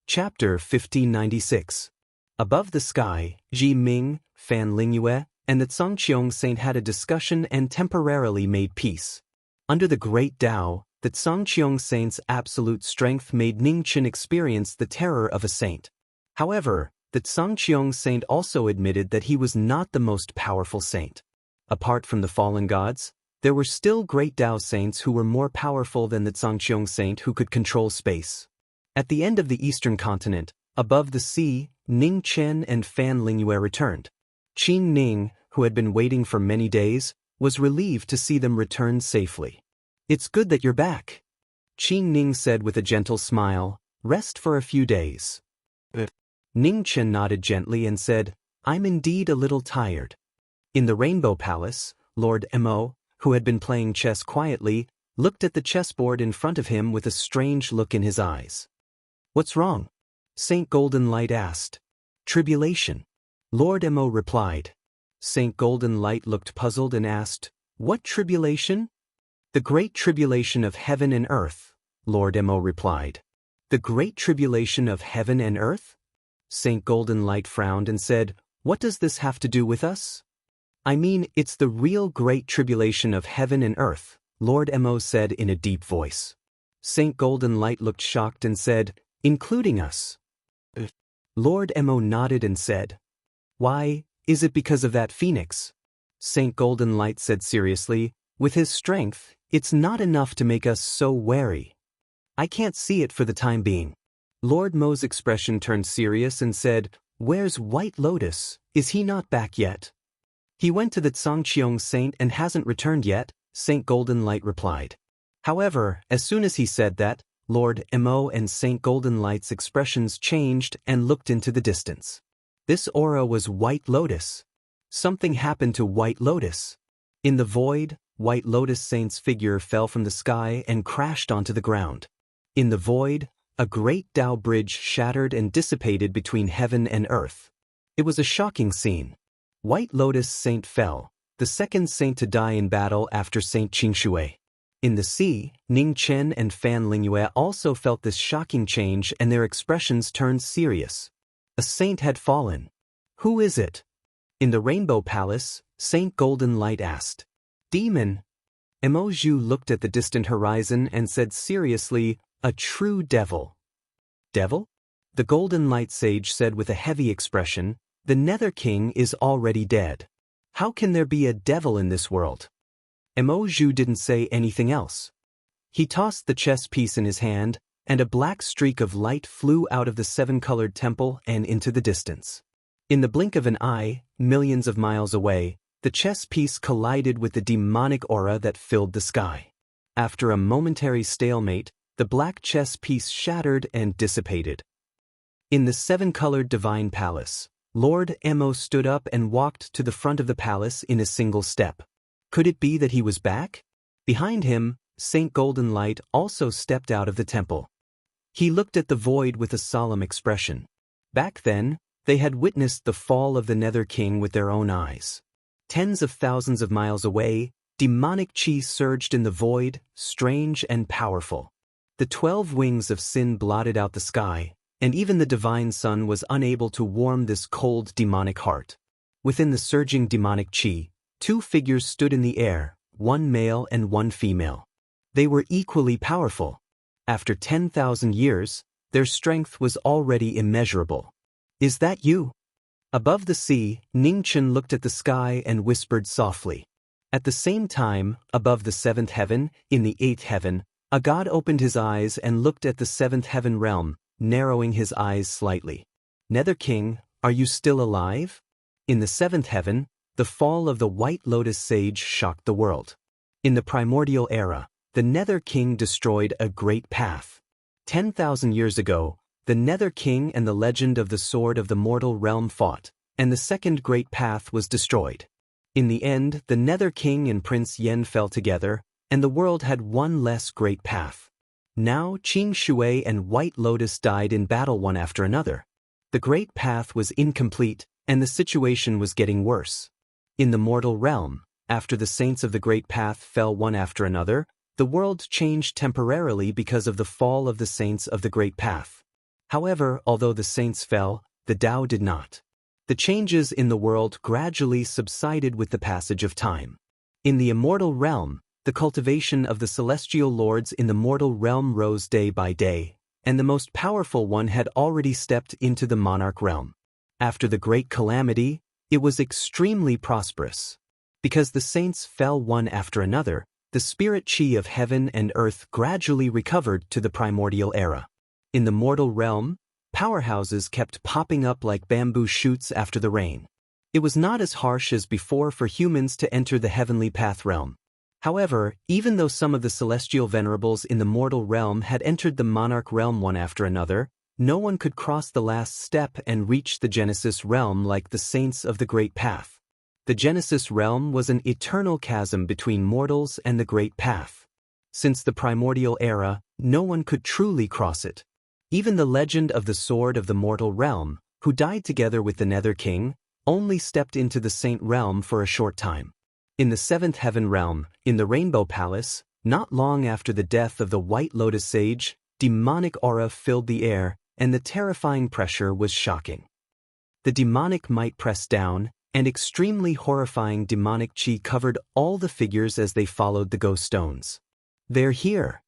Chapter 1596. Above the sky, Ji Ming, Fan Lingyue, and the Tsangqiong saint had a discussion and temporarily made peace. Under the great Tao, the Tsangqiong saint's absolute strength made Ningchen experience the terror of a saint. However, the Tsangqiong saint also admitted that he was not the most powerful saint. Apart from the fallen gods, there were still great Tao saints who were more powerful than the Tsangqiong saint who could control space. At the end of the eastern continent, above the sea, Ning Chen and Fan Lingyue returned. Qin Ning, who had been waiting for many days, was relieved to see them return safely. "It's good that you're back," Qin Ning said with a gentle smile. "Rest for a few days." Ning Chen nodded gently and said, "I'm indeed a little tired." In the Rainbow Palace, Lord Mo, who had been playing chess quietly, looked at the chessboard in front of him with a strange look in his eyes. "What's wrong?" Saint Golden Light asked. "Tribulation," Lord Mo replied. Saint Golden Light looked puzzled and asked, "What tribulation?" "The great tribulation of heaven and earth," Lord Mo replied. "The great tribulation of heaven and earth?" Saint Golden Light frowned and said, "What does this have to do with us?" "I mean, it's the real great tribulation of heaven and earth," Lord Mo said in a deep voice. Saint Golden Light looked shocked and said, "Including us?" Lord Mo nodded and said, "Why, is it because of that phoenix?" Saint Golden Light said seriously, "With his strength, it's not enough to make us so wary. I can't see it for the time being." Lord Mo's expression turned serious and said, "Where's White Lotus? Is he not back yet?" "He went to the Tsangqiong saint and hasn't returned yet," Saint Golden Light replied. However, as soon as he said that, Lord Mo and Saint Golden Light's expressions changed and looked into the distance. This aura was White Lotus. Something happened to White Lotus. In the void, White Lotus Saint's figure fell from the sky and crashed onto the ground. In the void, a great Tao bridge shattered and dissipated between heaven and earth. It was a shocking scene. White Lotus Saint fell, the second saint to die in battle after Saint Qingshui. In the sea, Ning Chen and Fan Lingyue also felt this shocking change and their expressions turned serious. A saint had fallen. "Who is it?" In the Rainbow Palace, Saint Golden Light asked. "Demon." Mo Zhu looked at the distant horizon and said seriously, "A true devil." "Devil?" The Golden Light Sage said with a heavy expression, "The Nether King is already dead. How can there be a devil in this world?" Mo Zhu didn't say anything else. He tossed the chess piece in his hand, and a black streak of light flew out of the seven-colored temple and into the distance. In the blink of an eye, millions of miles away, the chess piece collided with the demonic aura that filled the sky. After a momentary stalemate, the black chess piece shattered and dissipated. In the seven-colored divine palace, Lord Mo stood up and walked to the front of the palace in a single step. Could it be that he was back? Behind him, Saint Golden Light also stepped out of the temple. He looked at the void with a solemn expression. Back then, they had witnessed the fall of the Nether King with their own eyes. Tens of thousands of miles away, demonic chi surged in the void, strange and powerful. The 12 wings of sin blotted out the sky, and even the divine sun was unable to warm this cold demonic heart. Within the surging demonic chi, 2 figures stood in the air, one male and one female. They were equally powerful. After 10,000 years, their strength was already immeasurable. "Is that you?" Above the sea, Ningchen looked at the sky and whispered softly. At the same time, above the 7th heaven, in the 8th heaven, a god opened his eyes and looked at the 7th heaven realm, narrowing his eyes slightly. "Nether King, are you still alive?" In the 7th heaven, the fall of the White Lotus Sage shocked the world. In the primordial era, the Nether King destroyed a great path. 10,000 years ago, the Nether King and the legend of the Sword of the Mortal Realm fought, and the second great path was destroyed. In the end, the Nether King and Prince Yen fell together, and the world had one less great path. Now Qing Shui and White Lotus died in battle one after another. The great path was incomplete, and the situation was getting worse. In the mortal realm, after the saints of the great path fell one after another, the world changed temporarily because of the fall of the saints of the great path. However, although the saints fell, the Tao did not. The changes in the world gradually subsided with the passage of time. In the immortal realm, the cultivation of the celestial lords in the mortal realm rose day by day, and the most powerful one had already stepped into the monarch realm. After the great calamity, it was extremely prosperous. Because the saints fell one after another, the spirit chi of heaven and earth gradually recovered to the primordial era. In the mortal realm, powerhouses kept popping up like bamboo shoots after the rain. It was not as harsh as before for humans to enter the heavenly path realm. However, even though some of the celestial venerables in the mortal realm had entered the monarch realm one after another, no one could cross the last step and reach the Genesis realm like the saints of the Great Path. The Genesis realm was an eternal chasm between mortals and the Great Path. Since the primordial era, no one could truly cross it. Even the legend of the Sword of the Mortal Realm, who died together with the Nether King, only stepped into the Saint realm for a short time. In the seventh heaven realm, in the Rainbow Palace, not long after the death of the White Lotus Sage, demonic aura filled the air, and the terrifying pressure was shocking. The demonic might pressed down, and extremely horrifying demonic chi covered all the figures as they followed the ghost stones. "They're here."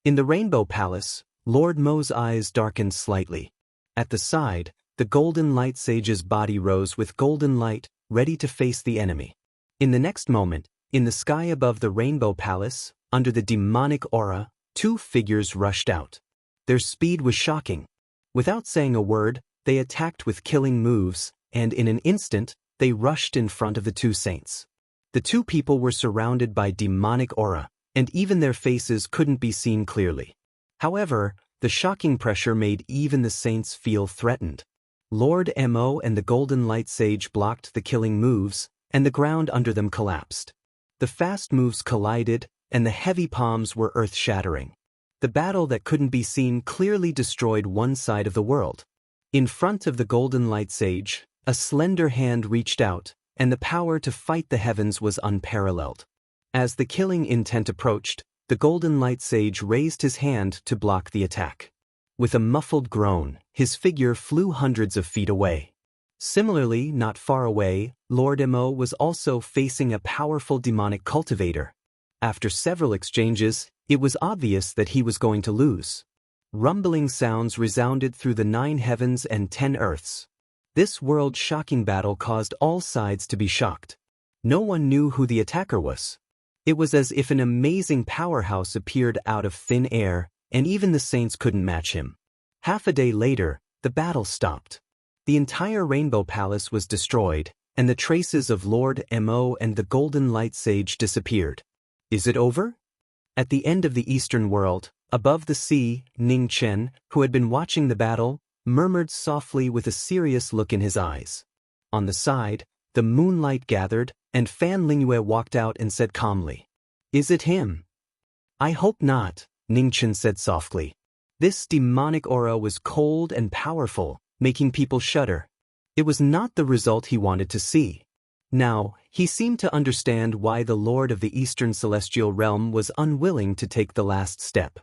In the Rainbow Palace, Lord Mo's eyes darkened slightly. At the side, the Golden Light Sage's body rose with golden light, ready to face the enemy. In the next moment, in the sky above the Rainbow Palace, under the demonic aura, two figures rushed out. Their speed was shocking. Without saying a word, they attacked with killing moves, and in an instant, they rushed in front of the two saints. The two people were surrounded by demonic aura, and even their faces couldn't be seen clearly. However, the shocking pressure made even the saints feel threatened. Lord Mo and the Golden Light Sage blocked the killing moves, and the ground under them collapsed. The fast moves collided, and the heavy palms were earth-shattering. The battle that couldn't be seen clearly destroyed one side of the world. In front of the Golden Light Sage, a slender hand reached out, and the power to fight the heavens was unparalleled. As the killing intent approached, the Golden Light Sage raised his hand to block the attack. With a muffled groan, his figure flew hundreds of feet away. Similarly, not far away, Lord Mo was also facing a powerful demonic cultivator. After several exchanges, it was obvious that he was going to lose. Rumbling sounds resounded through the 9 heavens and 10 earths. This world-shocking battle caused all sides to be shocked. No one knew who the attacker was. It was as if an amazing powerhouse appeared out of thin air, and even the saints couldn't match him. Half a day later, the battle stopped. The entire Rainbow Palace was destroyed, and the traces of Lord Mo and the Golden Light Sage disappeared. Is it over? At the end of the eastern world, above the sea, Ning Chen, who had been watching the battle, murmured softly with a serious look in his eyes. On the side, the moonlight gathered, and Fan Lingyue walked out and said calmly, "Is it him?" "I hope not," Ning Chen said softly. This demonic aura was cold and powerful, making people shudder. It was not the result he wanted to see. Now, he seemed to understand why the Lord of the Eastern Celestial Realm was unwilling to take the last step.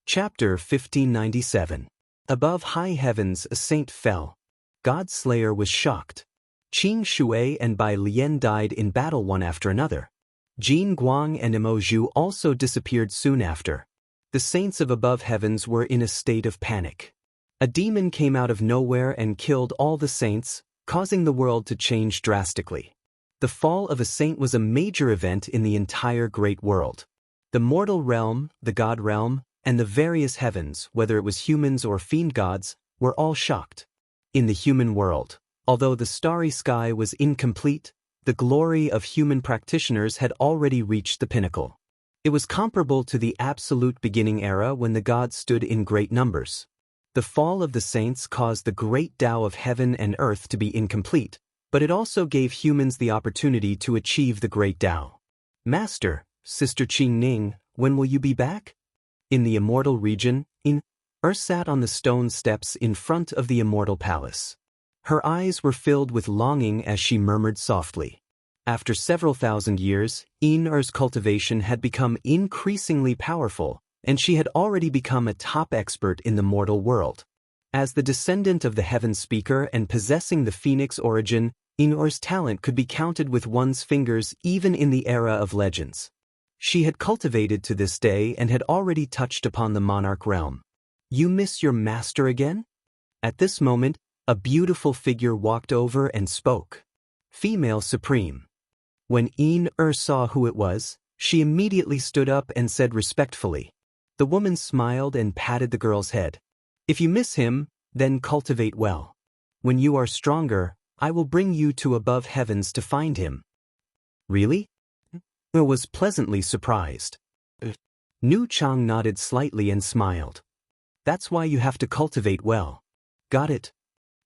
Chapter 1597. Above high heavens a saint fell. God's Slayer was shocked. Qing Shui and Bai Lian died in battle one after another. Jin Guang and Mo Zhu also disappeared soon after. The saints of above heavens were in a state of panic. A demon came out of nowhere and killed all the saints, causing the world to change drastically. The fall of a saint was a major event in the entire great world. The mortal realm, the god realm, and the various heavens, whether it was humans or fiend gods, were all shocked. In the human world, although the starry sky was incomplete, the glory of human practitioners had already reached the pinnacle. It was comparable to the absolute beginning era when the gods stood in great numbers. The fall of the saints caused the great Tao of heaven and earth to be incomplete, but it also gave humans the opportunity to achieve the great Tao. "Master, Sister Qing Ning, when will you be back?" In the immortal region, sat on the stone steps in front of the immortal palace. Her eyes were filled with longing as she murmured softly. After several thousand years, cultivation had become increasingly powerful, and she had already become a top expert in the mortal world. As the descendant of the Heaven Speaker and possessing the Phoenix origin, Inor's talent could be counted with one's fingers even in the era of legends. She had cultivated to this day and had already touched upon the monarch realm. "You miss your master again?" At this moment, a beautiful figure walked over and spoke. Female Supreme. When In-er saw who it was, she immediately stood up and said respectfully. The woman smiled and patted the girl's head. "If you miss him, then cultivate well. When you are stronger, I will bring you to above heavens to find him." "Really?" I was pleasantly surprised. Nu Chang nodded slightly and smiled. "That's why you have to cultivate well." "Got it."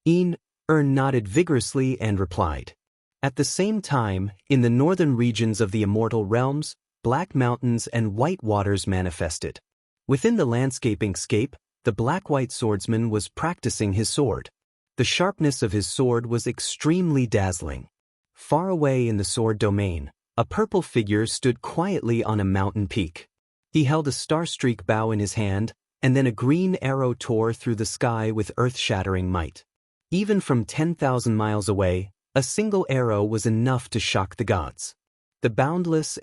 In-er nodded vigorously and replied. At the same time, in the northern regions of the immortal realms, black mountains and white waters manifested. Within the landscape, the black-white swordsman was practicing his sword. The sharpness of his sword was extremely dazzling. Far away in the sword domain, a purple figure stood quietly on a mountain peak. He held a star-streak bow in his hand, and then a green arrow tore through the sky with earth-shattering might. Even from 10,000 miles away, a single arrow was enough to shock the gods. The boundless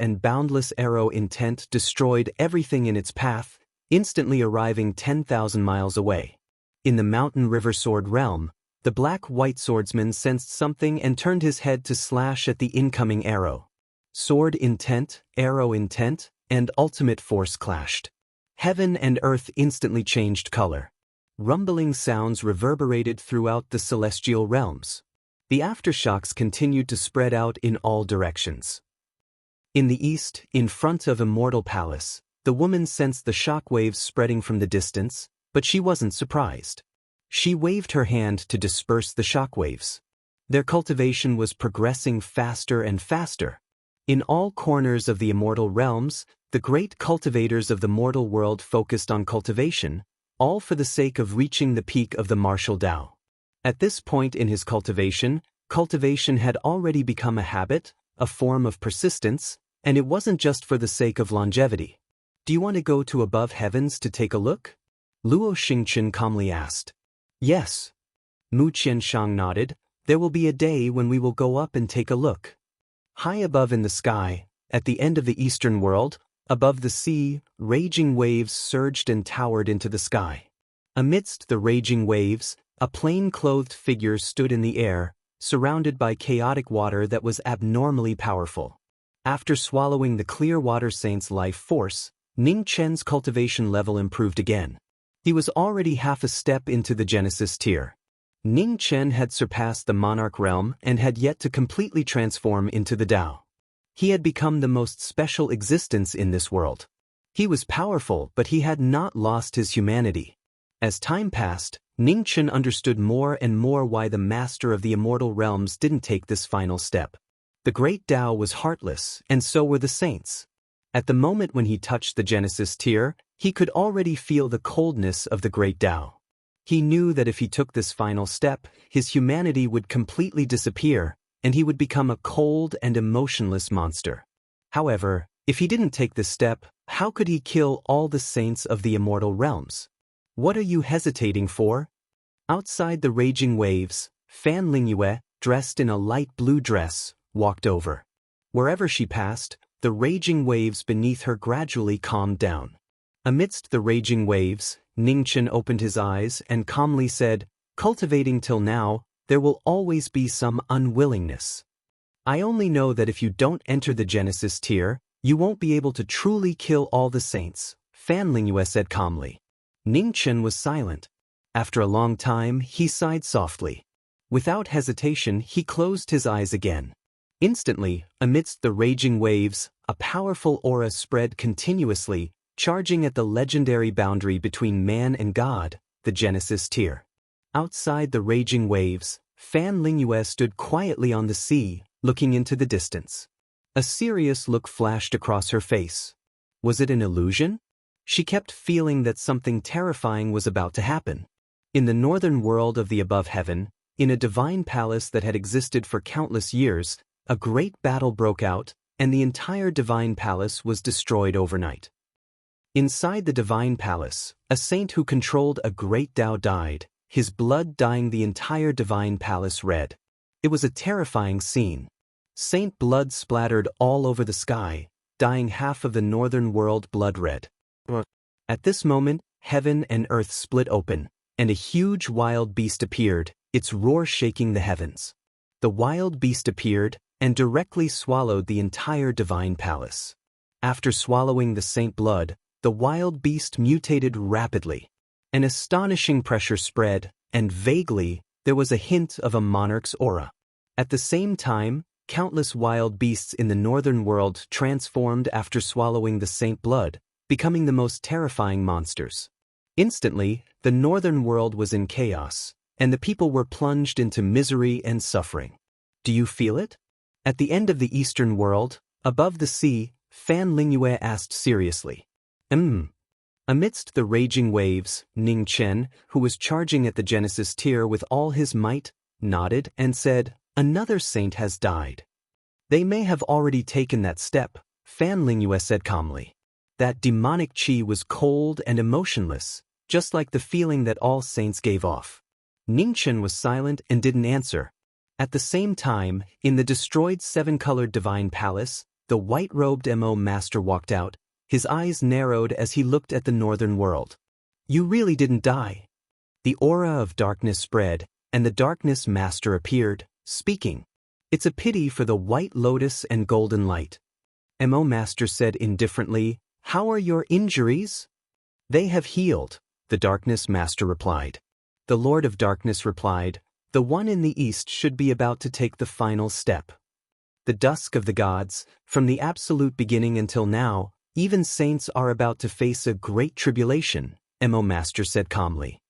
arrow intent destroyed everything in its path, instantly arriving 10,000 miles away. In the mountain river sword realm, the black-white swordsman sensed something and turned his head to slash at the incoming arrow. Sword intent, arrow intent, and ultimate force clashed. Heaven and earth instantly changed color. Rumbling sounds reverberated throughout the celestial realms. The aftershocks continued to spread out in all directions. In the east, in front of Immortal Palace, the woman sensed the shock waves spreading from the distance, but she wasn't surprised. She waved her hand to disperse the shock waves. Their cultivation was progressing faster and faster. In all corners of the immortal realms, the great cultivators of the mortal world focused on cultivation, all for the sake of reaching the peak of the martial Tao. At this point in his cultivation had already become a habit, a form of persistence, and it wasn't just for the sake of longevity. "Do you want to go to above heavens to take a look?" Luo Xingchen calmly asked. "Yes." Mu Qianshang nodded. "There will be a day when we will go up and take a look." High above in the sky, at the end of the eastern world, above the sea, raging waves surged and towered into the sky. Amidst the raging waves, a plain-clothed figure stood in the air, surrounded by chaotic water that was abnormally powerful. After swallowing the clear water saint's life force, Ning Chen's cultivation level improved again. He was already half a step into the Genesis tier. Ning Chen had surpassed the monarch realm and had yet to completely transform into the Tao. He had become the most special existence in this world. He was powerful, but he had not lost his humanity. As time passed, Ning Chen understood more and more why the master of the immortal realms didn't take this final step. The great Tao was heartless, and so were the saints. At the moment when he touched the Genesis tier, he could already feel the coldness of the great Tao. He knew that if he took this final step, his humanity would completely disappear, and he would become a cold and emotionless monster. However, if he didn't take this step, how could he kill all the saints of the immortal realms? "What are you hesitating for?" Outside the raging waves, Fan Lingyue, dressed in a light blue dress, walked over. Wherever she passed, the raging waves beneath her gradually calmed down. Amidst the raging waves, Ning Chen opened his eyes and calmly said, "Cultivating till now, there will always be some unwillingness. I only know that if you don't enter the Genesis tier, you won't be able to truly kill all the saints," Fan Lingyue said calmly. Ning Chen was silent. After a long time, he sighed softly. Without hesitation, he closed his eyes again. Instantly, amidst the raging waves, a powerful aura spread continuously, charging at the legendary boundary between man and God, the Genesis tier. Outside the raging waves, Fan Lingyue stood quietly on the sea, looking into the distance. A serious look flashed across her face. Was it an illusion? She kept feeling that something terrifying was about to happen. In the northern world of the above heaven, in a divine palace that had existed for countless years, a great battle broke out, and the entire divine palace was destroyed overnight. Inside the divine palace, a saint who controlled a great Tao died, his blood dyeing the entire divine palace red. It was a terrifying scene. Saint blood splattered all over the sky, dyeing half of the northern world blood red. At this moment, heaven and earth split open, and a huge wild beast appeared, its roar shaking the heavens. The wild beast appeared and directly swallowed the entire divine palace. After swallowing the saint blood, the wild beast mutated rapidly. An astonishing pressure spread, and vaguely, there was a hint of a monarch's aura. At the same time, countless wild beasts in the northern world transformed after swallowing the saint blood, becoming the most terrifying monsters. Instantly, the northern world was in chaos, and the people were plunged into misery and suffering. Do you feel it? At the end of the eastern world, above the sea, Fan Lingyue asked seriously. Amidst the raging waves, Ning Chen, who was charging at the Genesis tier with all his might, nodded and said, "Another saint has died." "They may have already taken that step," Fan Lingyue said calmly. That demonic qi was cold and emotionless, just like the feeling that all saints gave off. Ning Chen was silent and didn't answer. At the same time, in the destroyed seven-colored divine palace, the white-robed Mo master walked out, his eyes narrowed as he looked at the northern world. "You really didn't die." The aura of darkness spread, and the darkness master appeared, speaking. "It's a pity for the white lotus and golden light." Mo master said indifferently, "How are your injuries?" "They have healed," the darkness master replied. The Lord of Darkness replied, "The one in the east should be about to take the final step." The dusk of the gods, from the absolute beginning until now, even saints are about to face a great tribulation, Mo master said calmly.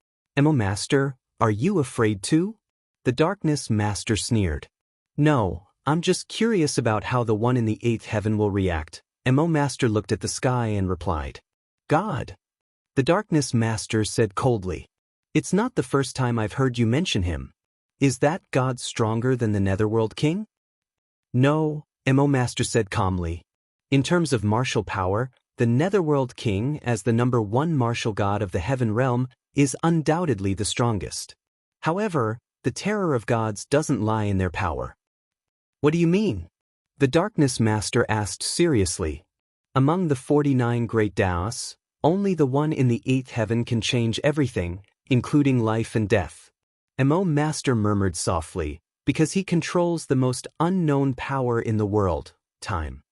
"Mo master, are you afraid too?" The darkness master sneered. "No, I'm just curious about how the one in the eighth heaven will react." Mo master looked at the sky and replied, "God." The darkness master said coldly, "It's not the first time I've heard you mention him. Is that God stronger than the Netherworld King?" "No," Mo master said calmly. "In terms of martial power, the Netherworld King, as the #1 martial god of the heaven realm, is undoubtedly the strongest. However, the terror of gods doesn't lie in their power." "What do you mean?" The darkness master asked seriously. "Among the 49 great Taoists, only the one in the eighth heaven can change everything, including life and death." Mo master murmured softly, because he controls the most unknown power in the world, time.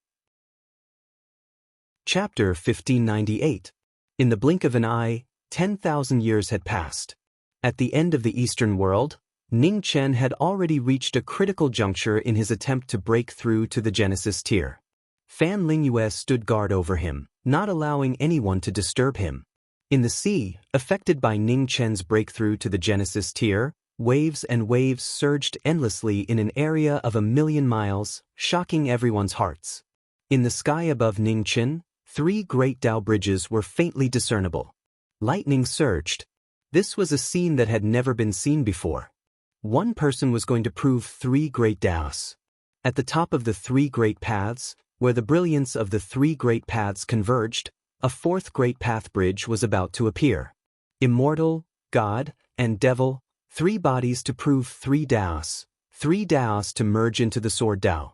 Chapter 1598. In the blink of an eye, 10,000 years had passed. At the end of the Eastern world, Ning Chen had already reached a critical juncture in his attempt to break through to the Genesis tier. Fan Lingyue stood guard over him, not allowing anyone to disturb him. In the sea, affected by Ning Chen's breakthrough to the Genesis tier, waves and waves surged endlessly in an area of 1,000,000 miles, shocking everyone's hearts. In the sky above Ning Chen, 3 great Tao bridges were faintly discernible. Lightning surged. This was a scene that had never been seen before. One person was going to prove 3 great Taoists. At the top of the 3 great paths, where the brilliance of the 3 great paths converged, a 4th great path bridge was about to appear. Immortal, God, and Devil, 3 bodies to prove 3 Taoists, 3 Taoists to merge into the Sword Tao.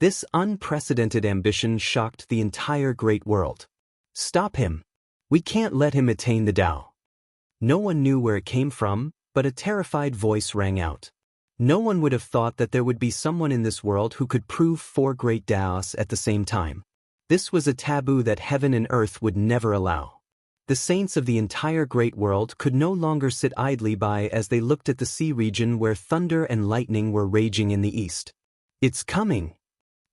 This unprecedented ambition shocked the entire great world. "Stop him. We can't let him attain the Tao." No one knew where it came from, but a terrified voice rang out. No one would have thought that there would be someone in this world who could prove 4 great Taoists at the same time. This was a taboo that heaven and earth would never allow. The saints of the entire great world could no longer sit idly by as they looked at the sea region where thunder and lightning were raging in the east. "It's coming."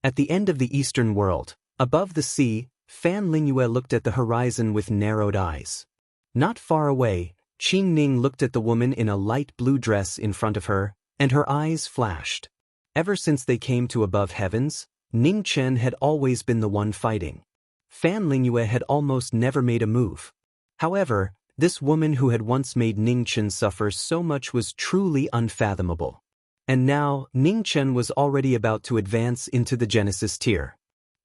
At the end of the eastern world, above the sea, Fan Lingyue looked at the horizon with narrowed eyes. Not far away, Qing Ning looked at the woman in a light blue dress in front of her, and her eyes flashed. Ever since they came to above heavens, Ning Chen had always been the one fighting. Fan Lingyue had almost never made a move. However, this woman who had once made Ning Chen suffer so much was truly unfathomable. And now, Ning Chen was already about to advance into the Genesis tier.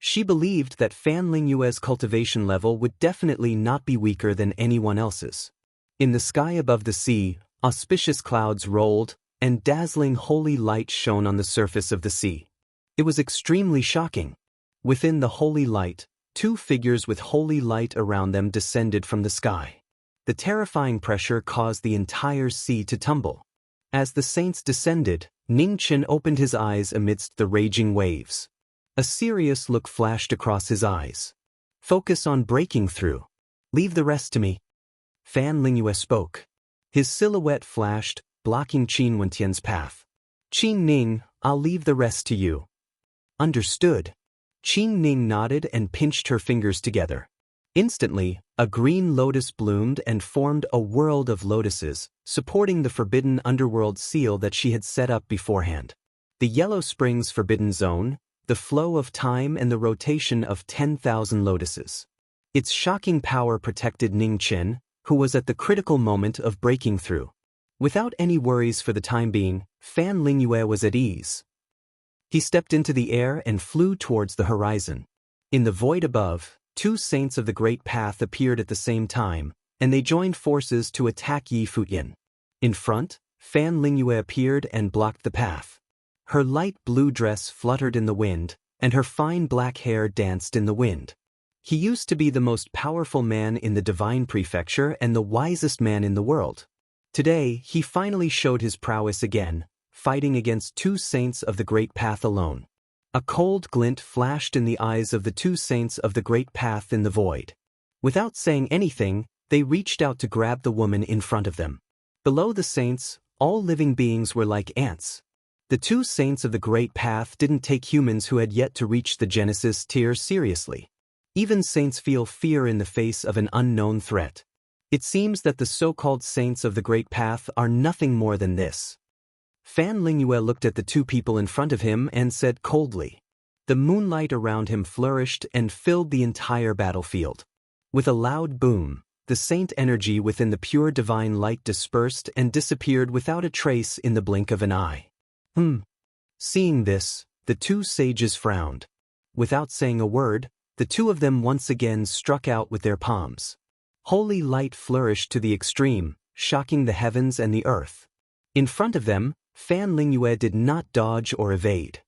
She believed that Fan Lingyue's cultivation level would definitely not be weaker than anyone else's. In the sky above the sea, auspicious clouds rolled, and dazzling holy light shone on the surface of the sea. It was extremely shocking. Within the holy light, two figures with holy light around them descended from the sky. The terrifying pressure caused the entire sea to tumble. As the saints descended, Ningchen opened his eyes amidst the raging waves. A serious look flashed across his eyes. "Focus on breaking through. Leave the rest to me." Fan Lingyue spoke. His silhouette flashed, blocking Qin Wentian's path. "Qin Ning, I'll leave the rest to you." "Understood." Qin Ning nodded and pinched her fingers together. Instantly, a green lotus bloomed and formed a world of lotuses, supporting the forbidden underworld seal that she had set up beforehand. The Yellow Springs Forbidden Zone, the flow of time and the rotation of 10,000 lotuses. Its shocking power protected Ningchen, who was at the critical moment of breaking through. Without any worries for the time being, Fan Lingyue was at ease. He stepped into the air and flew towards the horizon. In the void above, two saints of the Great Path appeared at the same time, and they joined forces to attack Yi Fuyan. In front, Fan Lingyue appeared and blocked the path. Her light blue dress fluttered in the wind, and her fine black hair danced in the wind. He used to be the most powerful man in the Divine Prefecture and the wisest man in the world. Today, he finally showed his prowess again, fighting against two saints of the Great Path alone. A cold glint flashed in the eyes of the two saints of the Great Path in the void. Without saying anything, they reached out to grab the woman in front of them. Below the saints, all living beings were like ants. The two saints of the Great Path didn't take humans who had yet to reach the Genesis tier seriously. Even saints feel fear in the face of an unknown threat. It seems that the so-called saints of the Great Path are nothing more than this. Fan Lingyue looked at the two people in front of him and said coldly. The moonlight around him flourished and filled the entire battlefield. With a loud boom, the saint energy within the pure divine light dispersed and disappeared without a trace in the blink of an eye. Seeing this, the two sages frowned. Without saying a word, the two of them once again struck out with their palms. Holy light flourished to the extreme, shocking the heavens and the earth. In front of them, Fan Lingyue did not dodge or evade.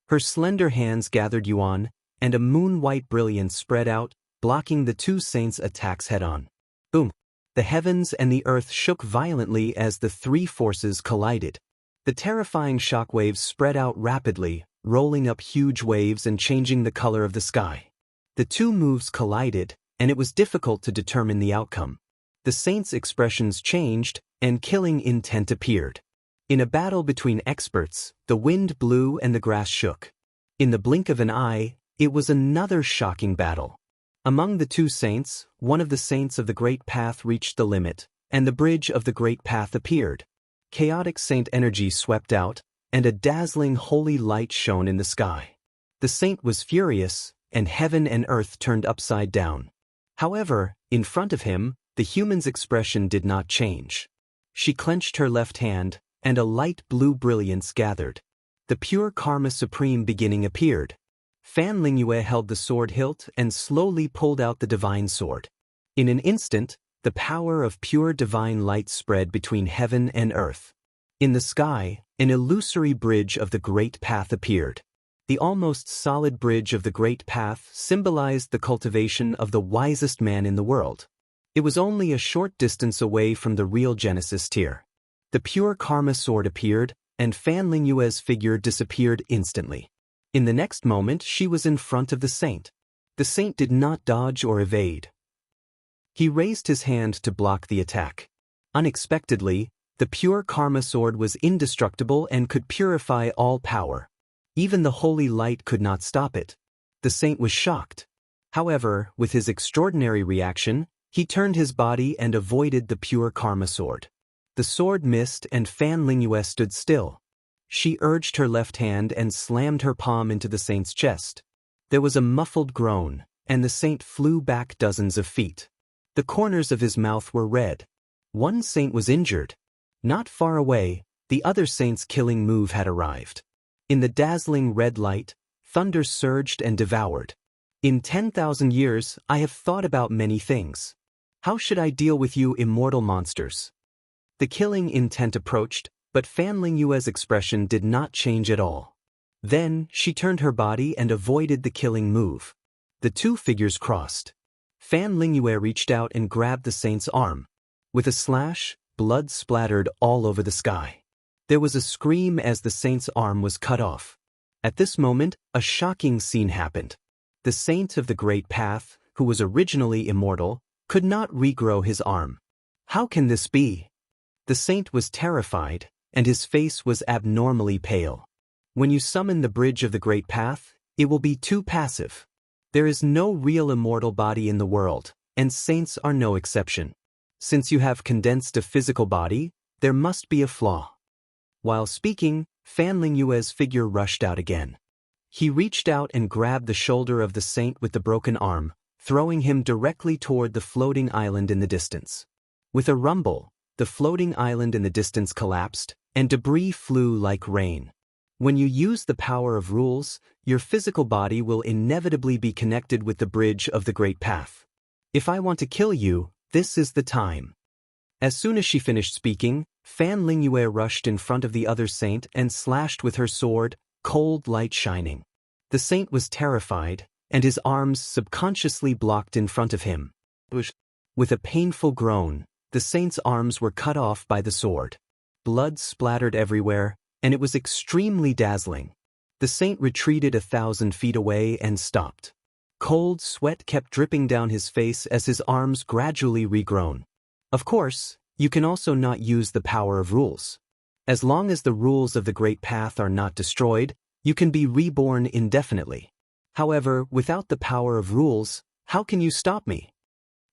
Her slender hands gathered yuan, and a moon-white brilliance spread out, blocking the two saints' attacks head-on. Boom! The heavens and the earth shook violently as the three forces collided. The terrifying shockwaves spread out rapidly, rolling up huge waves and changing the color of the sky. The two moves collided, and it was difficult to determine the outcome. The saints' expressions changed, and killing intent appeared. In a battle between experts, the wind blew and the grass shook. In the blink of an eye, it was another shocking battle. Among the two saints, one of the saints of the Great Path reached the limit, and the bridge of the Great Path appeared. Chaotic saint energy swept out, and a dazzling holy light shone in the sky. The saint was furious, and heaven and earth turned upside down. However, in front of him, the human's expression did not change. She clenched her left hand, and a light blue brilliance gathered. The pure Karma Supreme beginning appeared. Fan Lingyue held the sword hilt and slowly pulled out the divine sword. In an instant, the power of pure divine light spread between heaven and earth. In the sky, an illusory bridge of the Great Path appeared. The almost solid bridge of the Great Path symbolized the cultivation of the wisest man in the world. It was only a short distance away from the real Genesis tier. The pure Karma sword appeared, and Fan Lingyue's figure disappeared instantly. In the next moment, she was in front of the saint. The saint did not dodge or evade. He raised his hand to block the attack. Unexpectedly, the pure Karma sword was indestructible and could purify all power. Even the holy light could not stop it. The saint was shocked. However, with his extraordinary reaction, he turned his body and avoided the pure Karma sword. The sword missed and Fan Lingyue stood still. She urged her left hand and slammed her palm into the saint's chest. There was a muffled groan, and the saint flew back dozens of feet. The corners of his mouth were red. One saint was injured. Not far away, the other saint's killing move had arrived. In the dazzling red light, thunder surged and devoured. In 10,000 years, I have thought about many things. How should I deal with you immortal monsters? The killing intent approached, but Fan Lingyue's expression did not change at all. Then, she turned her body and avoided the killing move. The two figures crossed. Fan Lingyue reached out and grabbed the saint's arm. With a slash, blood splattered all over the sky. There was a scream as the saint's arm was cut off. At this moment, a shocking scene happened. The saint of the Great Path, who was originally immortal, could not regrow his arm. How can this be? The saint was terrified, and his face was abnormally pale. When you summon the bridge of the Great Path, it will be too passive. There is no real immortal body in the world, and saints are no exception. Since you have condensed a physical body, there must be a flaw. While speaking, Fan Lingyue's figure rushed out again. He reached out and grabbed the shoulder of the saint with the broken arm, throwing him directly toward the floating island in the distance. With a rumble, the floating island in the distance collapsed, and debris flew like rain. When you use the power of rules, your physical body will inevitably be connected with the bridge of the Great Path. If I want to kill you, this is the time. As soon as she finished speaking, Fan Lingyue rushed in front of the other saint and slashed with her sword, cold light shining. The saint was terrified, and his arms subconsciously blocked in front of him. With a painful groan, the saint's arms were cut off by the sword. Blood splattered everywhere, and it was extremely dazzling. The saint retreated 1,000 feet away and stopped. Cold sweat kept dripping down his face as his arms gradually regrown. Of course, you can also not use the power of rules. As long as the rules of the Great Path are not destroyed, you can be reborn indefinitely. However, without the power of rules, how can you stop me?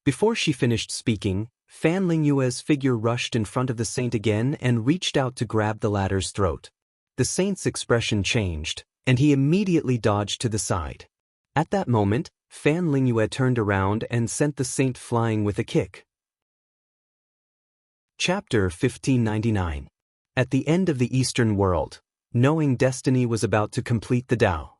Before she finished speaking, Fan Lingyue's figure rushed in front of the saint again and reached out to grab the latter's throat. The saint's expression changed, and he immediately dodged to the side. At that moment, Fan Lingyue turned around and sent the saint flying with a kick. Chapter 1599. At the end of the Eastern world, knowing destiny was about to complete the Tao.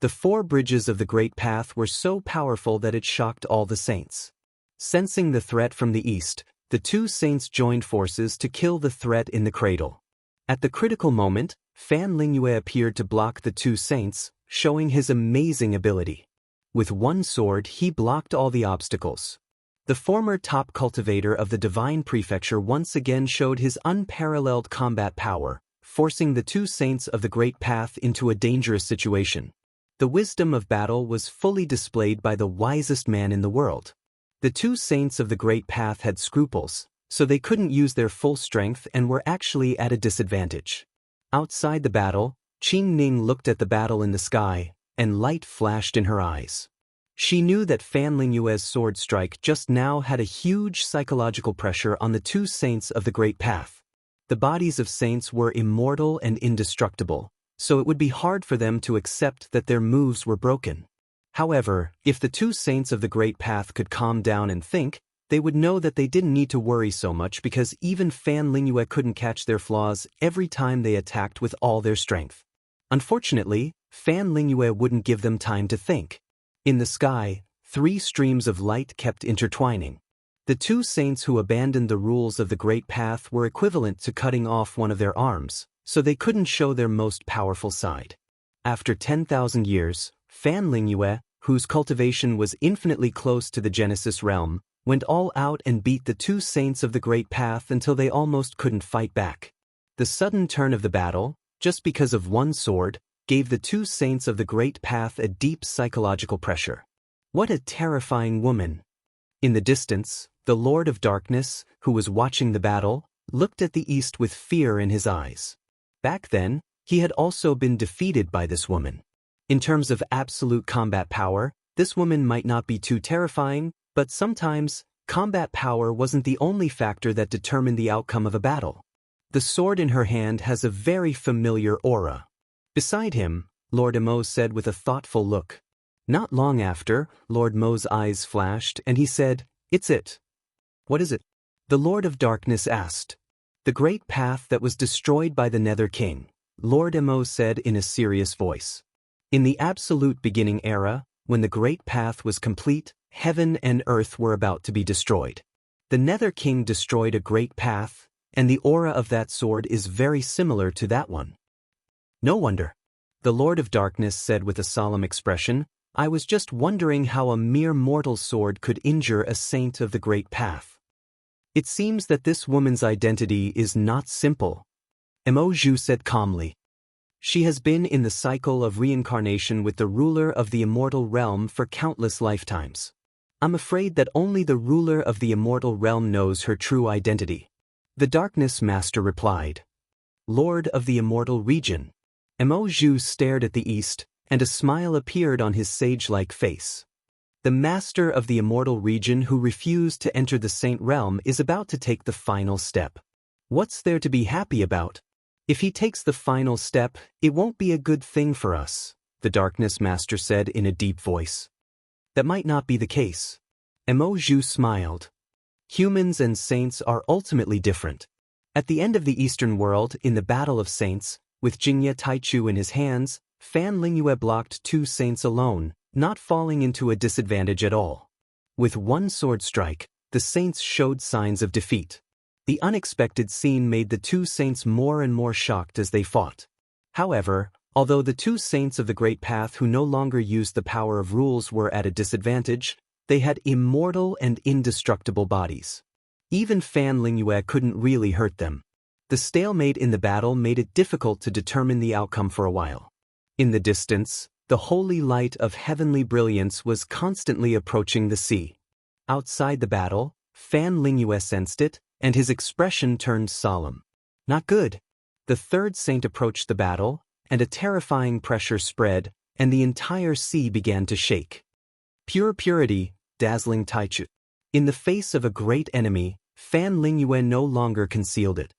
The four bridges of the Great Path were so powerful that it shocked all the saints. Sensing the threat from the east, the two saints joined forces to kill the threat in the cradle. At the critical moment, Fan Lingyue appeared to block the two saints, showing his amazing ability. With one sword he blocked all the obstacles. The former top cultivator of the Divine Prefecture once again showed his unparalleled combat power, forcing the two saints of the Great Path into a dangerous situation. The wisdom of battle was fully displayed by the wisest man in the world. The two saints of the Great Path had scruples, so they couldn't use their full strength and were actually at a disadvantage. Outside the battle, Qing Ning looked at the battle in the sky, and light flashed in her eyes. She knew that Fan Lingyue's sword strike just now had a huge psychological pressure on the two saints of the Great Path. The bodies of saints were immortal and indestructible, so it would be hard for them to accept that their moves were broken. However, if the two saints of the Great Path could calm down and think, they would know that they didn't need to worry so much because even Fan Lingyue couldn't catch their flaws every time they attacked with all their strength. Unfortunately, Fan Lingyue wouldn't give them time to think. In the sky, 3 streams of light kept intertwining. The two saints who abandoned the rules of the Great Path were equivalent to cutting off one of their arms, so they couldn't show their most powerful side. After 10,000 years, Fan Lingyue, whose cultivation was infinitely close to the Genesis realm, went all out and beat the two saints of the Great Path until they almost couldn't fight back. The sudden turn of the battle, just because of one sword, gave the two saints of the Great Path a deep psychological pressure. What a terrifying woman! In the distance, the Lord of Darkness, who was watching the battle, looked at the east with fear in his eyes. Back then, he had also been defeated by this woman. In terms of absolute combat power, this woman might not be too terrifying, but sometimes, combat power wasn't the only factor that determined the outcome of a battle. The sword in her hand has a very familiar aura. Beside him, Lord Emo said with a thoughtful look. Not long after, Lord Mo's eyes flashed and he said, "It's it." "What is it?" the Lord of Darkness asked. "The Great Path that was destroyed by the Nether King," Lord Emo said in a serious voice. In the absolute beginning era, When the great path was complete, heaven and earth were about to be destroyed. The Nether King destroyed a great path, and the aura of that sword is very similar to that one. No wonder. The Lord of Darkness said with a solemn expression, I was just wondering how a mere mortal sword could injure a saint of the great path. It seems that this woman's identity is not simple, Emoju said calmly. She has been in the cycle of reincarnation with the ruler of the immortal realm for countless lifetimes. I'm afraid that only the ruler of the immortal realm knows her true identity. The Darkness Master replied. Lord of the immortal region. Emoju stared at the east, and a smile appeared on his sage-like face. The master of the immortal region who refused to enter the saint realm is about to take the final step. What's there to be happy about? If he takes the final step, it won't be a good thing for us, the Darkness Master said in a deep voice. That might not be the case. Emoju smiled. Humans and saints are ultimately different. At the end of the Eastern world, in the Battle of Saints, with Jingye Taichu in his hands, Fan Lingyue blocked 2 saints alone, not falling into a disadvantage at all. With one sword strike, the saints showed signs of defeat. The unexpected scene made the 2 saints more and more shocked as they fought. However, although the 2 saints of the Great Path who no longer used the power of rules were at a disadvantage, they had immortal and indestructible bodies. Even Fan Lingyue couldn't really hurt them. The stalemate in the battle made it difficult to determine the outcome for a while. In the distance, the holy light of heavenly brilliance was constantly approaching the sea. Outside the battle, Fan Lingyue sensed it, and his expression turned solemn. Not good. The 3rd saint approached the battle, and a terrifying pressure spread, and the entire sea began to shake. Pure purity, dazzling Taichu. In the face of a great enemy, Fan Lingyue no longer concealed it.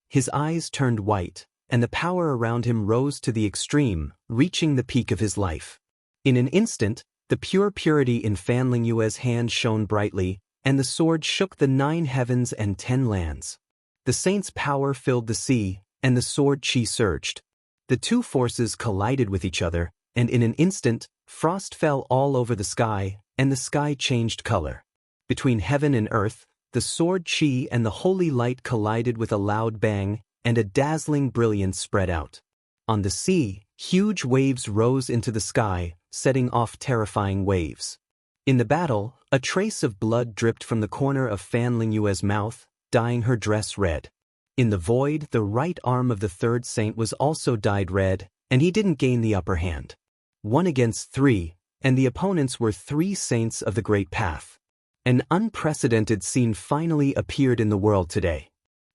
His eyes turned white, and the power around him rose to the extreme, reaching the peak of his life. In an instant, the pure purity in Fan Lingyue's hand shone brightly, and the sword shook the 9 heavens and 10 lands. The saint's power filled the sea, and the sword chi surged. The 2 forces collided with each other, and in an instant, frost fell all over the sky, and the sky changed color. Between heaven and earth, the sword chi and the holy light collided with a loud bang, and a dazzling brilliance spread out. On the sea, huge waves rose into the sky, setting off terrifying waves. In the battle, a trace of blood dripped from the corner of Fan Lingyue's mouth, dyeing her dress red. In the void, the right arm of the 3rd saint was also dyed red, and he didn't gain the upper hand. 1 against 3, and the opponents were 3 saints of the Great Path. An unprecedented scene finally appeared in the world today.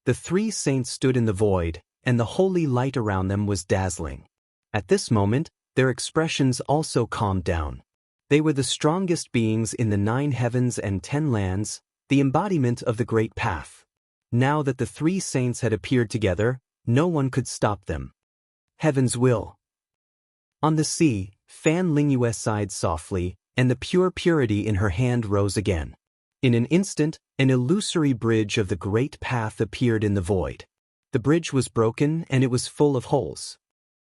The 3 saints stood in the void, and the holy light around them was dazzling. At this moment, their expressions also calmed down. They were the strongest beings in the 9 heavens and 10 lands, the embodiment of the Great Path. Now that the 3 saints had appeared together, no one could stop them. Heaven's will. On the sea, Fan Lingyue sighed softly, and the pure purity in her hand rose again. In an instant, an illusory bridge of the Great Path appeared in the void. The bridge was broken, and it was full of holes.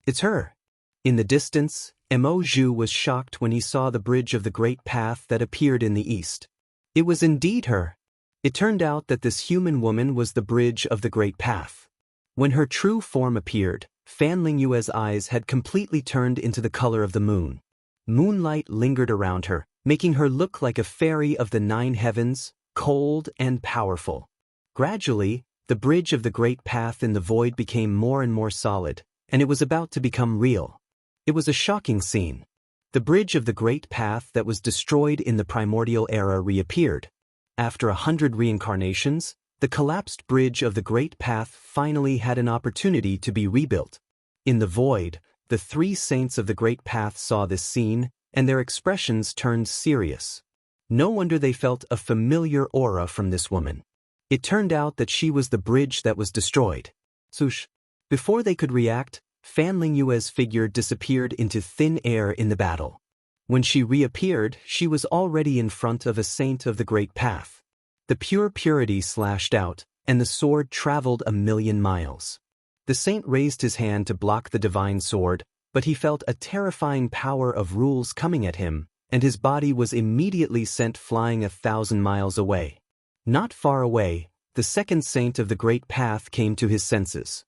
It's her. In the distance, Emoju was shocked when he saw the bridge of the Great Path that appeared in the east. It was indeed her. It turned out that this human woman was the bridge of the Great Path. When her true form appeared, Fan Lingyue's eyes had completely turned into the color of the moon. Moonlight lingered around her, making her look like a fairy of the 9 heavens, cold and powerful. Gradually, the bridge of the Great Path in the void became more and more solid, and it was about to become real. It was a shocking scene. The bridge of the Great Path that was destroyed in the primordial era reappeared. After 100 reincarnations, the collapsed bridge of the Great Path finally had an opportunity to be rebuilt. In the void, the 3 saints of the Great Path saw this scene, and their expressions turned serious. No wonder they felt a familiar aura from this woman. It turned out that she was the bridge that was destroyed. Swoosh! Before they could react, Fan Lingyue's figure disappeared into thin air in the battle. When she reappeared, she was already in front of a saint of the Great Path. The pure purity slashed out, and the sword traveled 1,000,000 miles. The saint raised his hand to block the divine sword, but he felt a terrifying power of rules coming at him, and his body was immediately sent flying 1,000 miles away. Not far away, the second saint of the Great Path came to his senses.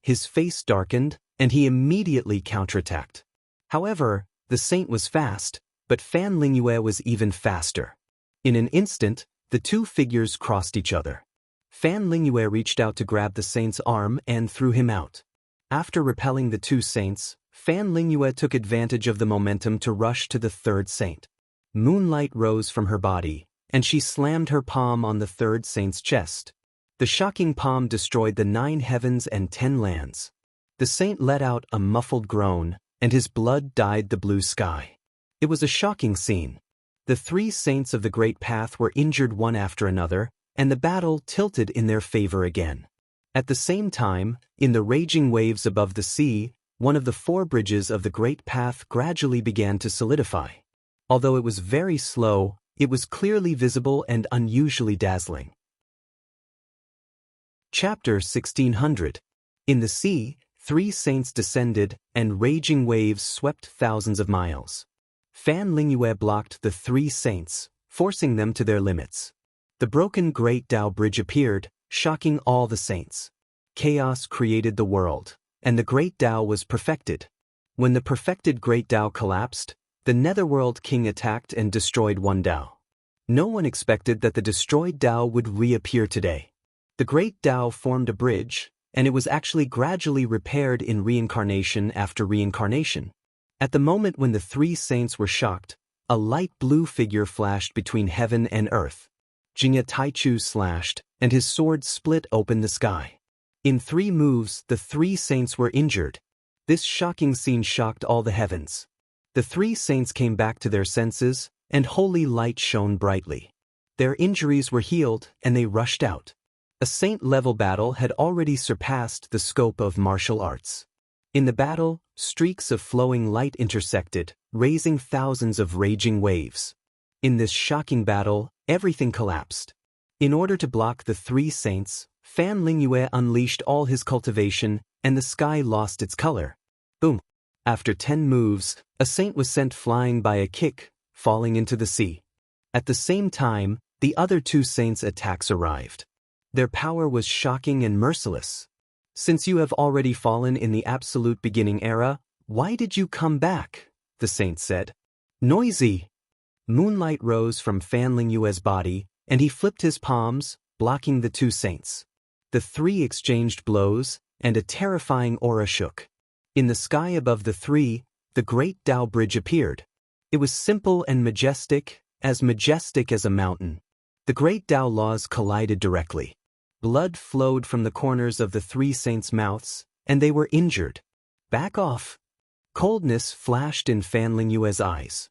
His face darkened, and he immediately counterattacked. However, the saint was fast, but Fan Lingyue was even faster. In an instant, the two figures crossed each other. Fan Lingyue reached out to grab the saint's arm and threw him out. After repelling the two saints, Fan Lingyue took advantage of the momentum to rush to the third saint. Moonlight rose from her body, and she slammed her palm on the third saint's chest. The shocking palm destroyed the 9 heavens and 10 lands. The saint let out a muffled groan, and his blood dyed the blue sky. It was a shocking scene. The 3 saints of the Great Path were injured one after another, and the battle tilted in their favor again. At the same time, in the raging waves above the sea, one of the 4 bridges of the Great Path gradually began to solidify. Although it was very slow, it was clearly visible and unusually dazzling. Chapter 1600. In the sea, 3 saints descended, and raging waves swept thousands of miles. Fan Lingyue blocked the 3 saints, forcing them to their limits. The broken Great Tao Bridge appeared, shocking all the saints. Chaos created the world, and the Great Tao was perfected. When the perfected Great Tao collapsed, the Netherworld King attacked and destroyed one Tao. No one expected that the destroyed Tao would reappear today. The Great Tao formed a bridge, and it was actually gradually repaired in reincarnation after reincarnation. At the moment when the 3 saints were shocked, a light blue figure flashed between heaven and earth. Jingya Taichu slashed, and his sword split open the sky. In 3 moves, the 3 saints were injured. This shocking scene shocked all the heavens. The 3 saints came back to their senses, and holy light shone brightly. Their injuries were healed, and they rushed out. A saint-level battle had already surpassed the scope of martial arts. In the battle, streaks of flowing light intersected, raising thousands of raging waves. In this shocking battle, everything collapsed. In order to block the 3 saints, Fan Lingyue unleashed all his cultivation, and the sky lost its color. Boom! After 10 moves, a saint was sent flying by a kick, falling into the sea. At the same time, the other 2 saints' attacks arrived. Their power was shocking and merciless. Since you have already fallen in the absolute beginning era, why did you come back? The saint said. Noisy! Moonlight rose from Fan Lingyue's body, and he flipped his palms, blocking the 2 saints. The 3 exchanged blows, and a terrifying aura shook. In the sky above the 3, the Great Tao Bridge appeared. It was simple and majestic as a mountain. The Great Tao laws collided directly. Blood flowed from the corners of the 3 saints' mouths, and they were injured. Back off! Coldness flashed in Fan Lingyue's eyes.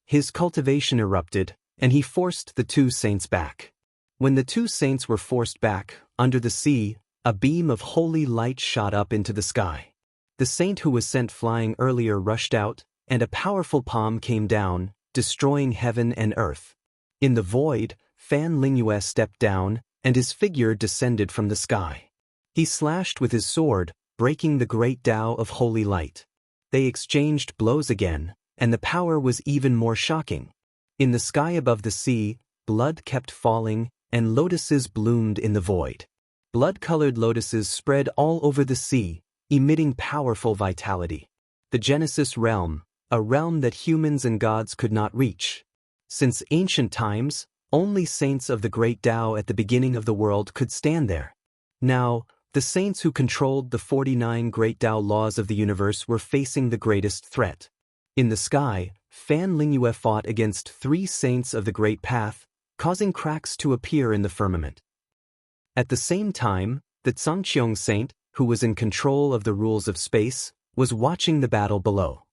His cultivation erupted, and he forced the 2 saints back. When the 2 saints were forced back, under the sea, a beam of holy light shot up into the sky. The saint who was sent flying earlier rushed out, and a powerful palm came down, destroying heaven and earth. In the void, Fan Lingyue stepped down, and his figure descended from the sky. He slashed with his sword, breaking the Great Tao of holy light. They exchanged blows again, and the power was even more shocking. In the sky above the sea, blood kept falling, and lotuses bloomed in the void. Blood-colored lotuses spread all over the sea, emitting powerful vitality. The Genesis realm, a realm that humans and gods could not reach. Since ancient times, only saints of the Great Tao at the beginning of the world could stand there. Now, the saints who controlled the 49 Great Tao laws of the universe were facing the greatest threat. In the sky, Fan Lingyue fought against 3 saints of the Great Path, causing cracks to appear in the firmament. At the same time, the Tsangqiong saint, who was in control of the rules of space, was watching the battle below.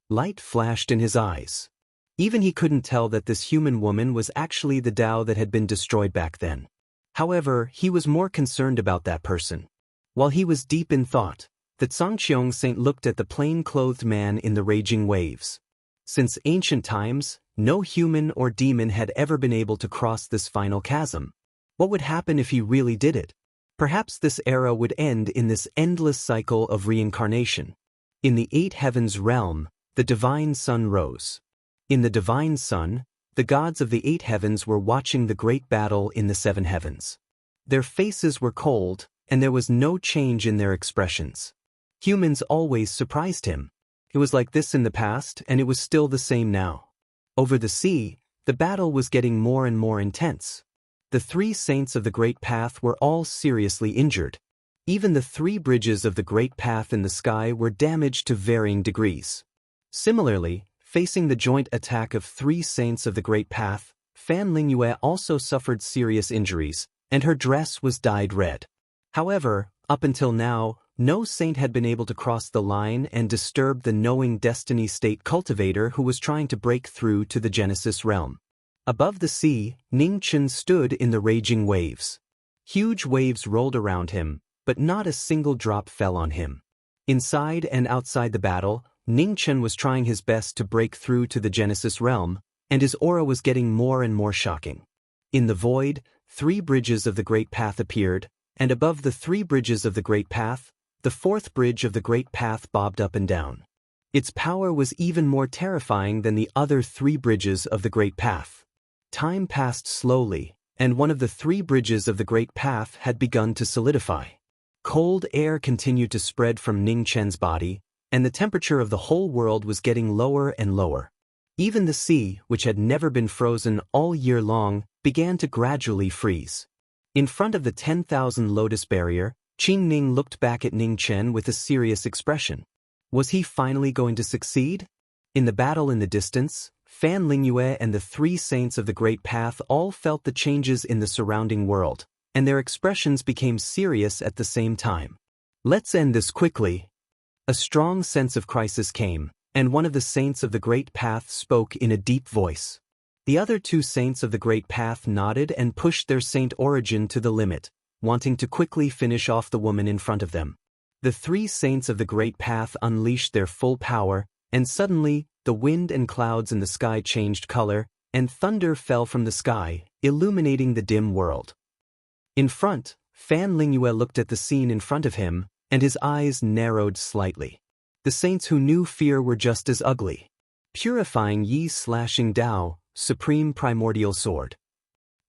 Light flashed in his eyes. Even he couldn't tell that this human woman was actually the Tao that had been destroyed back then. However, he was more concerned about that person. While he was deep in thought, the Tsangqiong saint looked at the plain-clothed man in the raging waves. Since ancient times, no human or demon had ever been able to cross this final chasm. What would happen if he really did it? Perhaps this era would end in this endless cycle of reincarnation. In the 8 heavens realm, the divine sun rose. In the divine sun, the gods of the 8 heavens were watching the great battle in the 7 heavens. Their faces were cold, and there was no change in their expressions. Humans always surprised him. It was like this in the past, and it was still the same now. Over the sea, the battle was getting more and more intense. The 3 saints of the Great Path were all seriously injured. Even the 3 bridges of the Great Path in the sky were damaged to varying degrees. Similarly, facing the joint attack of 3 saints of the Great Path, Fan Lingyue also suffered serious injuries, and her dress was dyed red. However, up until now, no saint had been able to cross the line and disturb the knowing destiny state cultivator who was trying to break through to the Genesis realm. Above the sea, Ningchen stood in the raging waves. Huge waves rolled around him, but not a single drop fell on him. Inside and outside the battle, Ningchen was trying his best to break through to the Genesis realm, and his aura was getting more and more shocking. In the void, 3 bridges of the Great Path appeared, and above the 3 bridges of the Great Path, the 4th bridge of the Great Path bobbed up and down. Its power was even more terrifying than the other 3 bridges of the Great Path. Time passed slowly, and one of the 3 bridges of the Great Path had begun to solidify. Cold air continued to spread from Ningchen's body, and the temperature of the whole world was getting lower and lower. Even the sea, which had never been frozen all year long, began to gradually freeze. In front of the 10,000 lotus barrier, Qing Ning looked back at Ningchen with a serious expression. Was he finally going to succeed? In the battle in the distance, Fan Lingyue and the 3 saints of the Great Path all felt the changes in the surrounding world, and their expressions became serious at the same time. Let's end this quickly. A strong sense of crisis came, and one of the saints of the Great Path spoke in a deep voice. The other 2 saints of the Great Path nodded and pushed their saint origin to the limit, wanting to quickly finish off the woman in front of them. The 3 saints of the Great Path unleashed their full power, and suddenly, the wind and clouds in the sky changed color, and thunder fell from the sky, illuminating the dim world. In front, Fan Lingyue looked at the scene in front of him, and his eyes narrowed slightly. The saints who knew fear were just as ugly. Purifying Yi's slashing Dao, supreme primordial sword.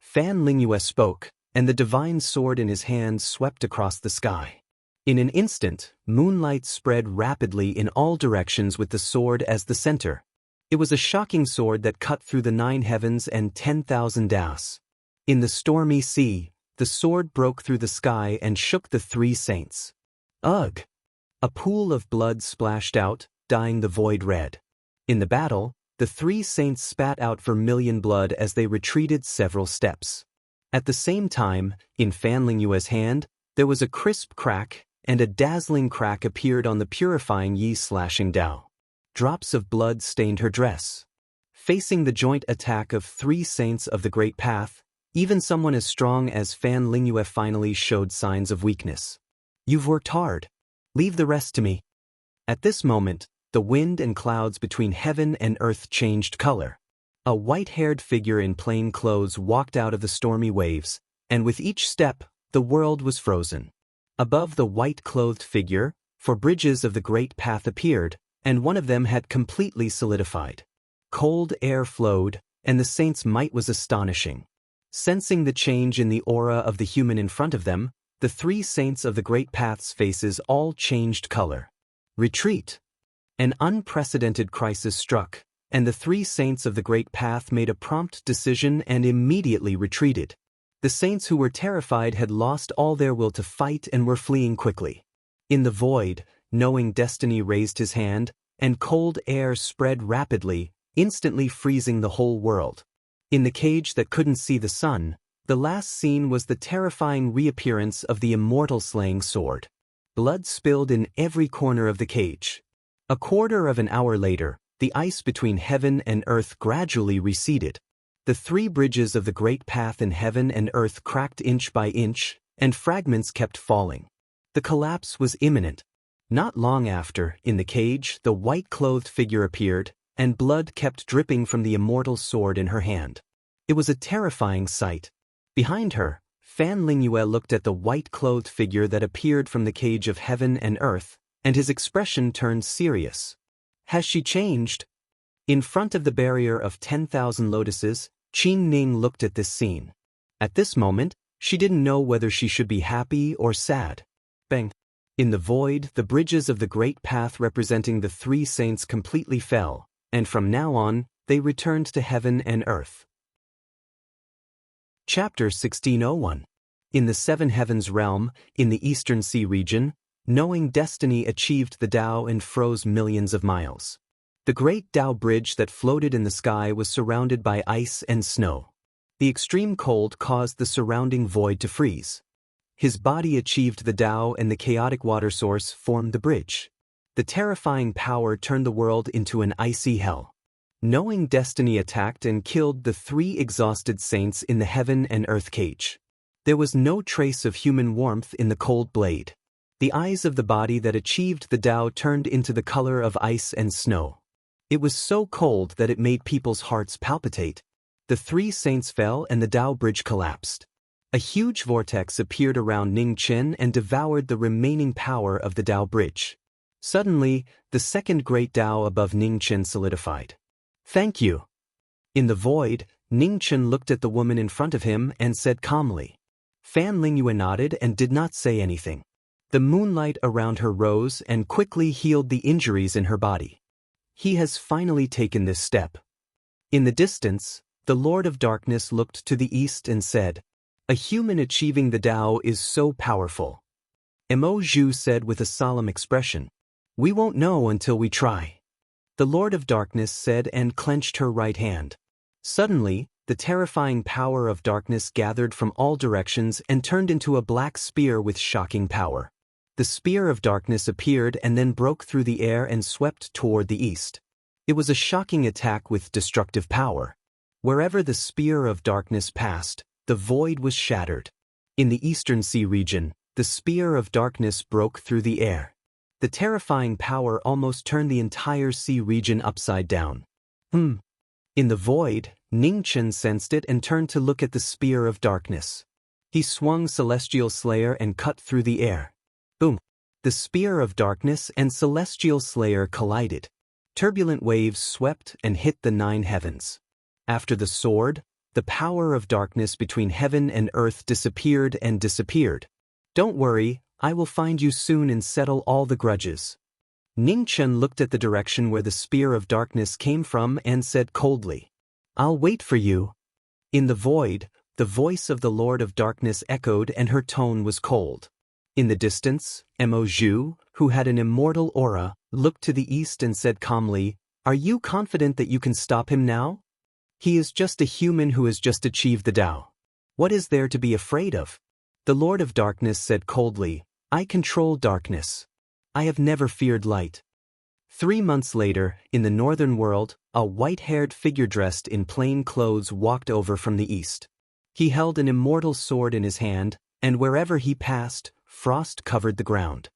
Fan Lingyue spoke, and the divine sword in his hand swept across the sky. In an instant, moonlight spread rapidly in all directions with the sword as the center. It was a shocking sword that cut through the 9 heavens and 10,000 daos. In the stormy sea, the sword broke through the sky and shook the 3 saints. Ugh! A pool of blood splashed out, dyeing the void red. In the battle, the 3 saints spat out vermilion blood as they retreated several steps. At the same time, in Fan Lingyue's hand, there was a crisp crack, and a dazzling crack appeared on the purifying Yi's slashing Dao. Drops of blood stained her dress. Facing the joint attack of 3 saints of the Great Path, even someone as strong as Fan Lingyue finally showed signs of weakness. You've worked hard. Leave the rest to me. At this moment, the wind and clouds between heaven and earth changed color. A white-haired figure in plain clothes walked out of the stormy waves, and with each step, the world was frozen. Above the white-clothed figure, 4 bridges of the Great Path appeared, and one of them had completely solidified. Cold air flowed, and the saint's might was astonishing. Sensing the change in the aura of the human in front of them, the 3 saints of the Great Path's faces all changed color. Retreat! An unprecedented crisis struck, and the 3 saints of the Great Path made a prompt decision and immediately retreated. The saints who were terrified had lost all their will to fight and were fleeing quickly. In the void, knowing destiny raised his hand, and cold air spread rapidly, instantly freezing the whole world. In the cage that couldn't see the sun, the last scene was the terrifying reappearance of the immortal slaying sword. Blood spilled in every corner of the cage. A quarter of an hour later, the ice between heaven and earth gradually receded. The 3 bridges of the Great Path in heaven and earth cracked inch by inch, and fragments kept falling. The collapse was imminent. Not long after, in the cage, the white-clothed figure appeared, and blood kept dripping from the immortal sword in her hand. It was a terrifying sight. Behind her, Fan Lingyue looked at the white-clothed figure that appeared from the cage of heaven and earth, and his expression turned serious. Has she changed? In front of the barrier of 10,000 lotuses, Qin Ning looked at this scene. At this moment, she didn't know whether she should be happy or sad. Bang! In the void, the bridges of the great path representing the three saints completely fell, and from now on, they returned to heaven and earth. Chapter 1601. In the Seven Heavens realm, in the Eastern Sea region, knowing destiny achieved the Tao and froze millions of miles. The great Tao bridge that floated in the sky was surrounded by ice and snow. The extreme cold caused the surrounding void to freeze. His body achieved the Tao and the chaotic water source formed the bridge. The terrifying power turned the world into an icy hell. Knowing destiny attacked and killed the three exhausted saints in the heaven and earth cage. There was no trace of human warmth in the cold blade. The eyes of the body that achieved the Tao turned into the color of ice and snow. It was so cold that it made people's hearts palpitate. The three saints fell and the Tao bridge collapsed. A huge vortex appeared around Ning Chen and devoured the remaining power of the Tao bridge. Suddenly, the second great Tao above Ning Chen solidified. "Thank you." In the void, Ning Chen looked at the woman in front of him and said calmly. Fan Lingyue nodded and did not say anything. The moonlight around her rose and quickly healed the injuries in her body. He has finally taken this step. In the distance, the Lord of Darkness looked to the east and said, "A human achieving the Tao is so powerful." Mo Zhu said with a solemn expression, "We won't know until we try." The Lord of Darkness said and clenched her right hand. Suddenly, the terrifying power of darkness gathered from all directions and turned into a black spear with shocking power. The spear of darkness appeared and then broke through the air and swept toward the east. It was a shocking attack with destructive power. Wherever the spear of darkness passed, the void was shattered. In the Eastern Sea region, the spear of darkness broke through the air. The terrifying power almost turned the entire sea region upside down. In the void, Ning Chen sensed it and turned to look at the spear of darkness. He swung Celestial Slayer and cut through the air. Boom! The spear of darkness and Celestial Slayer collided. Turbulent waves swept and hit the 9 heavens. After the sword, the power of darkness between heaven and earth disappeared and disappeared. "Don't worry, I will find you soon and settle all the grudges." Ning Chen looked at the direction where the spear of darkness came from and said coldly, "I'll wait for you." In the void, the voice of the Lord of Darkness echoed and her tone was cold. In the distance, Mo Zhu, who had an immortal aura, looked to the east and said calmly, "Are you confident that you can stop him now? He is just a human who has just achieved the Tao. What is there to be afraid of?" The Lord of Darkness said coldly, "I control darkness. I have never feared light." 3 months later, in the northern world, a white-haired figure dressed in plain clothes walked over from the east. He held an immortal sword in his hand, and wherever he passed, frost covered the ground.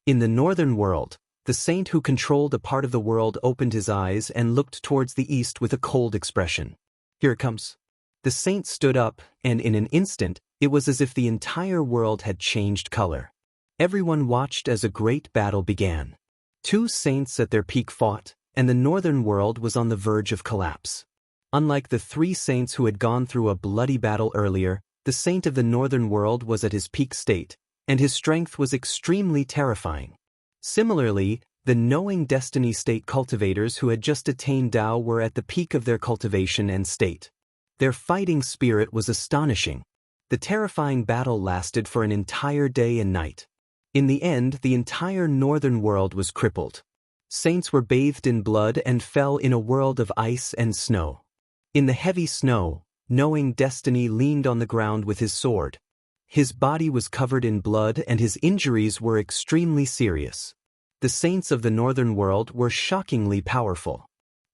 In the northern world, the saint who controlled a part of the world opened his eyes and looked towards the east with a cold expression. "Here it comes." The saint stood up, and in an instant, it was as if the entire world had changed color. Everyone watched as a great battle began. 2 saints at their peak fought, and the northern world was on the verge of collapse. Unlike the 3 saints who had gone through a bloody battle earlier, the saint of the northern world was at his peak state, and his strength was extremely terrifying. Similarly, the knowing destiny state cultivators who had just attained Tao were at the peak of their cultivation and state. Their fighting spirit was astonishing. The terrifying battle lasted for an entire day and night. In the end, the entire northern world was crippled. Saints were bathed in blood and fell in a world of ice and snow. In the heavy snow, knowing destiny leaned on the ground with his sword. His body was covered in blood and his injuries were extremely serious. The saints of the northern world were shockingly powerful.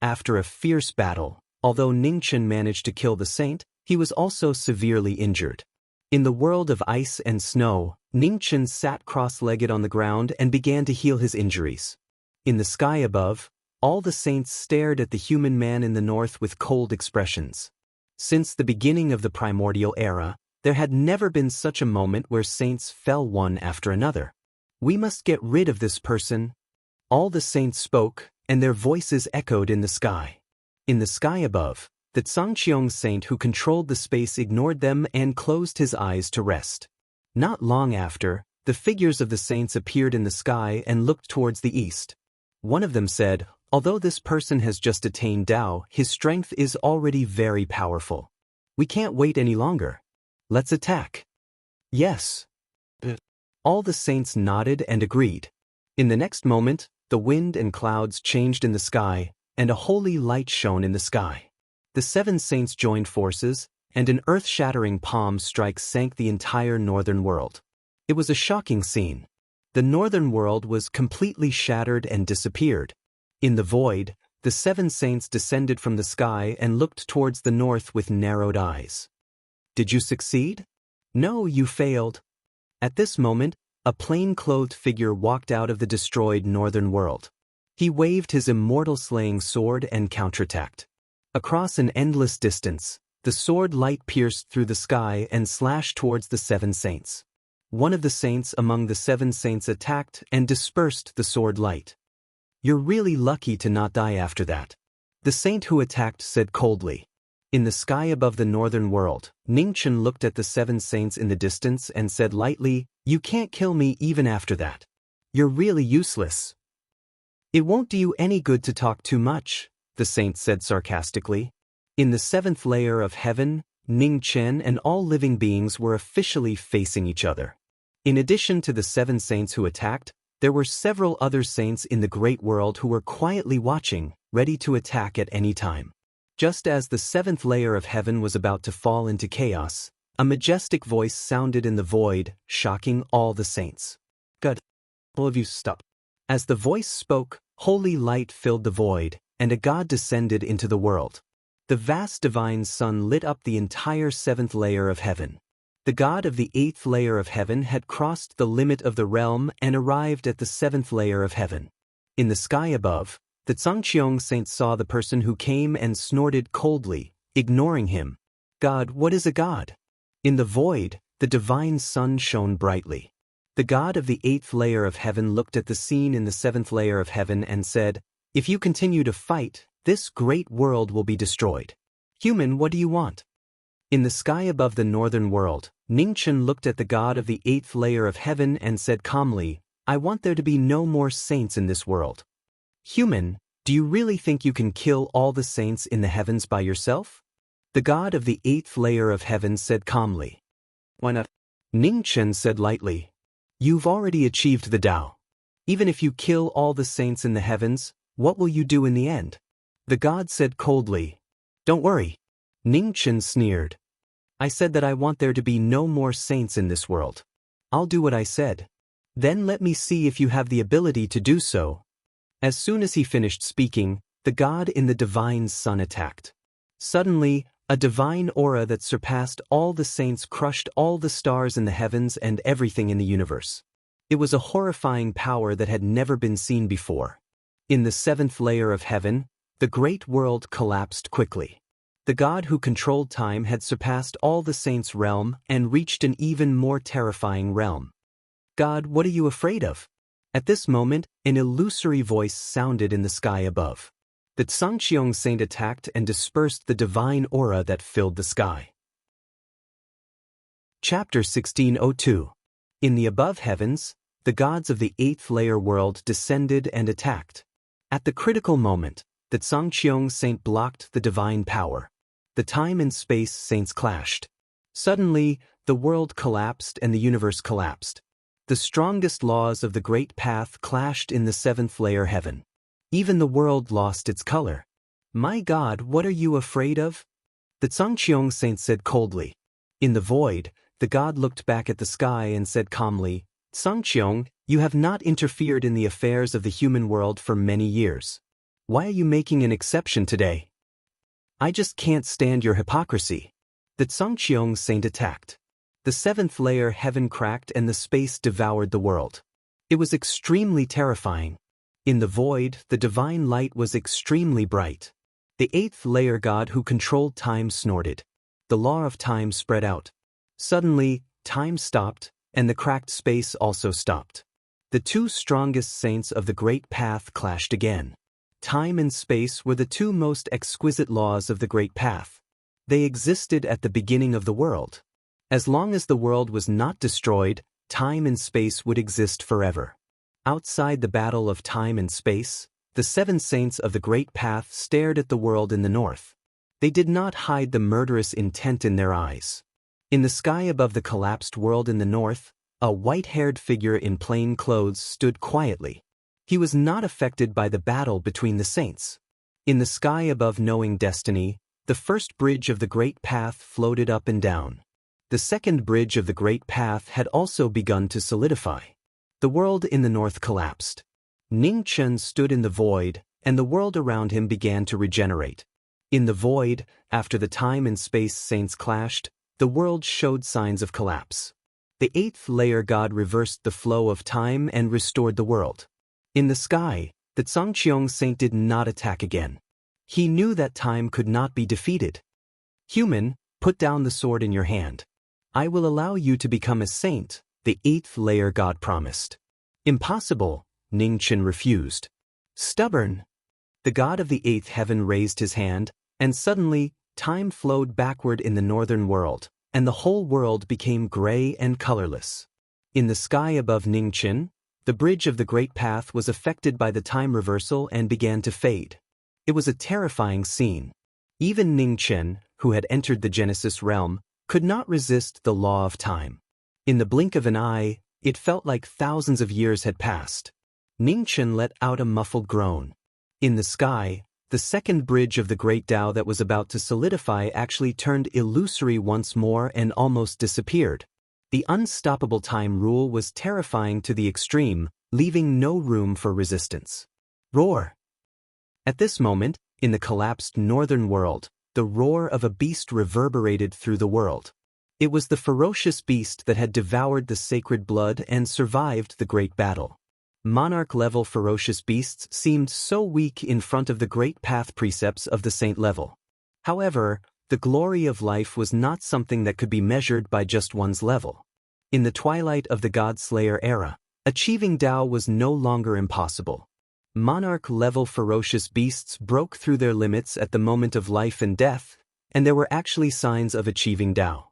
After a fierce battle, although Ning Chen managed to kill the saint, he was also severely injured. In the world of ice and snow, Ning Chen sat cross-legged on the ground and began to heal his injuries. In the sky above, all the saints stared at the human man in the north with cold expressions. Since the beginning of the primordial era, there had never been such a moment where saints fell one after another. "We must get rid of this person." All the saints spoke, and their voices echoed in the sky. In the sky above, the Tsangqiong saint who controlled the space ignored them and closed his eyes to rest. Not long after, the figures of the saints appeared in the sky and looked towards the east. One of them said, "Although this person has just attained Tao, his strength is already very powerful. We can't wait any longer. Let's attack." "Yes." All the saints nodded and agreed. In the next moment, the wind and clouds changed in the sky, and a holy light shone in the sky. The 7 saints joined forces, and an earth-shattering palm strike sank the entire northern world. It was a shocking scene. The northern world was completely shattered and disappeared. In the void, the 7 saints descended from the sky and looked towards the north with narrowed eyes. "Did you succeed?" "No, you failed." At this moment, a plain-clothed figure walked out of the destroyed northern world. He waved his immortal slaying sword and counterattacked. Across an endless distance, the sword light pierced through the sky and slashed towards the 7 saints. One of the saints among the 7 saints attacked and dispersed the sword light. "You're really lucky to not die after that," the saint who attacked said coldly. In the sky above the northern world, Ningchen looked at the 7 saints in the distance and said lightly, "You can't kill me even after that. You're really useless." "It won't do you any good to talk too much," the saint said sarcastically. In the 7th layer of heaven, Ningchen and all living beings were officially facing each other. In addition to the 7 saints who attacked, there were several other saints in the great world who were quietly watching, ready to attack at any time. Just as the 7th layer of heaven was about to fall into chaos, a majestic voice sounded in the void, shocking all the saints. "God, all of you stop." As the voice spoke, holy light filled the void, and a god descended into the world. The vast divine sun lit up the entire 7th layer of heaven. The god of the 8th layer of heaven had crossed the limit of the realm and arrived at the 7th layer of heaven. In the sky above, the Tsangqiong saint saw the person who came and snorted coldly, ignoring him. "God, what is a god?" In the void, the divine sun shone brightly. The god of the 8th layer of heaven looked at the scene in the 7th layer of heaven and said, "If you continue to fight, this great world will be destroyed. Human, what do you want?" In the sky above the northern world, Ningchen looked at the god of the 8th layer of heaven and said calmly, "I want there to be no more saints in this world." "Human, do you really think you can kill all the saints in the heavens by yourself?" The god of the 8th layer of heaven said calmly. "Why not?" Ningchen said lightly. "You've already achieved the Tao. Even if you kill all the saints in the heavens, what will you do in the end?" The god said coldly. "Don't worry." Ningchen sneered. "I said that I want there to be no more saints in this world. I'll do what I said. Then let me see if you have the ability to do so." As soon as he finished speaking, the god in the divine sun attacked. Suddenly, a divine aura that surpassed all the saints crushed all the stars in the heavens and everything in the universe. It was a horrifying power that had never been seen before. In the 7th layer of heaven, the great world collapsed quickly. The god who controlled time had surpassed all the saints' realm and reached an even more terrifying realm. "God, what are you afraid of?" At this moment, an illusory voice sounded in the sky above. The Tsangqiong saint attacked and dispersed the divine aura that filled the sky. Chapter 1602. In the above heavens, the gods of the 8th layer world descended and attacked. At the critical moment, the Tsangqiong saint blocked the divine power. The time and space saints clashed. Suddenly, the world collapsed and the universe collapsed. The strongest laws of the great path clashed in the 7th layer heaven. Even the world lost its color. "My God, what are you afraid of?" the Tsangqiong saint said coldly. In the void, the god looked back at the sky and said calmly, "Tsangqiong, you have not interfered in the affairs of the human world for many years. Why are you making an exception today? I just can't stand your hypocrisy." The Tsangqiong saint attacked. The 7th layer heaven cracked and the space devoured the world. It was extremely terrifying. In the void, the divine light was extremely bright. The 8th layer god who controlled time snorted. The law of time spread out. Suddenly, time stopped, and the cracked space also stopped. The 2 strongest saints of the great path clashed again. time and space were the two most exquisite laws of the Great Path. They existed at the beginning of the world. As long as the world was not destroyed, time and space would exist forever. Outside the battle of time and space, the seven saints of the Great Path stared at the world in the north. They did not hide the murderous intent in their eyes. In the sky above the collapsed world in the north, a white-haired figure in plain clothes stood quietly. He was not affected by the battle between the saints. In the sky above knowing destiny, the first bridge of the Great Path floated up and down. The second bridge of the Great Path had also begun to solidify. The world in the north collapsed. Ning Chen stood in the void, and the world around him began to regenerate. In the void, after the time and space saints clashed, the world showed signs of collapse. The eighth layer god reversed the flow of time and restored the world. In the sky, the Zhangqiong saint did not attack again. He knew that time could not be defeated. Human, put down the sword in your hand. I will allow you to become a saint, the eighth layer god promised. Impossible, Ning Chen refused. Stubborn. The god of the eighth heaven raised his hand, and suddenly, time flowed backward in the northern world, and the whole world became gray and colorless. In the sky above Ning Chen, the bridge of the Great Path was affected by the time reversal and began to fade. It was a terrifying scene. Even Ning Chen, who had entered the Genesis realm, could not resist the law of time. In the blink of an eye, it felt like thousands of years had passed. Ning Chen let out a muffled groan. In the sky, the second bridge of the Great Tao that was about to solidify actually turned illusory once more and almost disappeared. The unstoppable time rule was terrifying to the extreme, leaving no room for resistance. Roar! At this moment, in the collapsed northern world, the roar of a beast reverberated through the world. It was the ferocious beast that had devoured the sacred blood and survived the great battle. Monarch-level ferocious beasts seemed so weak in front of the great path precepts of the saint level. However, the glory of life was not something that could be measured by just one's level. In the twilight of the God-Slayer era, achieving Tao was no longer impossible. Monarch-level ferocious beasts broke through their limits at the moment of life and death, and there were actually signs of achieving Tao.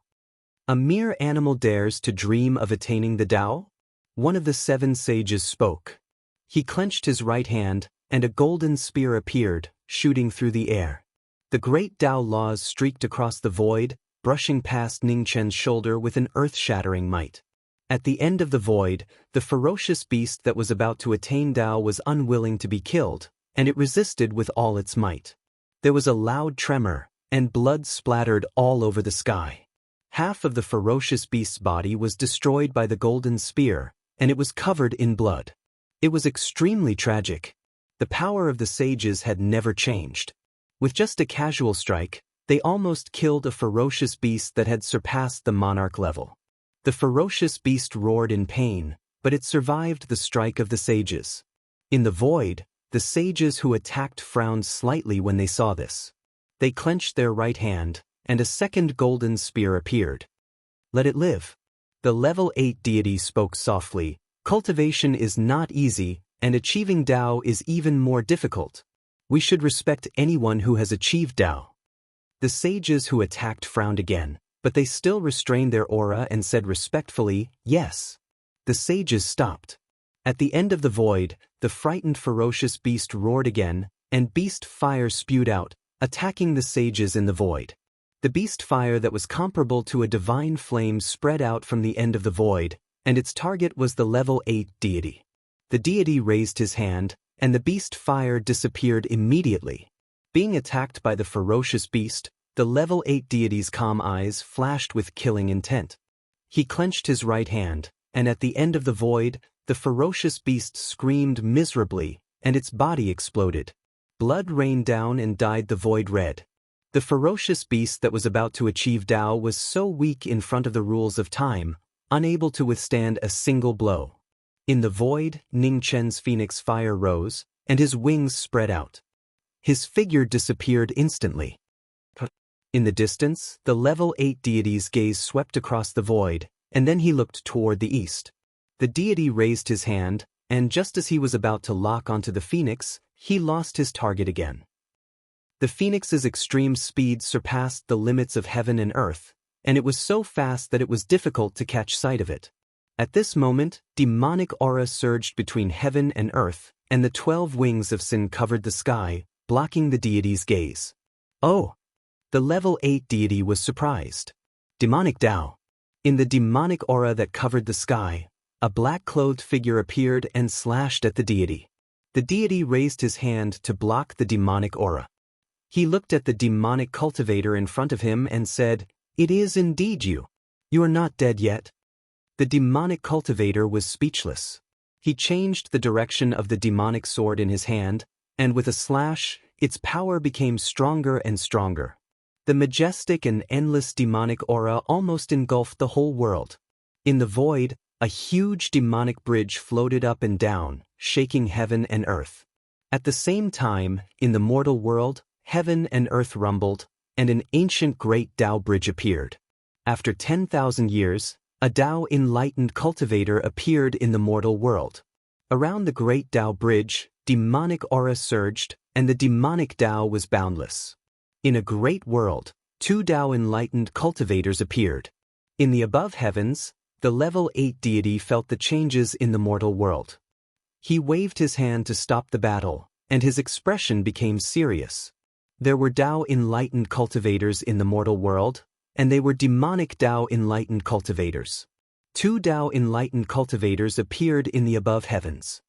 A mere animal dares to dream of attaining the Tao? One of the seven sages spoke. He clenched his right hand, and a golden spear appeared, shooting through the air. The great Tao laws streaked across the void, brushing past Ning Chen's shoulder with an earth-shattering might. At the end of the void, the ferocious beast that was about to attain Tao was unwilling to be killed, and it resisted with all its might. There was a loud tremor, and blood splattered all over the sky. Half of the ferocious beast's body was destroyed by the golden spear, and it was covered in blood. It was extremely tragic. The power of the sages had never changed. With just a casual strike, they almost killed a ferocious beast that had surpassed the monarch level. The ferocious beast roared in pain, but it survived the strike of the sages. In the void, the sages who attacked frowned slightly when they saw this. They clenched their right hand, and a second golden spear appeared. Let it live. The level 8 deity spoke softly. Cultivation is not easy, and achieving Tao is even more difficult. We should respect anyone who has achieved Tao. The sages who attacked frowned again, but they still restrained their aura and said respectfully, yes. The sages stopped. At the end of the void, the frightened ferocious beast roared again, and beast fire spewed out, attacking the sages in the void. The beast fire that was comparable to a divine flame spread out from the end of the void, and its target was the level 8 deity. The deity raised his hand, and the beast fire disappeared immediately. Being attacked by the ferocious beast, the level 8 deity's calm eyes flashed with killing intent. He clenched his right hand, and at the end of the void, the ferocious beast screamed miserably, and its body exploded. Blood rained down and dyed the void red. The ferocious beast that was about to achieve Tao was so weak in front of the rules of time, unable to withstand a single blow. In the void, Ning Chen's phoenix fire rose, and his wings spread out. His figure disappeared instantly. In the distance, the level 8 deity's gaze swept across the void, and then he looked toward the east. The deity raised his hand, and just as he was about to lock onto the phoenix, he lost his target again. The phoenix's extreme speed surpassed the limits of heaven and earth, and it was so fast that it was difficult to catch sight of it. At this moment, demonic aura surged between heaven and earth, and the 12 wings of sin covered the sky, blocking the deity's gaze. Oh! The level 8 deity was surprised. Demonic Tao. In the demonic aura that covered the sky, a black-clothed figure appeared and slashed at the deity. The deity raised his hand to block the demonic aura. He looked at the demonic cultivator in front of him and said, "It is indeed you. You are not dead yet." The demonic cultivator was speechless. He changed the direction of the demonic sword in his hand, and with a slash, its power became stronger and stronger. The majestic and endless demonic aura almost engulfed the whole world. In the void, a huge demonic bridge floated up and down, shaking heaven and earth. At the same time, in the mortal world, heaven and earth rumbled, and an ancient great Tao bridge appeared. After 10,000 years, a Tao enlightened cultivator appeared in the mortal world. Around the great Tao bridge, demonic aura surged, and the demonic Tao was boundless. In a great world, 2 Tao enlightened cultivators appeared. In the above heavens, the level 8 deity felt the changes in the mortal world. He waved his hand to stop the battle, and his expression became serious. There were Tao enlightened cultivators in the mortal world, and they were demonic Tao enlightened cultivators. 2 Tao enlightened cultivators appeared in the above heavens.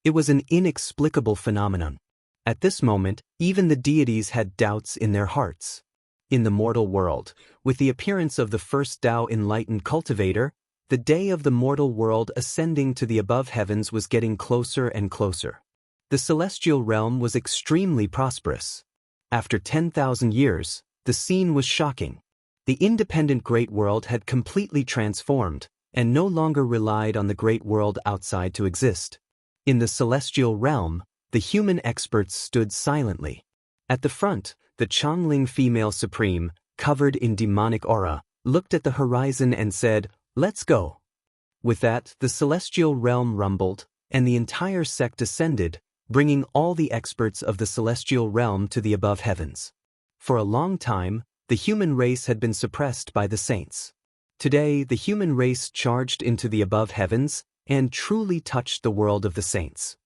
It was an inexplicable phenomenon. At this moment, even the deities had doubts in their hearts. In the mortal world, with the appearance of the first Tao enlightened cultivator, the day of the mortal world ascending to the above heavens was getting closer and closer. The celestial realm was extremely prosperous. After 10,000 years, the scene was shocking. The independent great world had completely transformed, and no longer relied on the great world outside to exist. In the celestial realm, the human experts stood silently. At the front, the Changling female supreme, covered in demonic aura, looked at the horizon and said, "Let's go." With that, the celestial realm rumbled, and the entire sect ascended, bringing all the experts of the celestial realm to the above heavens. For a long time, the human race had been suppressed by the saints. Today, the human race charged into the above heavens and truly touched the world of the saints.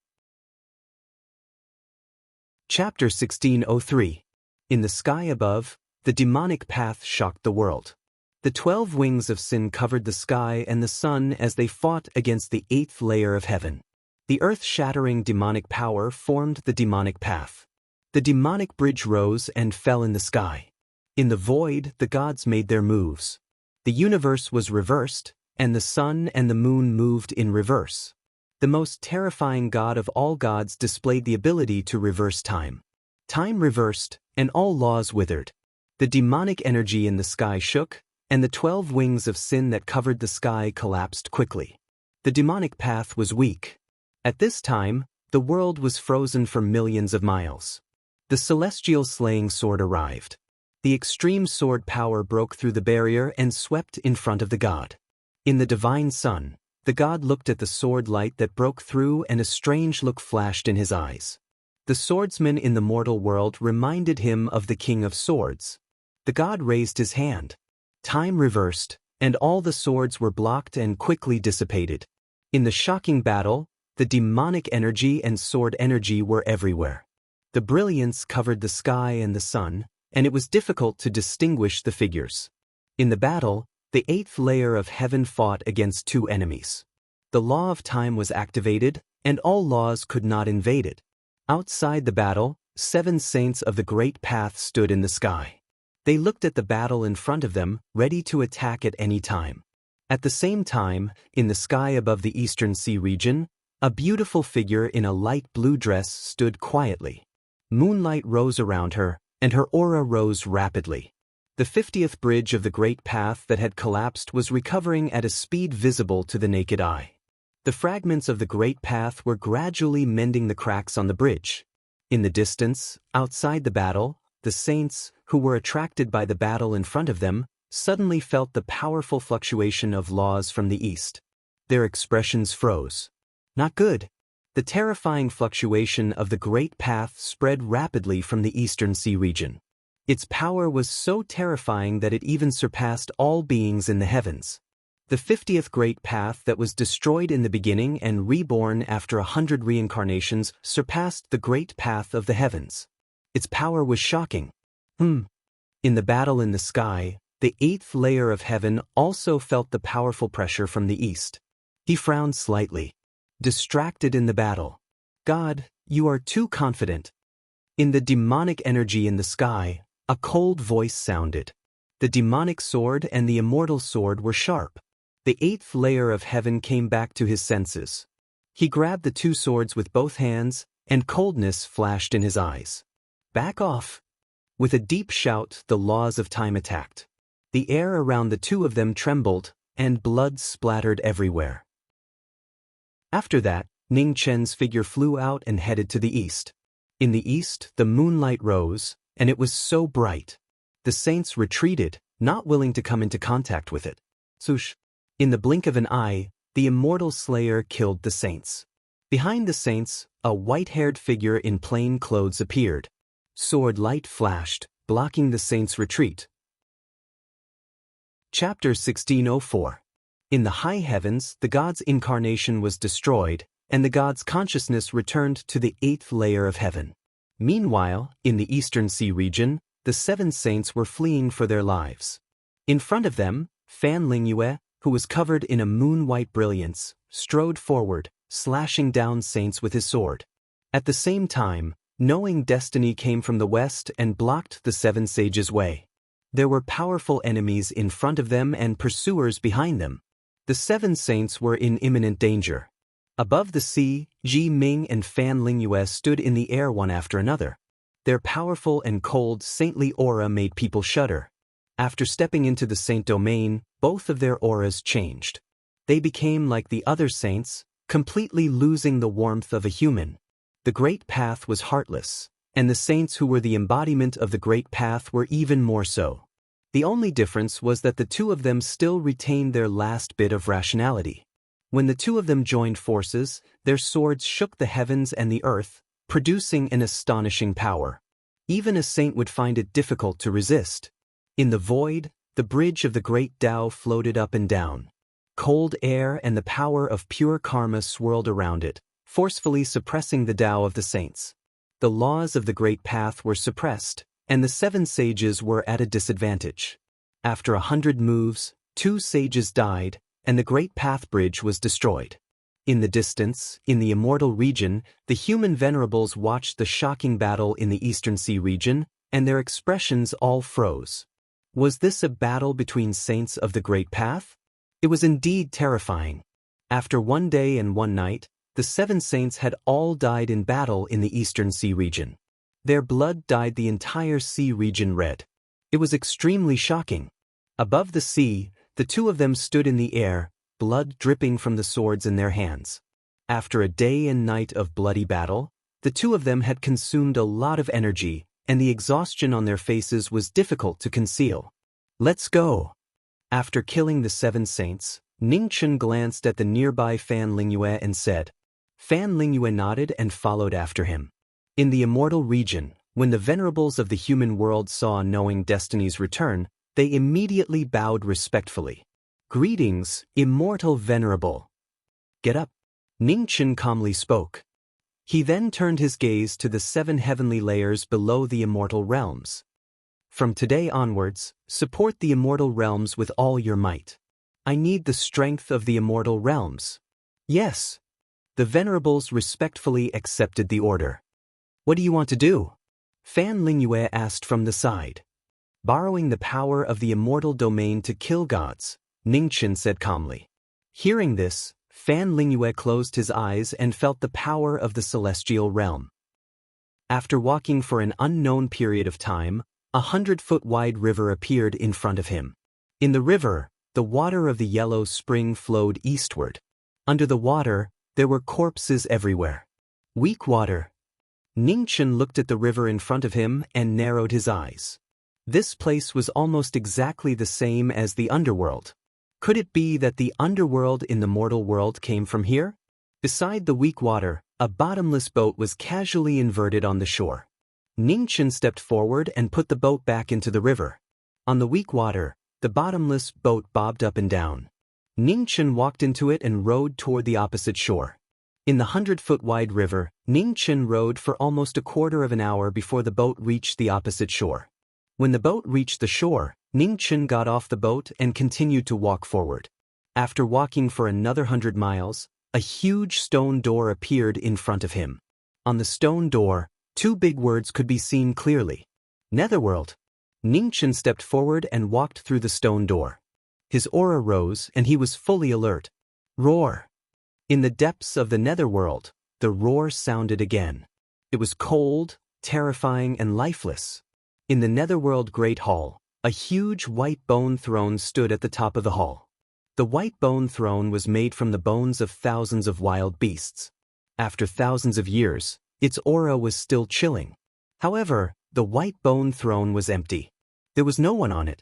Chapter 1603. In the sky above, the demonic path shocked the world. The 12 wings of sin covered the sky and the sun as they fought against the 8th layer of heaven. The earth-shattering demonic power formed the demonic path. The demonic bridge rose and fell in the sky. In the void, the gods made their moves. The universe was reversed, and the sun and the moon moved in reverse. The most terrifying god of all gods displayed the ability to reverse time. Time reversed, and all laws withered. The demonic energy in the sky shook, and the 12 wings of sin that covered the sky collapsed quickly. The demonic path was weak. At this time, the world was frozen for millions of miles. The celestial slaying sword arrived. The extreme sword power broke through the barrier and swept in front of the god. In the divine sun, the god looked at the sword light that broke through, and a strange look flashed in his eyes. The swordsman in the mortal world reminded him of the King of Swords. The god raised his hand. Time reversed, and all the swords were blocked and quickly dissipated. In the shocking battle, the demonic energy and sword energy were everywhere. The brilliance covered the sky and the sun, and it was difficult to distinguish the figures. In the battle, the 8th layer of heaven fought against 2 enemies. The law of time was activated, and all laws could not invade it. Outside the battle, 7 saints of the great path stood in the sky. They looked at the battle in front of them, ready to attack at any time. At the same time, in the sky above the eastern sea region, a beautiful figure in a light blue dress stood quietly. Moonlight rose around her, and her aura rose rapidly. The 50th bridge of the great path that had collapsed was recovering at a speed visible to the naked eye. The fragments of the great path were gradually mending the cracks on the bridge. In the distance, outside the battle, the saints, who were attracted by the battle in front of them, suddenly felt the powerful fluctuation of laws from the east. Their expressions froze. Not good. The terrifying fluctuation of the Great Path spread rapidly from the Eastern Sea region. Its power was so terrifying that it even surpassed all beings in the heavens. The 50th Great Path that was destroyed in the beginning and reborn after 100 reincarnations surpassed the Great Path of the heavens. Its power was shocking. In the battle in the sky, the 8th layer of heaven also felt the powerful pressure from the east. He frowned slightly. Distracted in the battle. God, you are too confident. In the demonic energy in the sky, a cold voice sounded. The demonic sword and the immortal sword were sharp. The 8th layer of heaven came back to his senses. He grabbed the two swords with both hands, and coldness flashed in his eyes. Back off! With a deep shout, the laws of time attacked. The air around the two of them trembled, and blood splattered everywhere. After that, Ning Chen's figure flew out and headed to the east. In the east, the moonlight rose, and it was so bright. The saints retreated, not willing to come into contact with it. Swoosh! In the blink of an eye, the immortal slayer killed the saints. Behind the saints, a white-haired figure in plain clothes appeared. Sword light flashed, blocking the saints' retreat. Chapter 1604. In the high heavens, the god's incarnation was destroyed, and the god's consciousness returned to the 8th layer of heaven. Meanwhile, in the Eastern Sea region, the 7 saints were fleeing for their lives. In front of them, Fan Lingyue, who was covered in a moon-white brilliance, strode forward, slashing down saints with his sword. At the same time, knowing destiny came from the west and blocked the 7 sages' way. There were powerful enemies in front of them and pursuers behind them. The 7 saints were in imminent danger. Above the sea, Ji Ming and Fan Lingyue stood in the air one after another. Their powerful and cold saintly aura made people shudder. After stepping into the saint domain, both of their auras changed. They became like the other saints, completely losing the warmth of a human. The Great Path was heartless, and the saints who were the embodiment of the Great Path were even more so. The only difference was that the two of them still retained their last bit of rationality. When the two of them joined forces, their swords shook the heavens and the earth, producing an astonishing power. Even a saint would find it difficult to resist. In the void, the bridge of the great Tao floated up and down. Cold air and the power of pure karma swirled around it, forcefully suppressing the Tao of the saints. The laws of the Great Path were suppressed, and the 7 sages were at a disadvantage. After 100 moves, 2 sages died, and the Great Path bridge was destroyed. In the distance, in the immortal region, the human venerables watched the shocking battle in the Eastern Sea region, and their expressions all froze. Was this a battle between saints of the Great Path? It was indeed terrifying. After 1 day and 1 night, the 7 saints had all died in battle in the Eastern Sea region. Their blood dyed the entire sea region red. It was extremely shocking. Above the sea, the two of them stood in the air, blood dripping from the swords in their hands. After a day and night of bloody battle, the two of them had consumed a lot of energy, and the exhaustion on their faces was difficult to conceal. Let's go. After killing the 7 saints, Ning Chen glanced at the nearby Fan Lingyue and said. Fan Lingyue nodded and followed after him. In the immortal region, when the venerables of the human world saw knowing destiny's return, they immediately bowed respectfully. Greetings, immortal venerable. Get up. Ning Chen calmly spoke. He then turned his gaze to the 7 heavenly layers below the immortal realms. From today onwards, support the immortal realms with all your might. I need the strength of the immortal realms. Yes. The venerables respectfully accepted the order. What do you want to do? Fan Lingyue asked from the side. Borrowing the power of the immortal domain to kill gods, Ning Chen said calmly. Hearing this, Fan Lingyue closed his eyes and felt the power of the celestial realm. After walking for an unknown period of time, a 100-foot-wide river appeared in front of him. In the river, the water of the yellow spring flowed eastward. Under the water, there were corpses everywhere. Weak water. Ning Chen looked at the river in front of him and narrowed his eyes. This place was almost exactly the same as the underworld. Could it be that the underworld in the mortal world came from here? Beside the weak water, A bottomless boat was casually inverted on the shore. Ningchen stepped forward and put the boat back into the river. On the weak water, the bottomless boat bobbed up and down. Ningchen walked into it and rowed toward the opposite shore. In the 100-foot-wide river, Ningchen rowed for almost a quarter of an hour before the boat reached the opposite shore. When the boat reached the shore, Ningchen got off the boat and continued to walk forward. After walking for another 100 miles, a huge stone door appeared in front of him. On the stone door, 2 big words could be seen clearly. Netherworld. Ningchen stepped forward and walked through the stone door. His aura rose and he was fully alert. Roar. In the depths of the netherworld, the roar sounded again. It was cold, terrifying, and lifeless. In the netherworld Great Hall, a huge white bone throne stood at the top of the hall. The white bone throne was made from the bones of thousands of wild beasts. After thousands of years, its aura was still chilling. However, the white bone throne was empty. There was no one on it.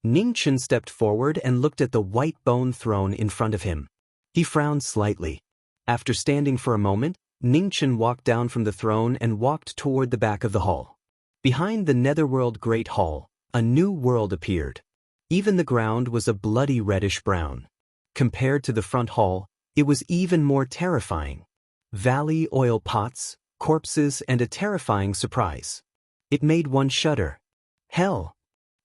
Ningchen stepped forward and looked at the white bone throne in front of him. He frowned slightly. After standing for a moment, Ningchen walked down from the throne and walked toward the back of the hall. Behind the netherworld Great Hall, a new world appeared. Even the ground was a bloody reddish-brown. Compared to the front hall, it was even more terrifying. Valley oil pots, corpses, and a terrifying surprise. It made one shudder. Hell.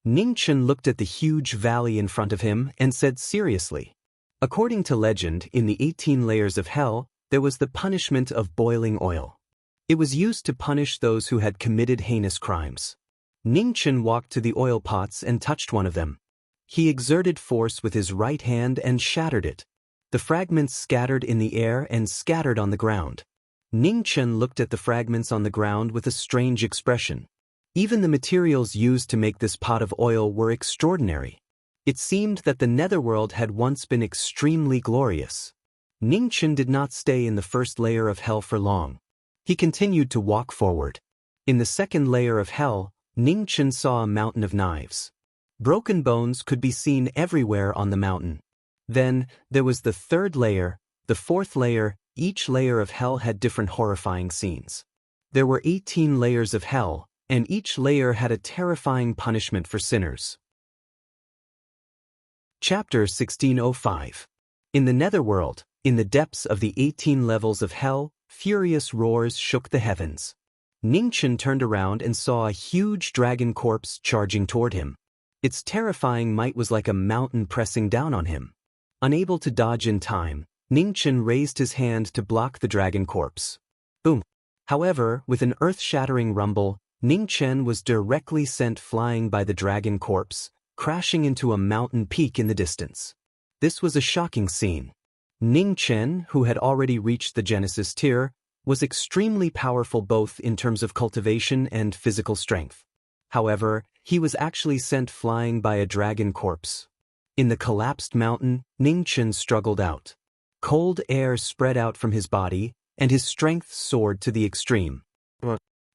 Ningchen looked at the huge valley in front of him and said seriously. According to legend, in the 18 layers of hell, there was the punishment of boiling oil. It was used to punish those who had committed heinous crimes. Ningchen walked to the oil pots and touched one of them. He exerted force with his right hand and shattered it. The fragments scattered in the air and scattered on the ground. Ningchen looked at the fragments on the ground with a strange expression. Even the materials used to make this pot of oil were extraordinary. It seemed that the netherworld had once been extremely glorious. Ningchen did not stay in the first layer of hell for long. He continued to walk forward. In the second layer of hell, Ningchen saw a mountain of knives. Broken bones could be seen everywhere on the mountain. Then, there was the third layer, the fourth layer. Each layer of hell had different horrifying scenes. There were 18 layers of hell, and each layer had a terrifying punishment for sinners. Chapter 1605. In the netherworld, in the depths of the 18 levels of hell, furious roars shook the heavens. Ningchen turned around and saw a huge dragon corpse charging toward him. Its terrifying might was like a mountain pressing down on him. Unable to dodge in time, Ningchen raised his hand to block the dragon corpse. Boom! However, with an earth-shattering rumble, Ningchen was directly sent flying by the dragon corpse, crashing into a mountain peak in the distance. This was a shocking scene. Ningchen, who had already reached the Genesis tier, was extremely powerful both in terms of cultivation and physical strength. However, he was actually sent flying by a dragon corpse. In the collapsed mountain, Ningchen struggled out. Cold air spread out from his body, and his strength soared to the extreme.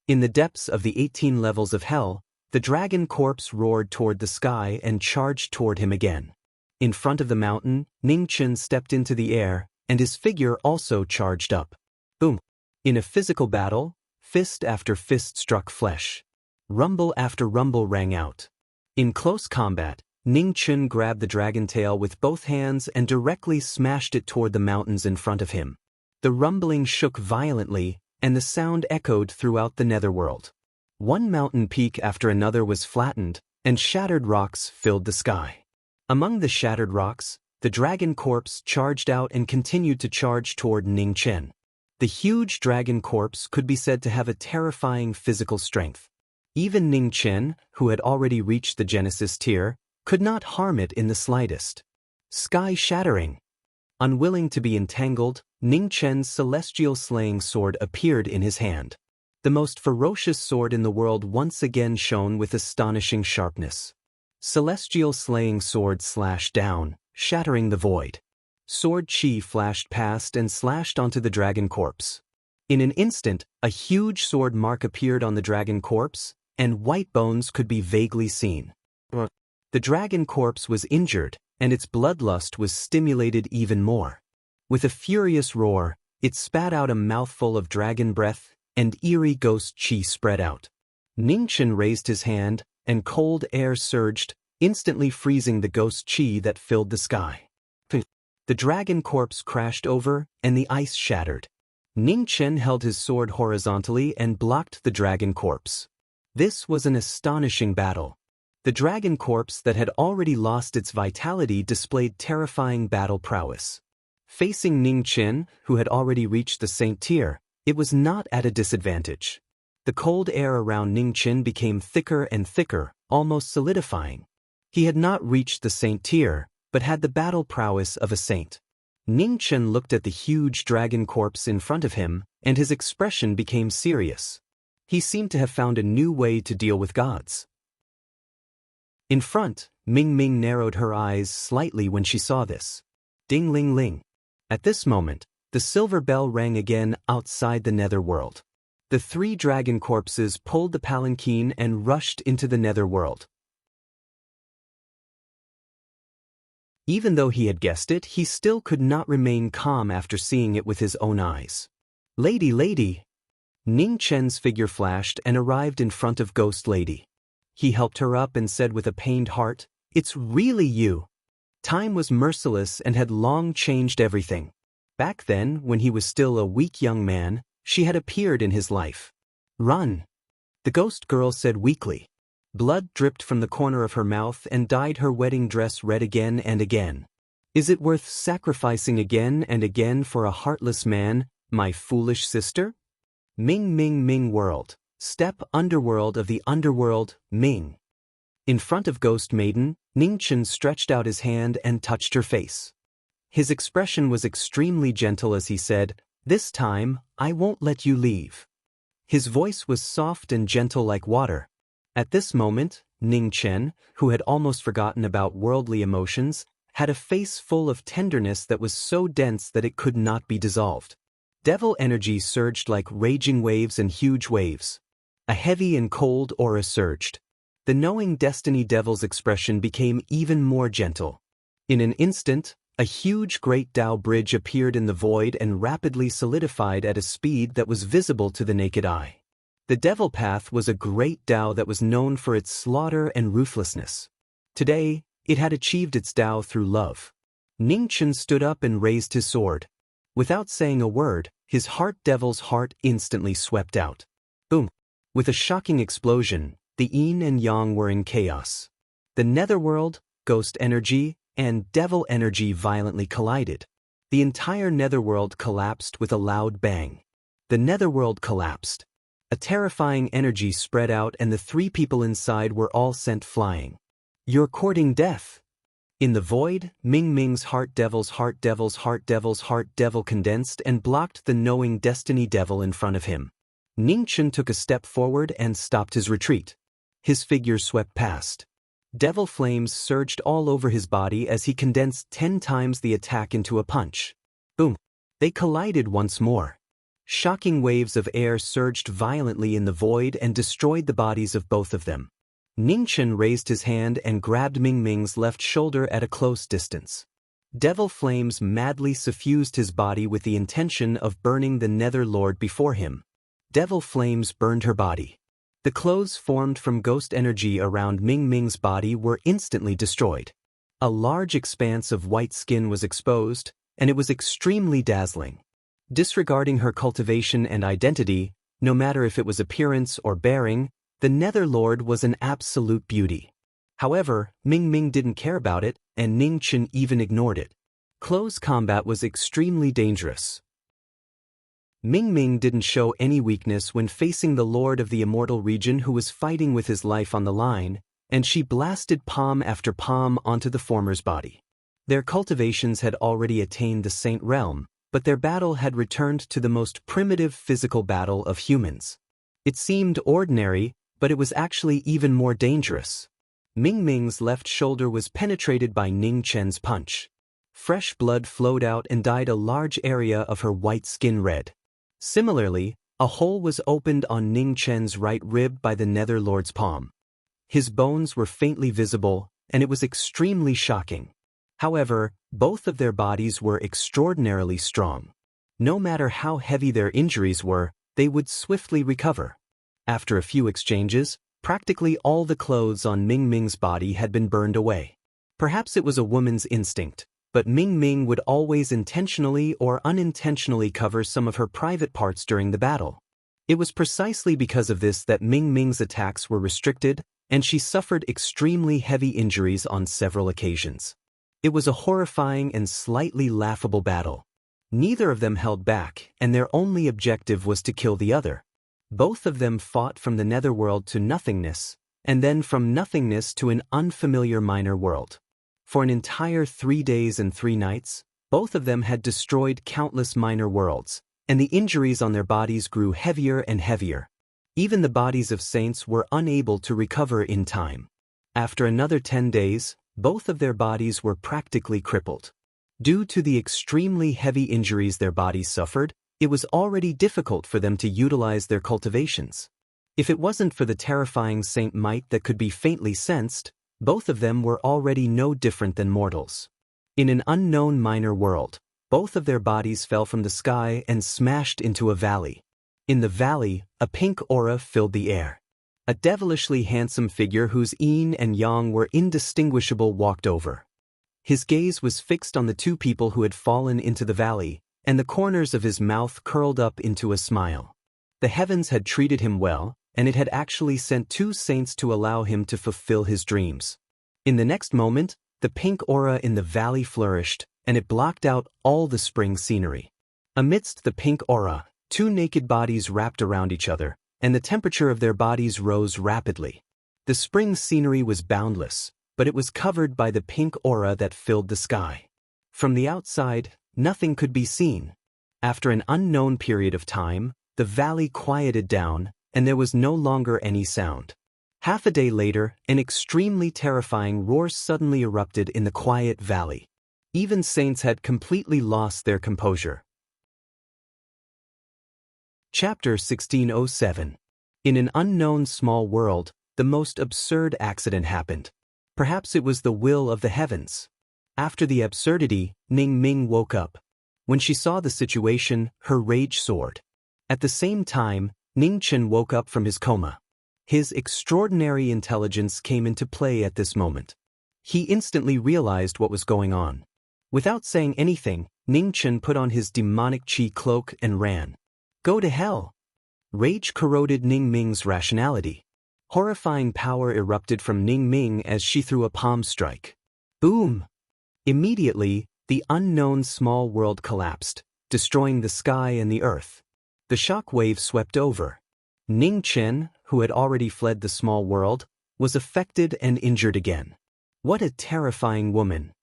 In the depths of the 18 levels of hell, the dragon corpse roared toward the sky and charged toward him again. In front of the mountain, Ningchen stepped into the air, and his figure also charged up. Boom! In a physical battle, fist after fist struck flesh. Rumble after rumble rang out. In close combat, Ningchen grabbed the dragon tail with both hands and directly smashed it toward the mountains in front of him. The rumbling shook violently, and the sound echoed throughout the netherworld. One mountain peak after another was flattened, and shattered rocks filled the sky. Among the shattered rocks, the dragon corpse charged out and continued to charge toward Ningchen. The huge dragon corpse could be said to have a terrifying physical strength. Even Ningchen, who had already reached the Genesis tier, could not harm it in the slightest. Sky shattering. Unwilling to be entangled, Ningchen's celestial slaying sword appeared in his hand. The most ferocious sword in the world once again shone with astonishing sharpness. Celestial slaying sword slashed down, shattering the void. Sword chi flashed past and slashed onto the dragon corpse. In an instant, a huge sword mark appeared on the dragon corpse, and white bones could be vaguely seen. The dragon corpse was injured, and its bloodlust was stimulated even more. With a furious roar, It spat out a mouthful of dragon breath, and eerie ghost chi spread out. Ningchen raised his hand, and cold air surged, instantly freezing the ghost chi that filled the sky. The dragon corpse crashed over, and the ice shattered. Ningchen held his sword horizontally and blocked the dragon corpse. This was an astonishing battle. The dragon corpse that had already lost its vitality displayed terrifying battle prowess. Facing Ningchen, who had already reached the Saint tier, it was not at a disadvantage. The cold air around Ningchen became thicker and thicker, almost solidifying. He had not reached the Saint tier, but had the battle prowess of a saint. Ningchen looked at the huge dragon corpse in front of him, and his expression became serious. He seemed to have found a new way to deal with gods. In front, Ming Ming narrowed her eyes slightly when she saw this. Ding ling ling. At this moment, the silver bell rang again outside the netherworld. The 3 dragon corpses pulled the palanquin and rushed into the netherworld. Even though he had guessed it, he still could not remain calm after seeing it with his own eyes. Lady, lady! Ning Chen's figure flashed and arrived in front of Ghost Lady. He helped her up and said with a pained heart, "It's really you." Time was merciless and had long changed everything. Back then, when he was still a weak young man, she had appeared in his life. "Run," the ghost girl said weakly. Blood dripped from the corner of her mouth and dyed her wedding dress red again and again. "Is it worth sacrificing again and again for a heartless man, my foolish sister?" Ming Ming Ming World. Step Underworld of the Underworld, Ming. In front of Ghost Maiden, Ningchen stretched out his hand and touched her face. His expression was extremely gentle as he said, "This time, I won't let you leave." His voice was soft and gentle like water. At this moment, Ningchen, who had almost forgotten about worldly emotions, had a face full of tenderness that was so dense that it could not be dissolved. Devil energy surged like raging waves and huge waves. A heavy and cold aura surged. The knowing destiny devil's expression became even more gentle. In an instant, a huge great Tao bridge appeared in the void and rapidly solidified at a speed that was visible to the naked eye. The devil path was a great Tao that was known for its slaughter and ruthlessness. Today, it had achieved its Tao through love. Ningchen stood up and raised his sword. Without saying a word, his heart devil's heart instantly swept out. Boom! With a shocking explosion, the yin and yang were in chaos. The netherworld, ghost energy, and devil energy violently collided. The entire netherworld collapsed with a loud bang. The netherworld collapsed. A terrifying energy spread out and the 3 people inside were all sent flying. "You're courting death." In the void, Ming Ming's heart devil's heart devil's heart devil's heart devil condensed and blocked the knowing destiny devil in front of him. Ningchen took a step forward and stopped his retreat. His figure swept past. Devil flames surged all over his body as he condensed 10 times the attack into a punch. Boom! They collided once more. Shocking waves of air surged violently in the void and destroyed the bodies of both of them. Ningchen raised his hand and grabbed Ming Ming's left shoulder at a close distance. Devil flames madly suffused his body with the intention of burning the Nether Lord before him. Devil flames burned her body. The clothes formed from ghost energy around Ming Ming's body were instantly destroyed. A large expanse of white skin was exposed, and it was extremely dazzling. Disregarding her cultivation and identity, no matter if it was appearance or bearing, the Nether Lord was an absolute beauty. However, Ming Ming didn't care about it, and Ningchen even ignored it. Close combat was extremely dangerous. Ming Ming didn't show any weakness when facing the Lord of the Immortal Region who was fighting with his life on the line, and she blasted palm after palm onto the former's body. Their cultivations had already attained the Saint Realm, but their battle had returned to the most primitive physical battle of humans. It seemed ordinary, but it was actually even more dangerous. Ming Ming's left shoulder was penetrated by Ning Chen's punch. Fresh blood flowed out and dyed a large area of her white skin red. Similarly, a hole was opened on Ning Chen's right rib by the Nether Lord's palm. His bones were faintly visible, and it was extremely shocking. However, both of their bodies were extraordinarily strong. No matter how heavy their injuries were, they would swiftly recover. After a few exchanges, practically all the clothes on Ming Ming's body had been burned away. Perhaps it was a woman's instinct, but Ming Ming would always intentionally or unintentionally cover some of her private parts during the battle. It was precisely because of this that Ming Ming's attacks were restricted, and she suffered extremely heavy injuries on several occasions. It was a horrifying and slightly laughable battle. Neither of them held back, and their only objective was to kill the other. Both of them fought from the netherworld to nothingness, and then from nothingness to an unfamiliar minor world. For an entire 3 days and 3 nights, both of them had destroyed countless minor worlds, and the injuries on their bodies grew heavier and heavier. Even the bodies of saints were unable to recover in time. After another 10 days, both of their bodies were practically crippled. Due to the extremely heavy injuries their bodies suffered, it was already difficult for them to utilize their cultivations. If it wasn't for the terrifying saint might that could be faintly sensed, both of them were already no different than mortals. In an unknown minor world, both of their bodies fell from the sky and smashed into a valley. In the valley, a pink aura filled the air. A devilishly handsome figure whose yin and yang were indistinguishable walked over. His gaze was fixed on the 2 people who had fallen into the valley, and the corners of his mouth curled up into a smile. The heavens had treated him well, and it had actually sent 2 saints to allow him to fulfill his dreams. In the next moment, the pink aura in the valley flourished, and it blocked out all the spring scenery. Amidst the pink aura, 2 naked bodies wrapped around each other, and the temperature of their bodies rose rapidly. The spring scenery was boundless, but it was covered by the pink aura that filled the sky. From the outside, nothing could be seen. After an unknown period of time, the valley quieted down, and there was no longer any sound. Half a day later, an extremely terrifying roar suddenly erupted in the quiet valley. Even saints had completely lost their composure. Chapter 1607. In an unknown small world, the most absurd accident happened. Perhaps it was the will of the heavens. After the absurdity, Ning Ming woke up. When she saw the situation, her rage soared. At the same time, Ning Chen woke up from his coma. His extraordinary intelligence came into play at this moment. He instantly realized what was going on. Without saying anything, Ning Chen put on his demonic qi cloak and ran. Go to hell! Rage corroded Ning Ming's rationality. Horrifying power erupted from Ning Ming as she threw a palm strike. Boom! Immediately, the unknown small world collapsed, destroying the sky and the earth. The shock wave swept over. Ning Chen, who had already fled the small world, was affected and injured again. What a terrifying woman!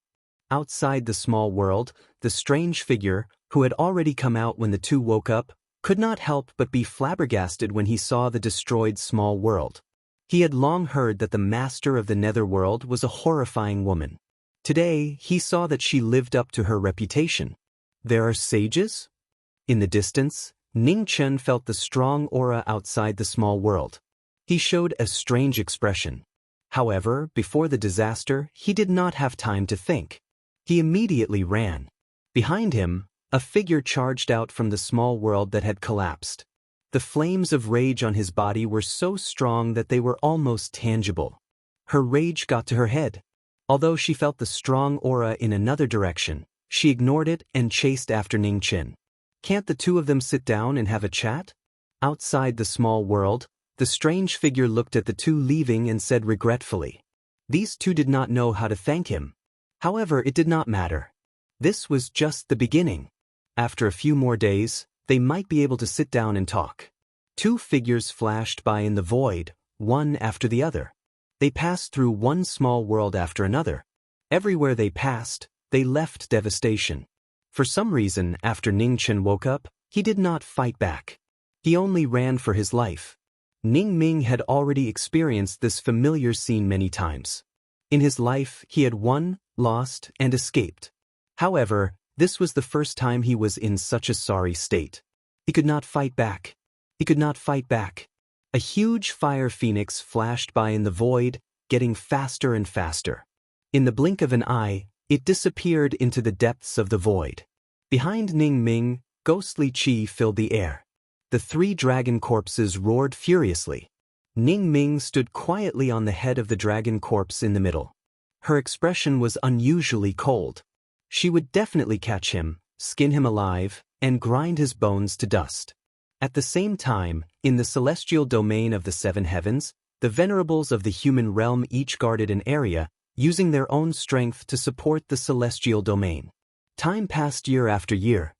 Outside the small world, the strange figure, who had already come out when the 2 woke up, could not help but be flabbergasted when he saw the destroyed small world. He had long heard that the master of the netherworld was a horrifying woman. Today, he saw that she lived up to her reputation. There are sages? In the distance, Ning Chen felt the strong aura outside the small world. He showed a strange expression. However, before the disaster, he did not have time to think. He immediately ran. Behind him, a figure charged out from the small world that had collapsed. The flames of rage on his body were so strong that they were almost tangible. Her rage got to her head. Although she felt the strong aura in another direction, she ignored it and chased after Ning Chen. Can't the 2 of them sit down and have a chat? Outside the small world, the strange figure looked at the 2 leaving and said regretfully. These 2 did not know how to thank him. However, it did not matter. This was just the beginning. After a few more days, they might be able to sit down and talk. 2 figures flashed by in the void, one after the other. They passed through one small world after another. Everywhere they passed, they left devastation. For some reason, after Ning Chen woke up, he did not fight back. He only ran for his life. Ning Ming had already experienced this familiar scene many times. In his life, he had won, lost, and escaped. However, this was the first time he was in such a sorry state. He could not fight back. He could not fight back. A huge fire phoenix flashed by in the void, getting faster and faster. In the blink of an eye, it disappeared into the depths of the void. Behind Ning Ming, ghostly chi filled the air. The three dragon corpses roared furiously. Ning Ming stood quietly on the head of the dragon corpse in the middle. Her expression was unusually cold. She would definitely catch him, skin him alive, and grind his bones to dust. At the same time, in the celestial domain of the seven heavens, the venerables of the human realm each guarded an area, using their own strength to support the celestial domain. Time passed year after year.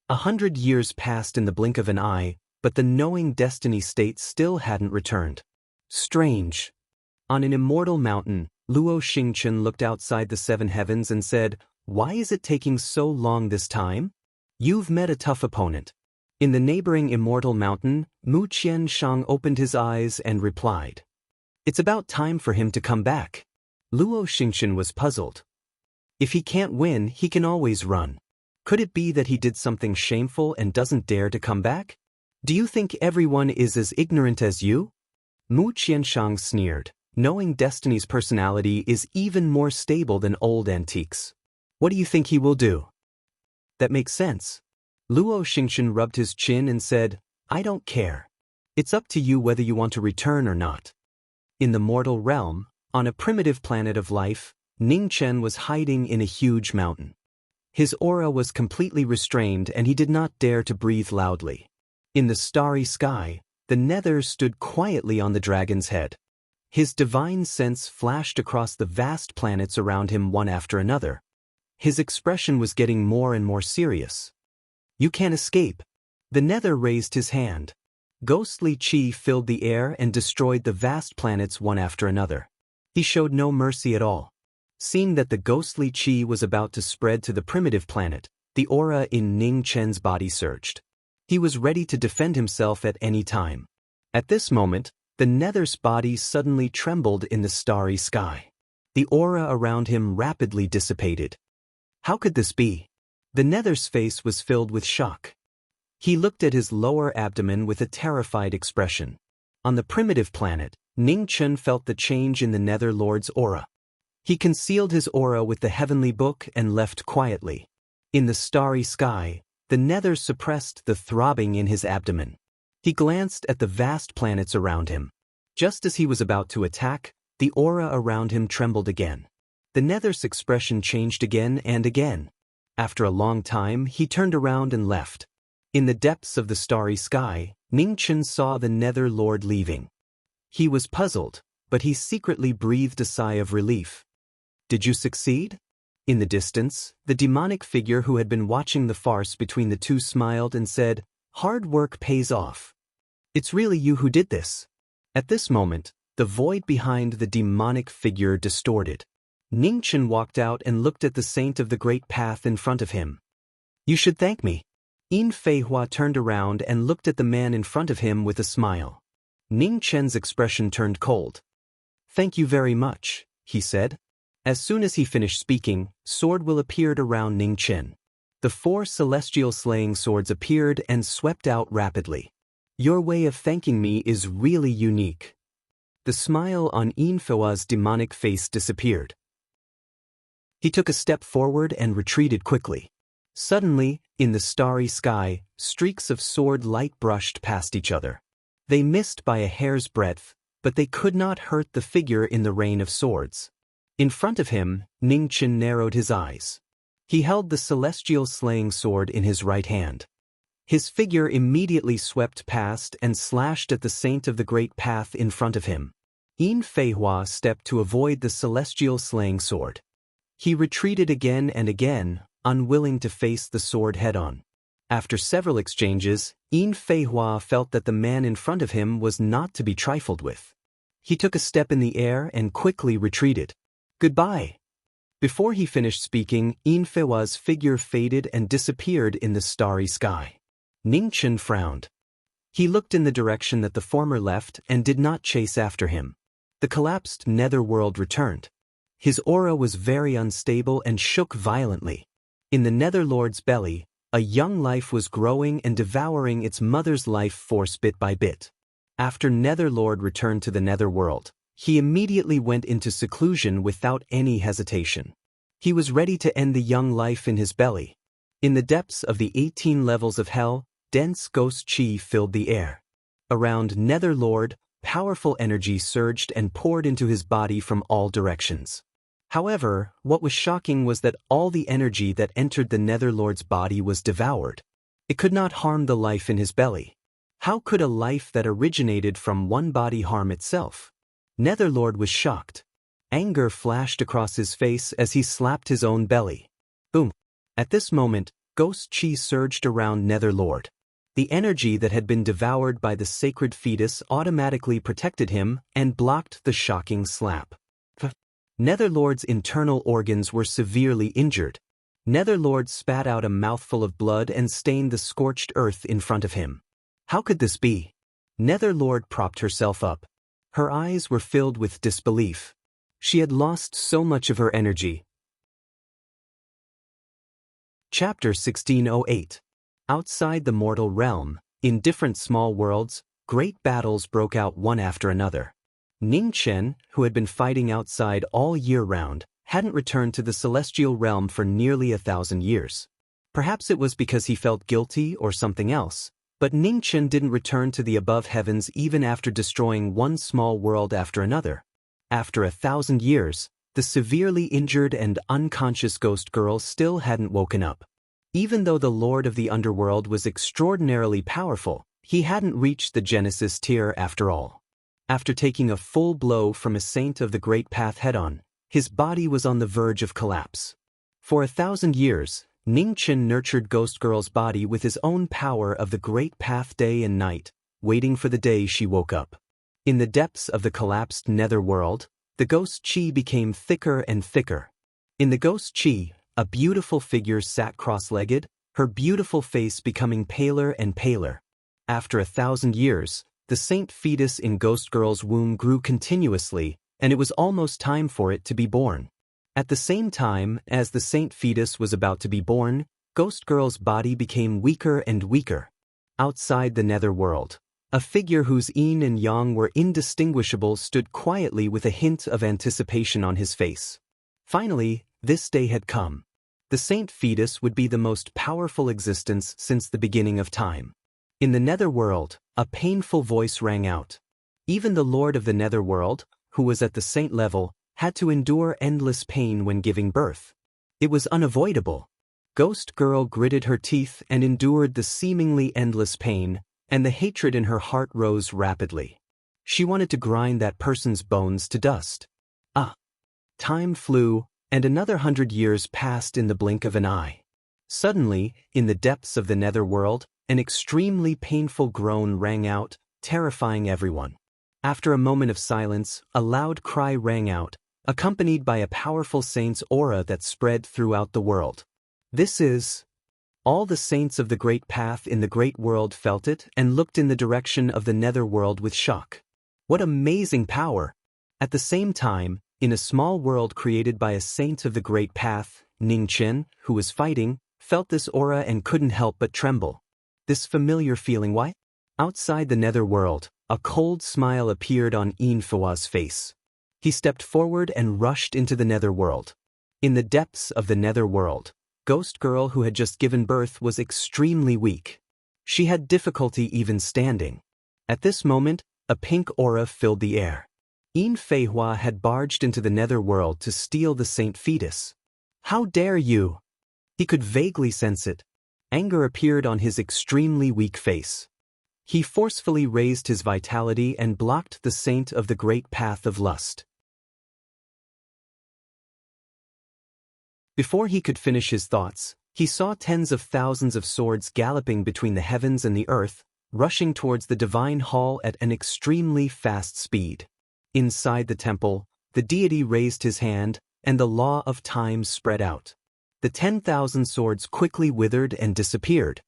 100 years passed in the blink of an eye, but the knowing destiny state still hadn't returned. Strange. On an immortal mountain, Luo Xingchen looked outside the seven heavens and said, "Why is it taking so long this time? You've met a tough opponent." In the neighboring immortal mountain, Mu Qianshang opened his eyes and replied, "It's about time for him to come back." Luo Xingchen was puzzled. If he can't win, he can always run. Could it be that he did something shameful and doesn't dare to come back? Do you think everyone is as ignorant as you? Mu Qianshang sneered, knowing Destiny's personality is even more stable than old antiques. What do you think he will do? That makes sense. Luo Xingchen rubbed his chin and said, "I don't care. It's up to you whether you want to return or not." In the mortal realm, on a primitive planet of life, Ning Chen was hiding in a huge mountain. His aura was completely restrained and he did not dare to breathe loudly. In the starry sky, the nether stood quietly on the dragon's head. His divine sense flashed across the vast planets around him one after another. His expression was getting more and more serious. "You can't escape." The nether raised his hand. Ghostly chi filled the air and destroyed the vast planets one after another. He showed no mercy at all. Seeing that the ghostly chi was about to spread to the primitive planet, the aura in Ning Chen's body surged. He was ready to defend himself at any time. At this moment, the nether's body suddenly trembled in the starry sky. The aura around him rapidly dissipated. How could this be? The nether's face was filled with shock. He looked at his lower abdomen with a terrified expression. On the primitive planet, Ning Chen felt the change in the nether lord's aura. He concealed his aura with the heavenly book and left quietly. In the starry sky, the nether suppressed the throbbing in his abdomen. He glanced at the vast planets around him. Just as he was about to attack, the aura around him trembled again. The nether's expression changed again and again. After a long time, he turned around and left. In the depths of the starry sky, Ning Chen saw the nether lord leaving. He was puzzled, but he secretly breathed a sigh of relief. Did you succeed? In the distance, the demonic figure who had been watching the farce between the two smiled and said, "Hard work pays off. It's really you who did this." At this moment, the void behind the demonic figure distorted. Ning Chen walked out and looked at the saint of the great path in front of him. "You should thank me." Yin Feihua turned around and looked at the man in front of him with a smile. Ning Chen's expression turned cold. "Thank you very much," he said. As soon as he finished speaking, sword will appeared around Ning Chen. The 4 celestial slaying swords appeared and swept out rapidly. "Your way of thanking me is really unique." The smile on Yin Feihua's demonic face disappeared. He took a step forward and retreated quickly. Suddenly, in the starry sky, streaks of sword light brushed past each other. They missed by a hair's breadth, but they could not hurt the figure in the rain of swords. In front of him, Ning Chen narrowed his eyes. He held the celestial slaying sword in his right hand. His figure immediately swept past and slashed at the saint of the great path in front of him. Yin Feihua stepped to avoid the celestial slaying sword. He retreated again and again, unwilling to face the sword head-on. After several exchanges, Yin Feihua felt that the man in front of him was not to be trifled with. He took a step in the air and quickly retreated. "Goodbye." Before he finished speaking, Yin Feihua's figure faded and disappeared in the starry sky. Ning Chen frowned. He looked in the direction that the former left and did not chase after him. The collapsed netherworld returned. His aura was very unstable and shook violently. In the netherlord's belly, a young life was growing and devouring its mother's life force bit by bit. After Netherlord returned to the netherworld, he immediately went into seclusion without any hesitation. He was ready to end the young life in his belly. In the depths of the 18 levels of hell, dense ghost chi filled the air. Around Netherlord, powerful energy surged and poured into his body from all directions. However, what was shocking was that all the energy that entered the Netherlord's body was devoured. It could not harm the life in his belly. How could a life that originated from one body harm itself? Netherlord was shocked. Anger flashed across his face as he slapped his own belly. Boom! At this moment, ghost chi surged around Netherlord. The energy that had been devoured by the sacred fetus automatically protected him and blocked the shocking slap. Netherlord's internal organs were severely injured. Netherlord spat out a mouthful of blood and stained the scorched earth in front of him. How could this be? Netherlord propped herself up. Her eyes were filled with disbelief. She had lost so much of her energy. Chapter 1608. Outside the mortal realm, in different small worlds, great battles broke out one after another. Ningchen, who had been fighting outside all year round, hadn't returned to the celestial realm for nearly 1,000 years. Perhaps it was because he felt guilty or something else, but Ningchen didn't return to the above heavens even after destroying one small world after another. After 1,000 years, the severely injured and unconscious ghost girl still hadn't woken up. Even though the Lord of the Underworld was extraordinarily powerful, he hadn't reached the Genesis tier after all. After taking a full blow from a saint of the Great Path head-on, his body was on the verge of collapse. For 1,000 years, Ningchen nurtured Ghost Girl's body with his own power of the Great Path day and night, waiting for the day she woke up. In the depths of the collapsed netherworld, the ghost chi became thicker and thicker. In the ghost chi, a beautiful figure sat cross-legged, her beautiful face becoming paler and paler. After 1,000 years, the saint fetus in Ghost Girl's womb grew continuously, and it was almost time for it to be born. At the same time as the saint fetus was about to be born, Ghost Girl's body became weaker and weaker. Outside the netherworld, a figure whose yin and yang were indistinguishable stood quietly with a hint of anticipation on his face. Finally, this day had come. The saint fetus would be the most powerful existence since the beginning of time. In the netherworld, a painful voice rang out. Even the Lord of the netherworld, who was at the saint level, had to endure endless pain when giving birth. It was unavoidable. Ghost Girl gritted her teeth and endured the seemingly endless pain, and the hatred in her heart rose rapidly. She wanted to grind that person's bones to dust. Time flew, and another 100 years passed in the blink of an eye. Suddenly, in the depths of the netherworld, an extremely painful groan rang out, terrifying everyone. After a moment of silence, a loud cry rang out, accompanied by a powerful saint's aura that spread throughout the world. This is... All the saints of the Great Path in the Great World felt it and looked in the direction of the netherworld with shock. What amazing power! At the same time, in a small world created by a saint of the Great Path, Ningchen, who was fighting, felt this aura and couldn't help but tremble. This familiar feeling, why? Outside the netherworld, a cold smile appeared on Yinfua's face. He stepped forward and rushed into the netherworld. In the depths of the netherworld, Ghost Girl who had just given birth was extremely weak. She had difficulty even standing. At this moment, a pink aura filled the air. Yin Feihua had barged into the netherworld to steal the saint fetus. How dare you? He could vaguely sense it. Anger appeared on his extremely weak face. He forcefully raised his vitality and blocked the saint of the Great Path of Lust. Before he could finish his thoughts, he saw tens of thousands of swords galloping between the heavens and the earth, rushing towards the divine hall at an extremely fast speed. Inside the temple, the deity raised his hand, and the law of time spread out. The 10,000 swords quickly withered and disappeared.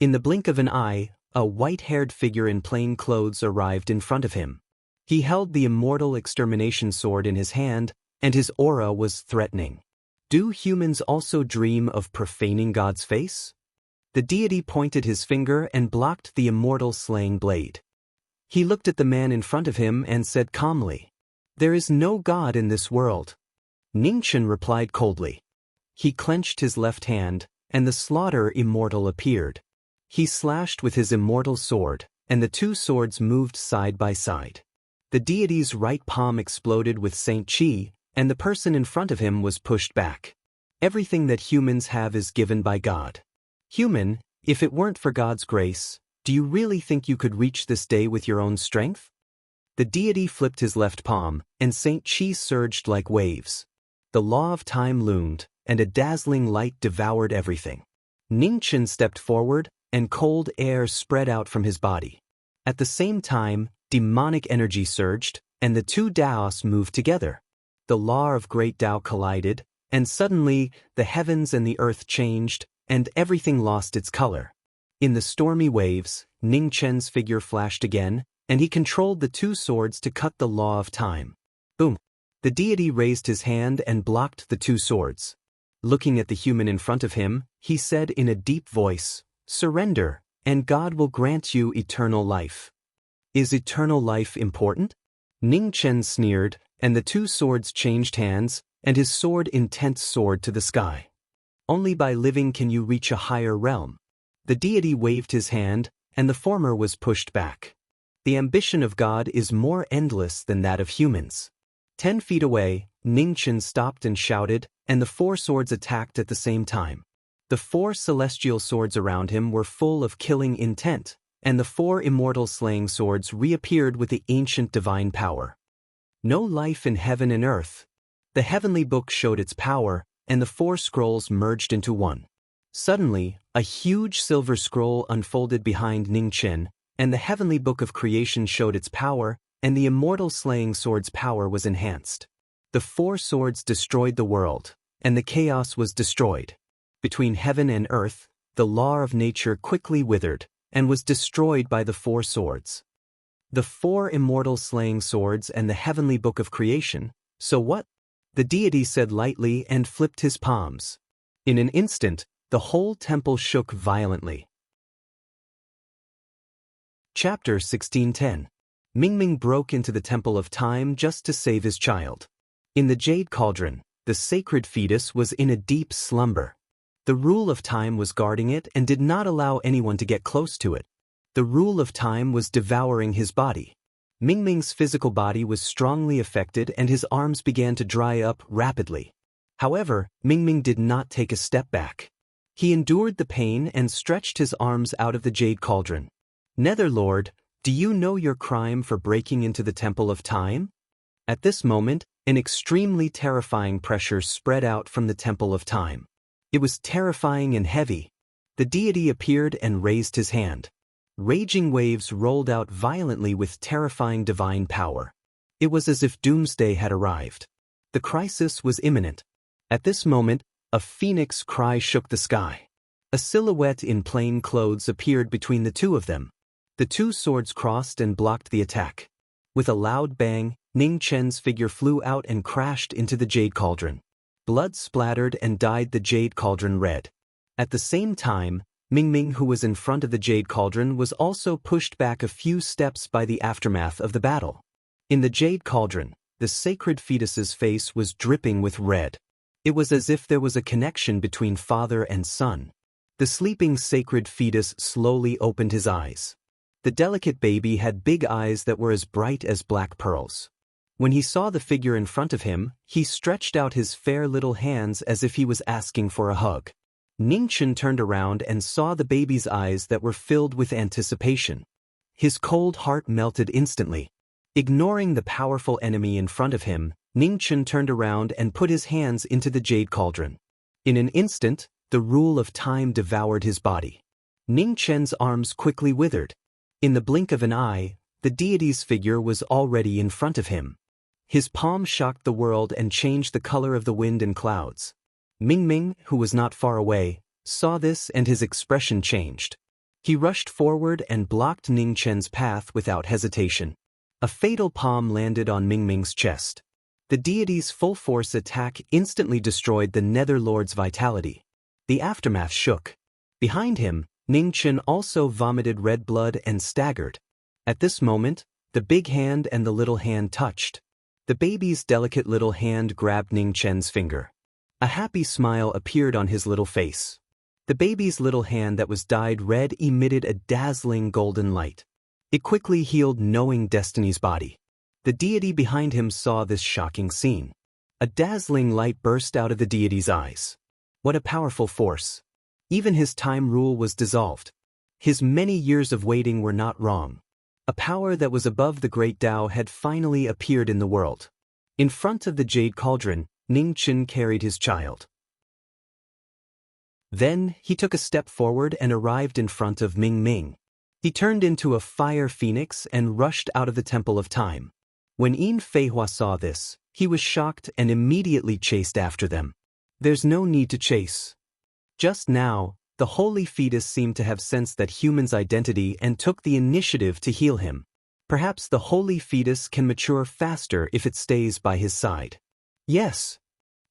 In the blink of an eye, a white-haired figure in plain clothes arrived in front of him. He held the immortal extermination sword in his hand, and his aura was threatening. Do humans also dream of profaning God's face? The deity pointed his finger and blocked the immortal slaying blade. He looked at the man in front of him and said calmly, "There is no God in this world." Ningchen replied coldly. He clenched his left hand, and the slaughter immortal appeared. He slashed with his immortal sword, and the two swords moved side by side. The deity's right palm exploded with Saint Qi, and the person in front of him was pushed back. Everything that humans have is given by God. Human, if it weren't for God's grace, do you really think you could reach this day with your own strength? The deity flipped his left palm, and Saint Qi surged like waves. The law of time loomed, and a dazzling light devoured everything. Ningchen stepped forward, and cold air spread out from his body. At the same time, demonic energy surged, and the two Daos moved together. The law of great Tao collided, and suddenly, the heavens and the earth changed, and everything lost its color. In the stormy waves, Ningchen's figure flashed again, and he controlled the two swords to cut the law of time. Boom! The deity raised his hand and blocked the two swords. Looking at the human in front of him, he said in a deep voice, "Surrender, and God will grant you eternal life." Is eternal life important? Ningchen sneered, and the two swords changed hands, and his sword intense soared to the sky. Only by living can you reach a higher realm. The deity waved his hand, and the former was pushed back. The ambition of God is more endless than that of humans. 10 feet away, Ningchen stopped and shouted, and the four swords attacked at the same time. The four celestial swords around him were full of killing intent, and the four immortal slaying swords reappeared with the ancient divine power. No life in heaven and earth. The heavenly book showed its power, and the four scrolls merged into one. Suddenly, a huge silver scroll unfolded behind Ningchen, and the heavenly book of creation showed its power, and the immortal slaying sword's power was enhanced. The four swords destroyed the world, and the chaos was destroyed. Between heaven and earth, the law of nature quickly withered, and was destroyed by the four swords. The four immortal slaying swords and the heavenly book of creation, so what? The deity said lightly and flipped his palms. In an instant, the whole temple shook violently. Chapter 1610. Mingming broke into the Temple of Time just to save his child. In the Jade Cauldron, the sacred fetus was in a deep slumber. The rule of time was guarding it and did not allow anyone to get close to it. The rule of time was devouring his body. Mingming's physical body was strongly affected and his arms began to dry up rapidly. However, Mingming did not take a step back. He endured the pain and stretched his arms out of the Jade Cauldron. "Netherlord, do you know your crime for breaking into the Temple of Time?" At this moment, an extremely terrifying pressure spread out from the Temple of Time. It was terrifying and heavy. The deity appeared and raised his hand. Raging waves rolled out violently with terrifying divine power. It was as if doomsday had arrived. The crisis was imminent. At this moment, a phoenix cry shook the sky. A silhouette in plain clothes appeared between the two of them. The two swords crossed and blocked the attack. With a loud bang, Ningchen's figure flew out and crashed into the Jade Cauldron. Blood splattered and dyed the Jade Cauldron red. At the same time, Mingming, who was in front of the Jade Cauldron, was also pushed back a few steps by the aftermath of the battle. In the Jade Cauldron, the sacred fetus's face was dripping with red. It was as if there was a connection between father and son. The sleeping sacred fetus slowly opened his eyes. The delicate baby had big eyes that were as bright as black pearls. When he saw the figure in front of him, he stretched out his fair little hands as if he was asking for a hug. Ningchen turned around and saw the baby's eyes that were filled with anticipation. His cold heart melted instantly. Ignoring the powerful enemy in front of him, Ningchen turned around and put his hands into the Jade Cauldron. In an instant, the rule of time devoured his body. Ningchen's arms quickly withered. In the blink of an eye, the deity's figure was already in front of him. His palm shocked the world and changed the color of the wind and clouds. Mingming, who was not far away, saw this and his expression changed. He rushed forward and blocked Ningchen's path without hesitation. A fatal palm landed on Mingming's chest. The deity's full-force attack instantly destroyed the Netherlord's vitality. The aftermath shook. Behind him, Ningchen also vomited red blood and staggered. At this moment, the big hand and the little hand touched. The baby's delicate little hand grabbed Ningchen's finger. A happy smile appeared on his little face. The baby's little hand that was dyed red emitted a dazzling golden light. It quickly healed knowing Destiny's body. The deity behind him saw this shocking scene. A dazzling light burst out of the deity's eyes. What a powerful force. Even his time rule was dissolved. His many years of waiting were not wrong. A power that was above the great Tao had finally appeared in the world. In front of the jade cauldron, Ning Chen carried his child. Then, he took a step forward and arrived in front of Ming Ming. He turned into a fire phoenix and rushed out of the Temple of Time. When Yin Feihua saw this, he was shocked and immediately chased after them. There's no need to chase. Just now, the holy fetus seemed to have sensed that human's identity and took the initiative to heal him. Perhaps the holy fetus can mature faster if it stays by his side. Yes.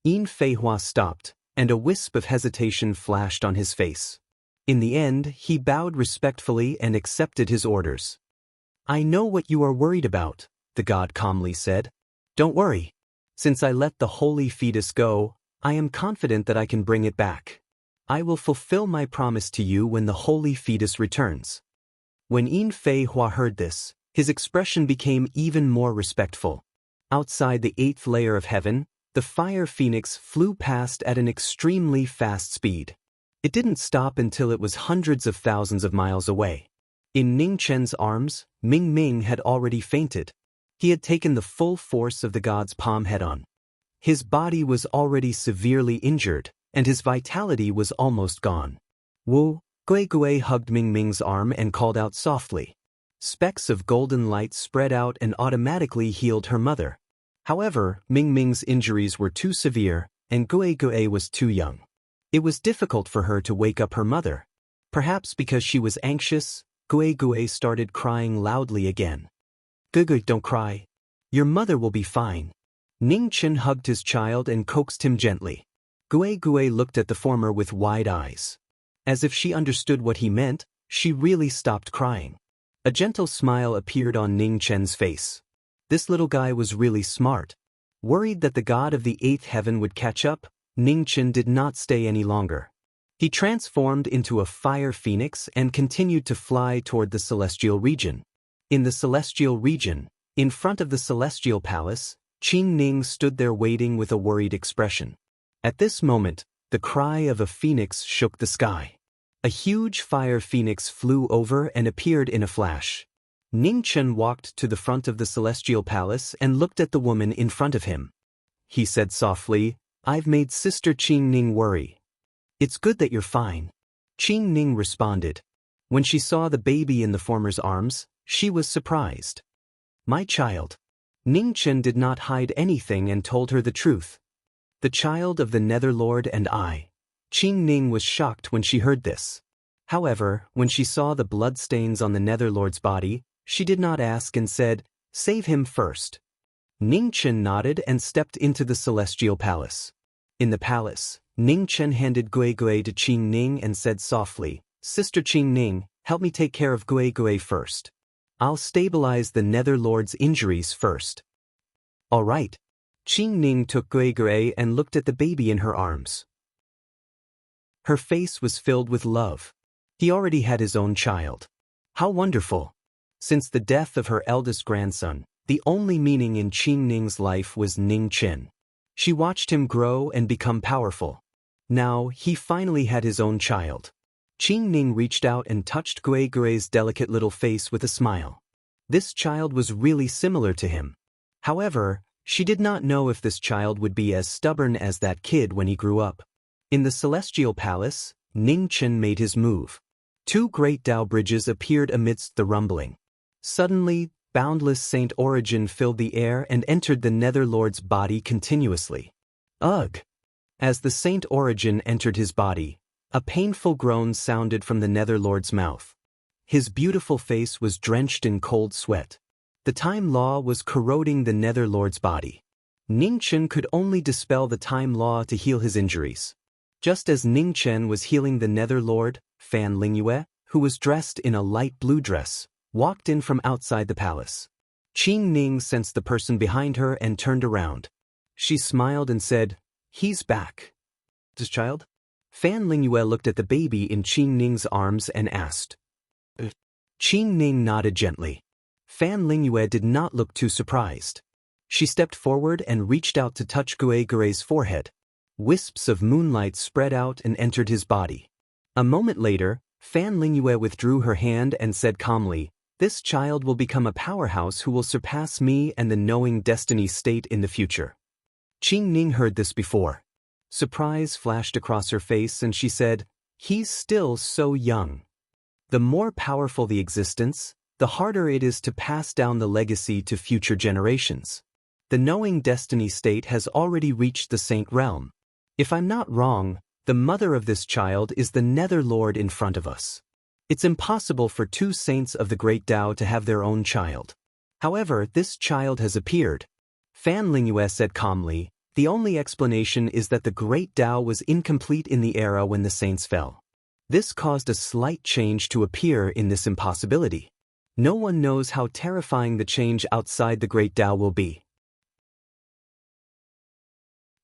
Yin Feihua stopped, and a wisp of hesitation flashed on his face. In the end, he bowed respectfully and accepted his orders. I know what you are worried about, the god calmly said. Don't worry. Since I let the holy fetus go, I am confident that I can bring it back. I will fulfill my promise to you when the holy fetus returns. When Yin Feihua heard this, his expression became even more respectful. Outside the 8th layer of heaven, the fire phoenix flew past at an extremely fast speed. It didn't stop until it was hundreds of thousands of miles away. In Ning Chen's arms, Ming Ming had already fainted. He had taken the full force of the god's palm head-on. His body was already severely injured, and his vitality was almost gone. Wu Gui hugged Ming Ming's arm and called out softly. Specks of golden light spread out and automatically healed her mother. However, Ming Ming's injuries were too severe, and Gui was too young. It was difficult for her to wake up her mother. Perhaps because she was anxious, Gui started crying loudly again. Gui, don't cry. Your mother will be fine. Ning Chen hugged his child and coaxed him gently. Gui looked at the former with wide eyes. As if she understood what he meant, she really stopped crying. A gentle smile appeared on Ning Chen's face. This little guy was really smart. Worried that the god of the 8th heaven would catch up, Ning Chen did not stay any longer. He transformed into a fire phoenix and continued to fly toward the celestial region. In the celestial region, in front of the celestial palace, Qing Ning stood there waiting with a worried expression. At this moment, the cry of a phoenix shook the sky. A huge fire phoenix flew over and appeared in a flash. Ning Chen walked to the front of the celestial palace and looked at the woman in front of him. He said softly, I've made Sister Qing Ning worry. It's good that you're fine. Qing Ning responded. When she saw the baby in the former's arms, she was surprised. My child. Ning Chen did not hide anything and told her the truth. The child of the Netherlord and I. Qing Ning was shocked when she heard this. However, when she saw the bloodstains on the Netherlord's body, she did not ask and said, Save him first. Ning Chen nodded and stepped into the celestial palace. In the palace, Ning Chen handed Gui to Qing Ning and said softly, Sister Qing Ning, help me take care of Gui first. I'll stabilize the Netherlord's injuries first. All right. Qing Ning took Gui and looked at the baby in her arms. Her face was filled with love. He already had his own child. How wonderful! Since the death of her eldest grandson, the only meaning in Qing Ning's life was Ning Chen. She watched him grow and become powerful. Now, he finally had his own child. Qing Ning reached out and touched Gui's delicate little face with a smile. This child was really similar to him. However, she did not know if this child would be as stubborn as that kid when he grew up. In the celestial palace, Ning Chen made his move. 2 great Tao bridges appeared amidst the rumbling. Suddenly, boundless Saint Origin filled the air and entered the Netherlord's body continuously. Ugh! As the Saint Origin entered his body, a painful groan sounded from the Netherlord's mouth. His beautiful face was drenched in cold sweat. The time law was corroding the Netherlord's body. Ning Chen could only dispel the time law to heal his injuries. Just as Ning Chen was healing the Netherlord, Fan Lingyue, who was dressed in a light blue dress, walked in from outside the palace. Qing Ning sensed the person behind her and turned around. She smiled and said, He's back. This child? Fan Lingyue looked at the baby in Qing Ning's arms and asked. Qing Ning nodded gently. Fan Lingyue did not look too surprised. She stepped forward and reached out to touch Gui's forehead. Wisps of moonlight spread out and entered his body. A moment later, Fan Lingyue withdrew her hand and said calmly, "This child will become a powerhouse who will surpass me and the knowing destiny state in the future." Qing Ning heard this before. Surprise flashed across her face and she said, "He's still so young." The more powerful the existence, the harder it is to pass down the legacy to future generations. The knowing destiny state has already reached the saint realm. If I'm not wrong, the mother of this child is the Nether Lord in front of us. It's impossible for two saints of the Great Tao to have their own child. However, this child has appeared. Fan Lingyue said calmly, "The only explanation is that the Great Tao was incomplete in the era when the saints fell. This caused a slight change to appear in this impossibility. No one knows how terrifying the change outside the Great Tao will be."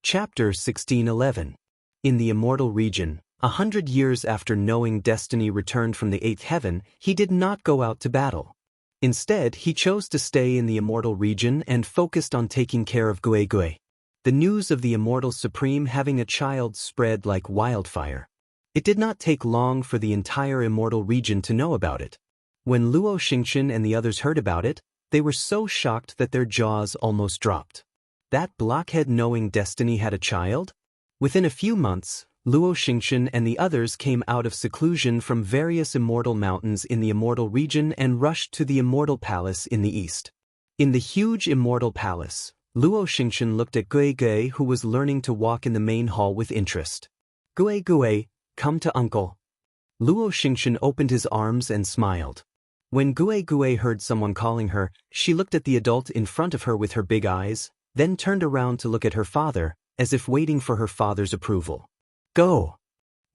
Chapter 1611. In the immortal region, 100 years after knowing destiny returned from the 8th heaven, he did not go out to battle. Instead, he chose to stay in the immortal region and focused on taking care of Gui. The news of the immortal supreme having a child spread like wildfire. It did not take long for the entire immortal region to know about it. When Luo Xingchen and the others heard about it, they were so shocked that their jaws almost dropped. That blockhead knowing destiny had a child? Within a few months, Luo Xingchen and the others came out of seclusion from various immortal mountains in the immortal region and rushed to the immortal palace in the east. In the huge immortal palace, Luo Xingchen looked at Gui, who was learning to walk in the main hall with interest. Gui, come to uncle." Luo Xingchen opened his arms and smiled. When Gui heard someone calling her, she looked at the adult in front of her with her big eyes, then turned around to look at her father, as if waiting for her father's approval. "Go,"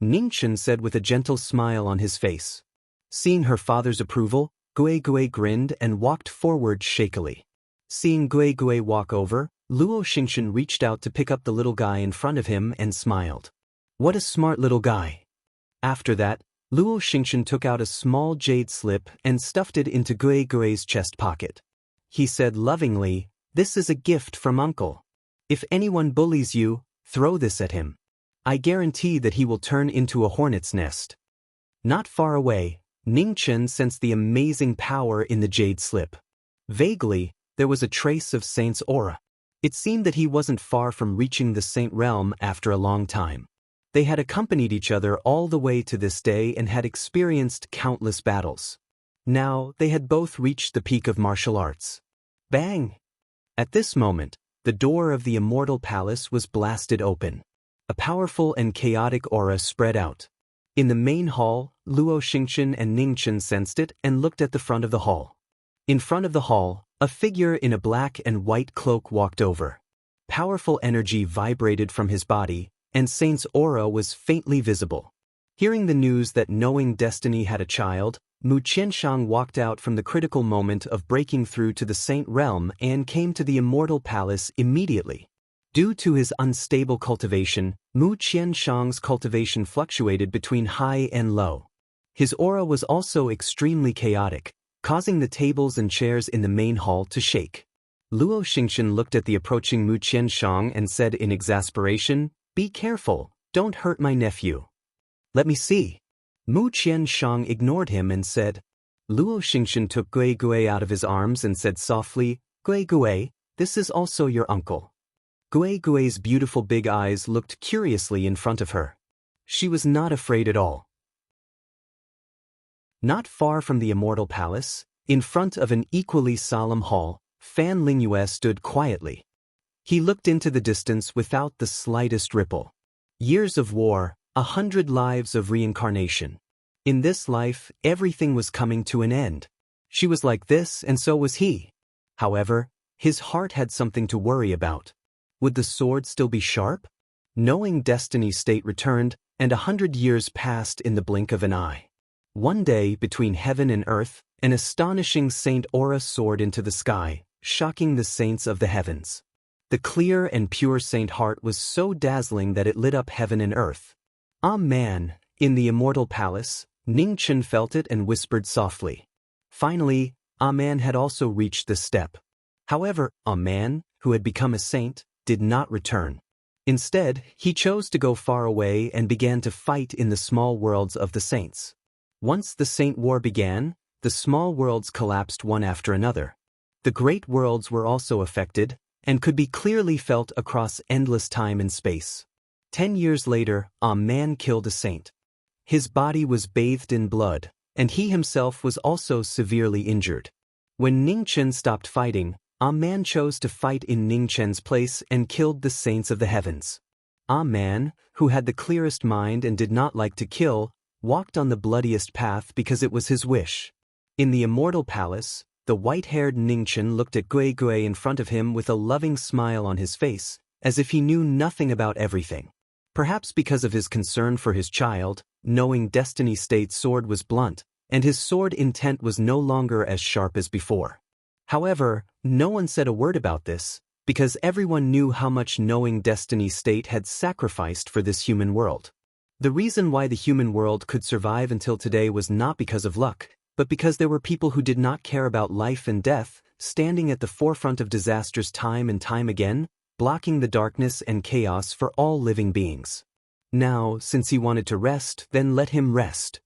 Ningchen said with a gentle smile on his face. Seeing her father's approval, Gui grinned and walked forward shakily. Seeing Gui walk over, Luo Xingchen reached out to pick up the little guy in front of him and smiled. "What a smart little guy." After that, Luo Xingchen took out a small jade slip and stuffed it into Gui's chest pocket. He said lovingly, "This is a gift from uncle. If anyone bullies you, throw this at him. I guarantee that he will turn into a hornet's nest." Not far away, Ningchen sensed the amazing power in the jade slip. Vaguely, there was a trace of Saint's aura. It seemed that he wasn't far from reaching the Saint realm after a long time. They had accompanied each other all the way to this day and had experienced countless battles. Now, they had both reached the peak of martial arts. Bang! At this moment, the door of the immortal palace was blasted open. A powerful and chaotic aura spread out. In the main hall, Luo Xingchen and Ningchen sensed it and looked at the front of the hall. In front of the hall, a figure in a black and white cloak walked over. Powerful energy vibrated from his body, and Saint's aura was faintly visible. Hearing the news that knowing destiny had a child, Mu Qianshang walked out from the critical moment of breaking through to the Saint realm and came to the immortal palace immediately. Due to his unstable cultivation, Mu Qianshang's cultivation fluctuated between high and low. His aura was also extremely chaotic, causing the tables and chairs in the main hall to shake. Luo Xingchen looked at the approaching Mu Qianshang and said in exasperation, "Be careful, don't hurt my nephew." "Let me see." Mu Qianshang ignored him and said. Luo Xingchen took Gui out of his arms and said softly, Gui, this is also your uncle." Gui's beautiful big eyes looked curiously in front of her. She was not afraid at all. Not far from the immortal palace, in front of an equally solemn hall, Fan Lingyue stood quietly. He looked into the distance without the slightest ripple. Years of war, 100 lives of reincarnation. In this life, everything was coming to an end. She was like this and so was he. However, his heart had something to worry about. Would the sword still be sharp? Knowing destiny's state returned, and 100 years passed in the blink of an eye. One day, between heaven and earth, an astonishing saint aura soared into the sky, shocking the saints of the heavens. The clear and pure saint heart was so dazzling that it lit up heaven and earth. Ah man, in the immortal palace, Ning Chen felt it and whispered softly. Finally, Ah man had also reached the step. However, Ah man, who had become a saint, did not return. Instead, he chose to go far away and began to fight in the small worlds of the saints. Once the Saint War began, the small worlds collapsed one after another. The great worlds were also affected, and could be clearly felt across endless time and space. 10 years later, a man killed a saint. His body was bathed in blood, and he himself was also severely injured. When Ning Chen stopped fighting, a man chose to fight in Ning Chen's place and killed the saints of the heavens. A man, who had the clearest mind and did not like to kill, walked on the bloodiest path because it was his wish. In the immortal palace, the white-haired Ning Chen looked at Gui Gui in front of him with a loving smile on his face, as if he knew nothing about everything. Perhaps because of his concern for his child, knowing Destiny State's sword was blunt, and his sword intent was no longer as sharp as before. However, no one said a word about this, because everyone knew how much knowing Destiny State had sacrificed for this human world. The reason why the human world could survive until today was not because of luck, but because there were people who did not care about life and death, standing at the forefront of disasters time and time again, blocking the darkness and chaos for all living beings. Now, since he wanted to rest, then let him rest.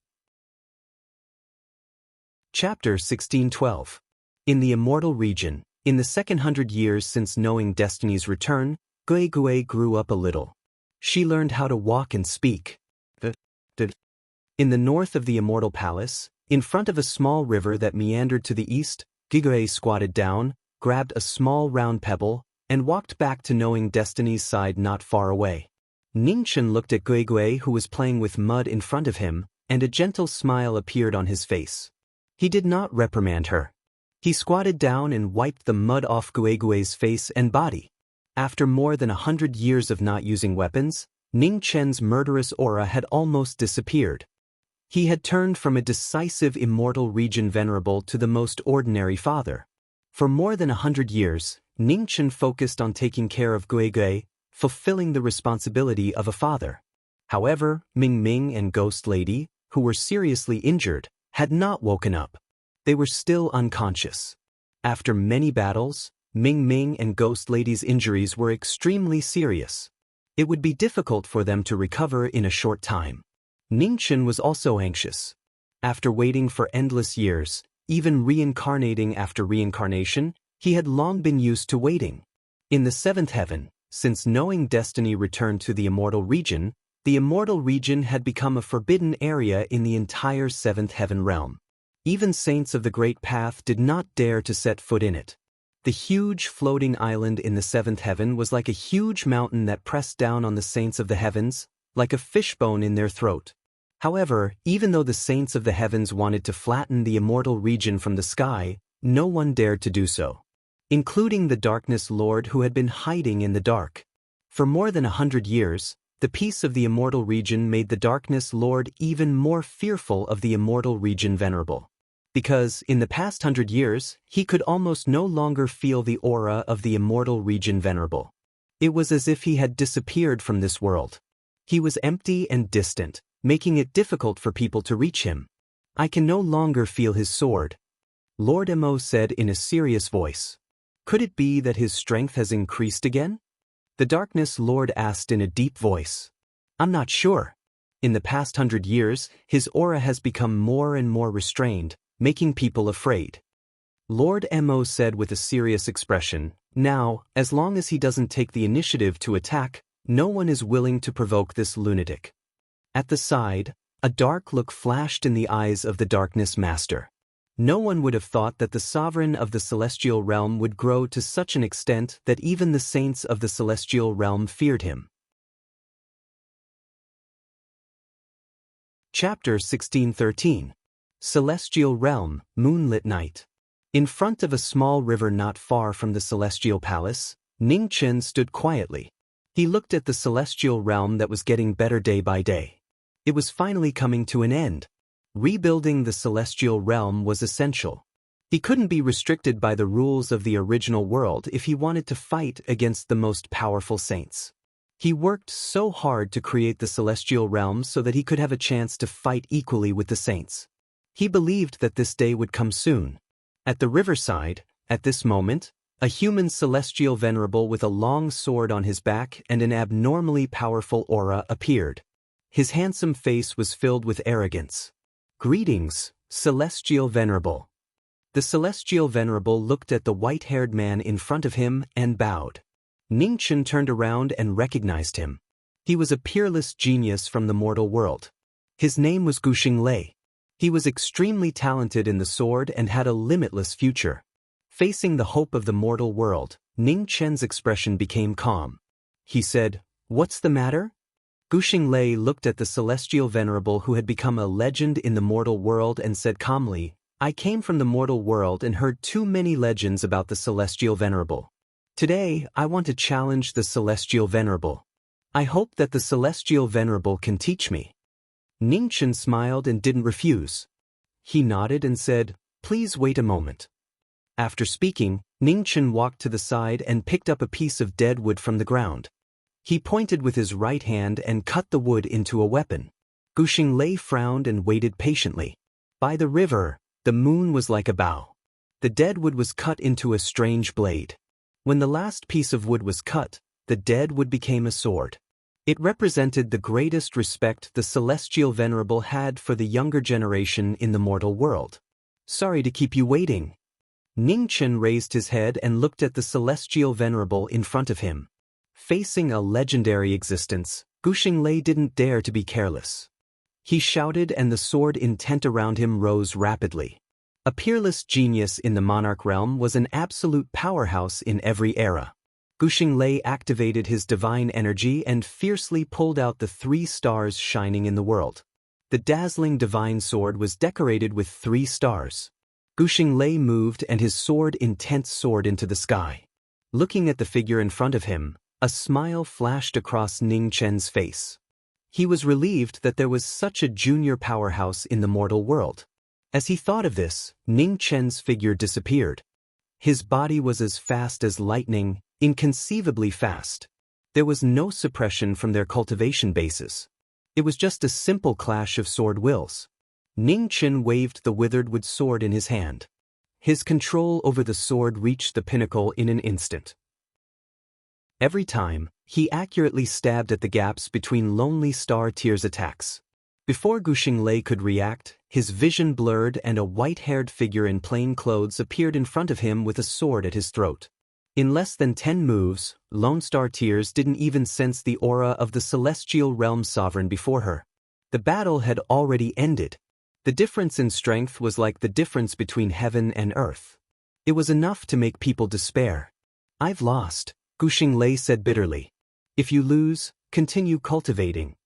Chapter 1612. In the immortal region, in the second 100 years since knowing Destiny's return, Gui Gui grew up a little. She learned how to walk and speak. In the north of the immortal palace, in front of a small river that meandered to the east, Gui Gui squatted down, grabbed a small round pebble, and walked back to knowing Destiny's side not far away. Ning Chen looked at Gui Gui, who was playing with mud in front of him, and a gentle smile appeared on his face. He did not reprimand her. He squatted down and wiped the mud off Gui Gui's face and body. After more than 100 years of not using weapons, Ning Chen's murderous aura had almost disappeared. He had turned from a decisive immortal region venerable to the most ordinary father. For more than 100 years, Ning Chen focused on taking care of Gui Gui, fulfilling the responsibility of a father. However, Ming Ming and Ghost Lady, who were seriously injured, had not woken up. They were still unconscious. After many battles, Ming Ming and Ghost Lady's injuries were extremely serious. It would be difficult for them to recover in a short time. Ning Chen was also anxious. After waiting for endless years, even reincarnating after reincarnation, he had long been used to waiting. In the seventh heaven, since knowing Destiny returned to the immortal region had become a forbidden area in the entire seventh heaven realm. Even saints of the Great Path did not dare to set foot in it. The huge floating island in the seventh heaven was like a huge mountain that pressed down on the saints of the heavens, like a fishbone in their throat. However, even though the saints of the heavens wanted to flatten the immortal region from the sky, no one dared to do so, including the Darkness Lord who had been hiding in the dark. For more than 100 years, the peace of the immortal region made the Darkness Lord even more fearful of the immortal region venerable. Because, in the past 100 years, he could almost no longer feel the aura of the immortal region venerable. It was as if he had disappeared from this world. He was empty and distant, making it difficult for people to reach him. I can no longer feel his sword, Lord Mo said in a serious voice. Could it be that his strength has increased again? The Darkness Lord asked in a deep voice. I'm not sure. In the past 100 years, his aura has become more and more restrained, making people afraid. Lord Mo said with a serious expression, now, as long as he doesn't take the initiative to attack, no one is willing to provoke this lunatic. At the side, a dark look flashed in the eyes of the Darkness Master. No one would have thought that the sovereign of the celestial realm would grow to such an extent that even the saints of the celestial realm feared him. Chapter 1613. Celestial Realm, Moonlit Night. In front of a small river not far from the celestial palace, Ning Chen stood quietly. He looked at the celestial realm that was getting better day by day. It was finally coming to an end. Rebuilding the celestial realm was essential. He couldn't be restricted by the rules of the original world if he wanted to fight against the most powerful saints. He worked so hard to create the celestial realm so that he could have a chance to fight equally with the saints. He believed that this day would come soon. At the riverside, at this moment, a human celestial venerable with a long sword on his back and an abnormally powerful aura appeared. His handsome face was filled with arrogance. "Greetings, celestial venerable." The celestial venerable looked at the white-haired man in front of him and bowed. Ningchen turned around and recognized him. He was a peerless genius from the mortal world. His name was Guxing Lei. He was extremely talented in the sword and had a limitless future. Facing the hope of the mortal world, Ning Chen's expression became calm. He said, "What's the matter?" Guxing Lei looked at the celestial venerable who had become a legend in the mortal world and said calmly, "I came from the mortal world and heard too many legends about the celestial venerable. Today, I want to challenge the celestial venerable. I hope that the celestial venerable can teach me." Ningchen smiled and didn't refuse. He nodded and said, "Please wait a moment." After speaking, Ningchen walked to the side and picked up a piece of dead wood from the ground. He pointed with his right hand and cut the wood into a weapon. Guxing Lei frowned and waited patiently. By the river, the moon was like a bow. The dead wood was cut into a strange blade. When the last piece of wood was cut, the dead wood became a sword. It represented the greatest respect the celestial venerable had for the younger generation in the mortal world. "Sorry to keep you waiting." Ningchen raised his head and looked at the celestial venerable in front of him. Facing a legendary existence, Guxing Lei didn't dare to be careless. He shouted and the sword intent around him rose rapidly. A peerless genius in the monarch realm was an absolute powerhouse in every era. Guxing Lei activated his divine energy and fiercely pulled out the 3 stars shining in the world. The dazzling divine sword was decorated with 3 stars. Guxing Lei moved and his sword intent soared into the sky. Looking at the figure in front of him, a smile flashed across Ning Chen's face. He was relieved that there was such a junior powerhouse in the mortal world. As he thought of this, Ning Chen's figure disappeared. His body was as fast as lightning, inconceivably fast. There was no suppression from their cultivation bases. It was just a simple clash of sword wills. Ning Chen waved the withered wood sword in his hand. His control over the sword reached the pinnacle in an instant. Every time, he accurately stabbed at the gaps between Lonely Star Tier's attacks. Before Guxing Lei could react, his vision blurred and a white-haired figure in plain clothes appeared in front of him with a sword at his throat. In less than 10 moves, Lone Star Tears didn't even sense the aura of the celestial realm sovereign before her. The battle had already ended. The difference in strength was like the difference between heaven and earth. It was enough to make people despair. "I've lost," Guxing Lei said bitterly. "If you lose, continue cultivating."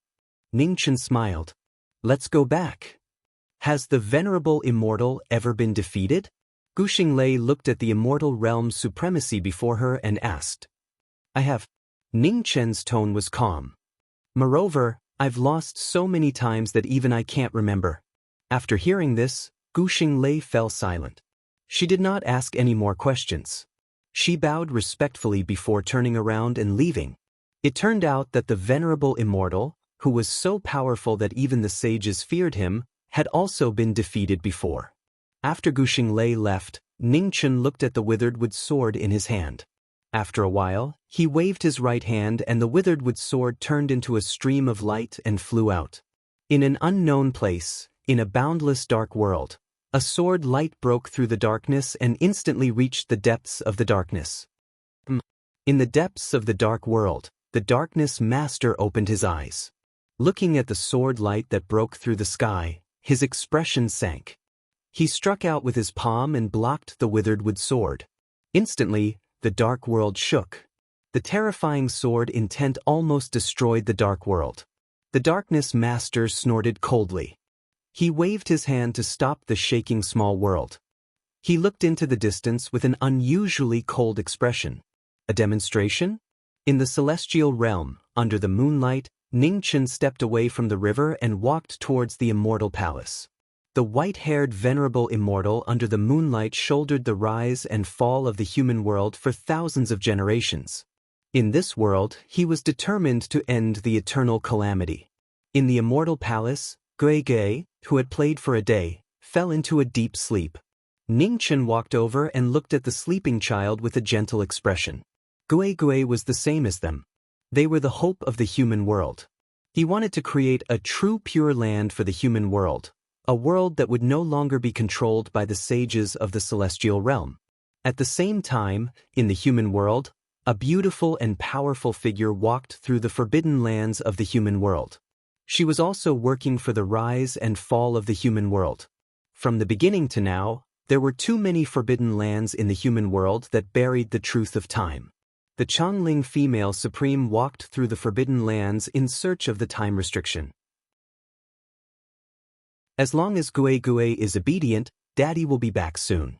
Ningchen smiled. "Let's go back. Has the venerable immortal ever been defeated?" Guxing Lei looked at the immortal realm's supremacy before her and asked. "I have." Ning Chen's tone was calm. "Moreover, I've lost so many times that even I can't remember." After hearing this, Guxing Lei fell silent. She did not ask any more questions. She bowed respectfully before turning around and leaving. It turned out that the venerable immortal, who was so powerful that even the sages feared him, had also been defeated before. After Guxing Lei left, Ningchen looked at the withered wood sword in his hand. After a while, he waved his right hand and the withered wood sword turned into a stream of light and flew out. In an unknown place, in a boundless dark world, a sword light broke through the darkness and instantly reached the depths of the darkness. In the depths of the dark world, the darkness master opened his eyes. Looking at the sword light that broke through the sky, his expression sank. He struck out with his palm and blocked the withered wood sword. Instantly, the dark world shook. The terrifying sword intent almost destroyed the dark world. The darkness master snorted coldly. He waved his hand to stop the shaking small world. He looked into the distance with an unusually cold expression. A demonstration? In the celestial realm, under the moonlight, Ningchen stepped away from the river and walked towards the immortal palace. The white-haired venerable immortal under the moonlight shouldered the rise and fall of the human world for thousands of generations. In this world, he was determined to end the eternal calamity. In the immortal palace, Gui, who had played for a day, fell into a deep sleep. Ningchen walked over and looked at the sleeping child with a gentle expression. Gui was the same as them. They were the hope of the human world. He wanted to create a true pure land for the human world, a world that would no longer be controlled by the sages of the celestial realm. At the same time, in the human world, a beautiful and powerful figure walked through the forbidden lands of the human world. She was also working for the rise and fall of the human world. From the beginning to now, there were too many forbidden lands in the human world that buried the truth of time. The Changling female supreme walked through the forbidden lands in search of the time restriction. As long as Gui is obedient, Daddy will be back soon.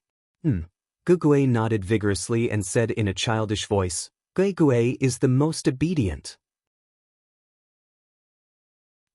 Gui nodded vigorously and said in a childish voice, Gui is the most obedient.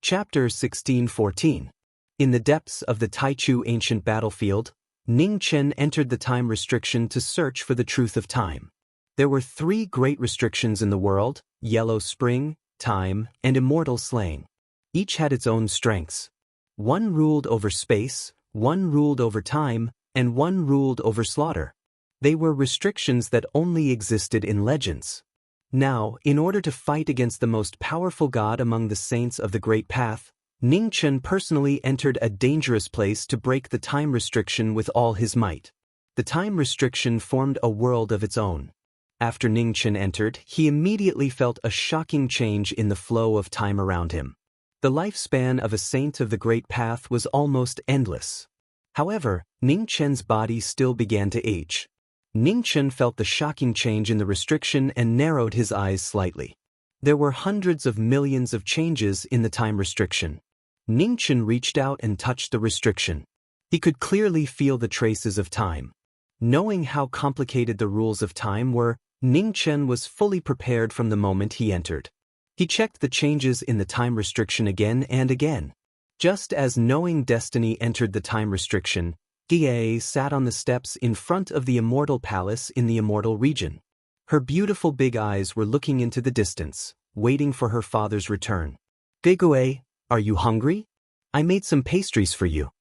Chapter 1614. In the depths of the Taichu ancient battlefield, Ningchen entered the time restriction to search for the truth of time. There were 3 great restrictions in the world: yellow spring, time, and immortal slaying. Each had its own strengths. One ruled over space, one ruled over time, and one ruled over slaughter. They were restrictions that only existed in legends. Now, in order to fight against the most powerful god among the saints of the Great Path, Ningchen personally entered a dangerous place to break the time restriction with all his might. The time restriction formed a world of its own. After Ningchen entered, he immediately felt a shocking change in the flow of time around him. The lifespan of a saint of the Great Path was almost endless. However, Ningchen's body still began to age. Ningchen felt the shocking change in the restriction and narrowed his eyes slightly. There were hundreds of millions of changes in the time restriction. Ningchen reached out and touched the restriction. He could clearly feel the traces of time. Knowing how complicated the rules of time were, Ningchen was fully prepared from the moment he entered. He checked the changes in the time restriction again and again. Just as knowing destiny entered the time restriction, Gie sat on the steps in front of the immortal palace in the immortal region. Her beautiful big eyes were looking into the distance, waiting for her father's return. Gie, are you hungry? I made some pastries for you.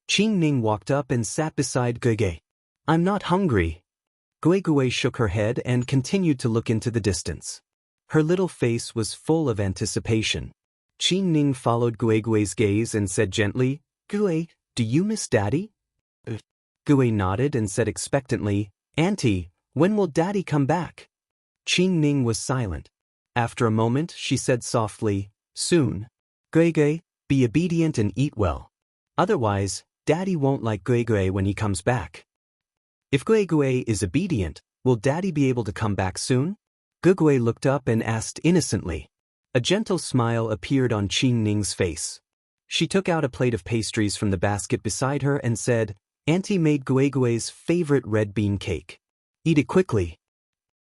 Qing Ning walked up and sat beside Gie. I'm not hungry. Gie shook her head and continued to look into the distance. Her little face was full of anticipation. Qing Ning followed Gie's gaze and said gently, Gie, do you miss Daddy? Gie nodded and said expectantly, Auntie, when will Daddy come back? Qing Ning was silent. After a moment, she said softly, soon. Gie, be obedient and eat well. Otherwise, Daddy won't like Gie when he comes back. If Gie is obedient, will Daddy be able to come back soon? Gie looked up and asked innocently. A gentle smile appeared on Qing Ning's face. She took out a plate of pastries from the basket beside her and said, Auntie made Gie's favorite red bean cake. Eat it quickly.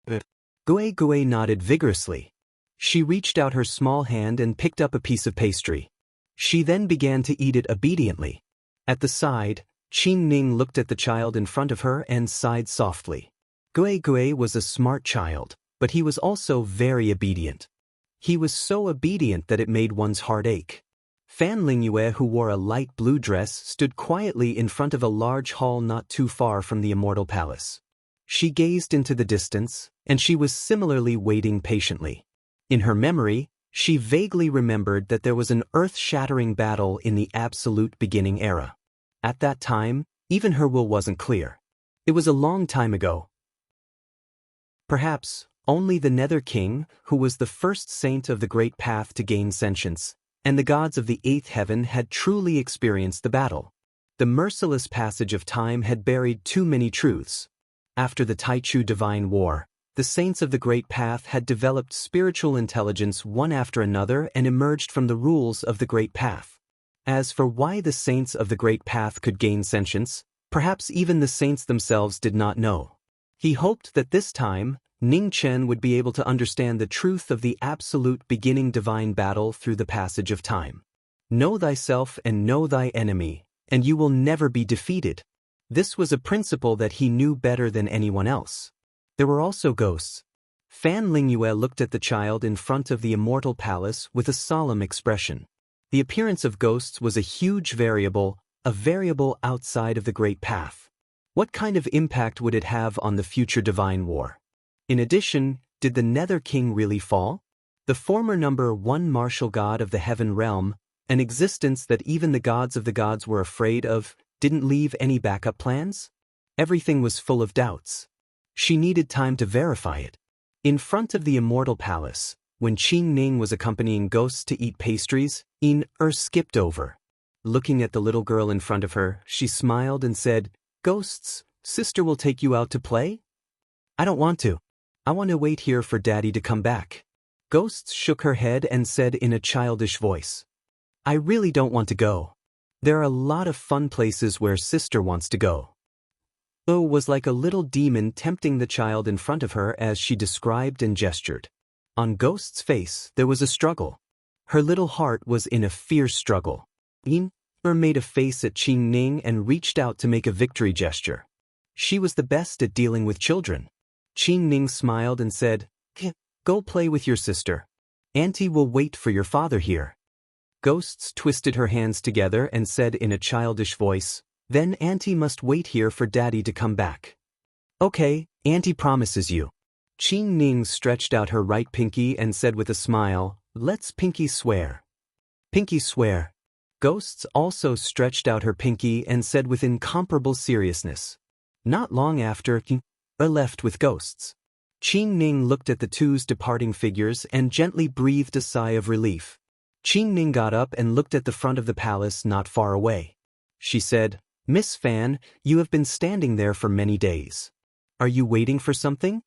Gie nodded vigorously. She reached out her small hand and picked up a piece of pastry. She then began to eat it obediently. At the side, Qing Ning looked at the child in front of her and sighed softly. Gie was a smart child, but he was also very obedient. He was so obedient that it made one's heart ache. Fan Lingyue, who wore a light blue dress, stood quietly in front of a large hall not too far from the immortal palace. She gazed into the distance, and she was similarly waiting patiently. In her memory, she vaguely remembered that there was an earth-shattering battle in the absolute beginning era. At that time, even her will wasn't clear. It was a long time ago. Perhaps only the Nether King, who was the first saint of the Great Path to gain sentience, and the gods of the eighth heaven had truly experienced the battle. The merciless passage of time had buried too many truths. After the Taichu Divine War, the saints of the Great Path had developed spiritual intelligence one after another and emerged from the rules of the Great Path. As for why the saints of the Great Path could gain sentience, perhaps even the saints themselves did not know. He hoped that this time, Ningchen would be able to understand the truth of the absolute beginning divine battle through the passage of time. Know thyself and know thy enemy, and you will never be defeated. This was a principle that he knew better than anyone else. There were also ghosts. Fan Lingyue looked at the child in front of the immortal palace with a solemn expression. The appearance of ghosts was a huge variable, a variable outside of the Great Path. What kind of impact would it have on the future divine war? In addition, did the Nether King really fall? The former number one martial god of the heaven realm, an existence that even the gods of the gods were afraid of, didn't leave any backup plans? Everything was full of doubts. She needed time to verify it. In front of the immortal palace, when Qing Ning was accompanying ghosts to eat pastries, skipped over. Looking at the little girl in front of her, she smiled and said, "Ghosts, sister will take you out to play?" "I don't want to. I want to wait here for Daddy to come back." Ghosts shook her head and said in a childish voice, "I really don't want to go. There are a lot of fun places where sister wants to go." O was like a little demon tempting the child in front of her as she described and gestured. On Ghost's face there was a struggle. Her little heart was in a fierce struggle. Made a face at Qing Ning and reached out to make a victory gesture. She was the best at dealing with children. Qing Ning smiled and said, "Go play with your sister. Auntie will wait for your father here." Ghosts twisted her hands together and said in a childish voice, "Then Auntie must wait here for Daddy to come back." "Okay, Auntie promises you." Qing Ning stretched out her right pinky and said with a smile, "Let's pinky swear." Pinky swear. Ghosts also stretched out her pinky and said with incomparable seriousness. Not long after, left with ghosts. Qing Ning looked at the two's departing figures and gently breathed a sigh of relief. Qing Ning got up and looked at the front of the palace not far away. She said, "Miss Fan, you have been standing there for many days. Are you waiting for something?"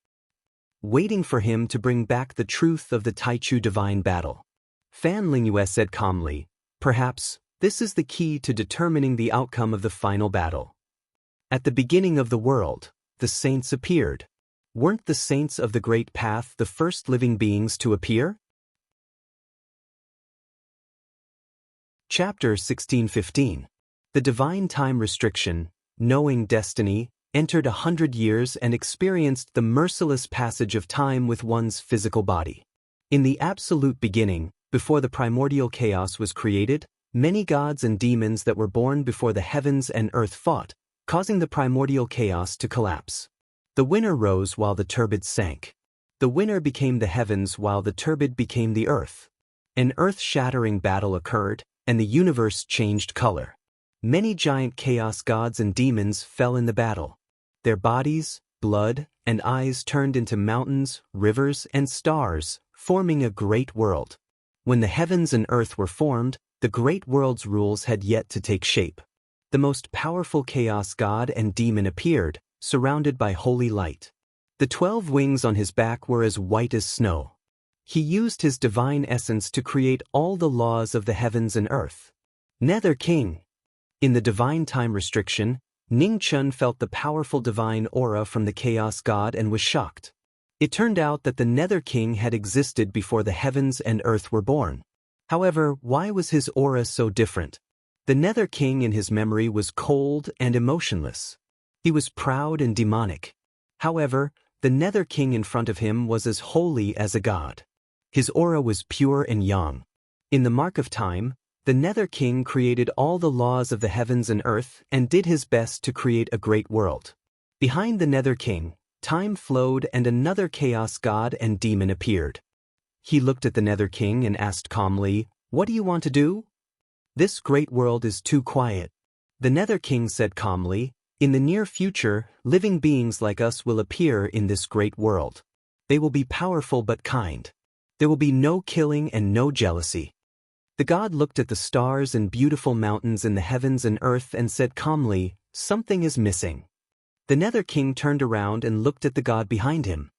"Waiting for him to bring back the truth of the Taichu divine battle." Fan Lingyue said calmly, "Perhaps this is the key to determining the outcome of the final battle." At the beginning of the world, the saints appeared. Weren't the saints of the Great Path the first living beings to appear? Chapter 16:15. The divine time restriction, knowing destiny, entered 100 years and experienced the merciless passage of time with one's physical body. In the absolute beginning, before the primordial chaos was created, many gods and demons that were born before the heavens and earth fought, causing the primordial chaos to collapse. The winner rose while the turbid sank. The winner became the heavens while the turbid became the earth. An earth-shattering battle occurred, and the universe changed color. Many giant chaos gods and demons fell in the battle. Their bodies, blood, and eyes turned into mountains, rivers, and stars, forming a great world. When the heavens and earth were formed, the great world's rules had yet to take shape. The most powerful chaos god and demon appeared, surrounded by holy light. The 12 wings on his back were as white as snow. He used his divine essence to create all the laws of the heavens and earth. Nether King. In the divine time restriction, Ning Chun felt the powerful divine aura from the chaos god and was shocked. It turned out that the Nether King had existed before the heavens and earth were born. However, why was his aura so different? The Nether King in his memory was cold and emotionless. He was proud and demonic. However, the Nether King in front of him was as holy as a god. His aura was pure and young. In the mark of time, the Nether King created all the laws of the heavens and earth and did his best to create a great world. Behind the Nether King, time flowed and another chaos god and demon appeared. He looked at the Nether King and asked calmly, "What do you want to do?" "This great world is too quiet." The Nether King said calmly, "In the near future, living beings like us will appear in this great world. They will be powerful but kind. There will be no killing and no jealousy." The god looked at the stars and beautiful mountains in the heavens and earth and said calmly, "Something is missing." The Nether King turned around and looked at the god behind him.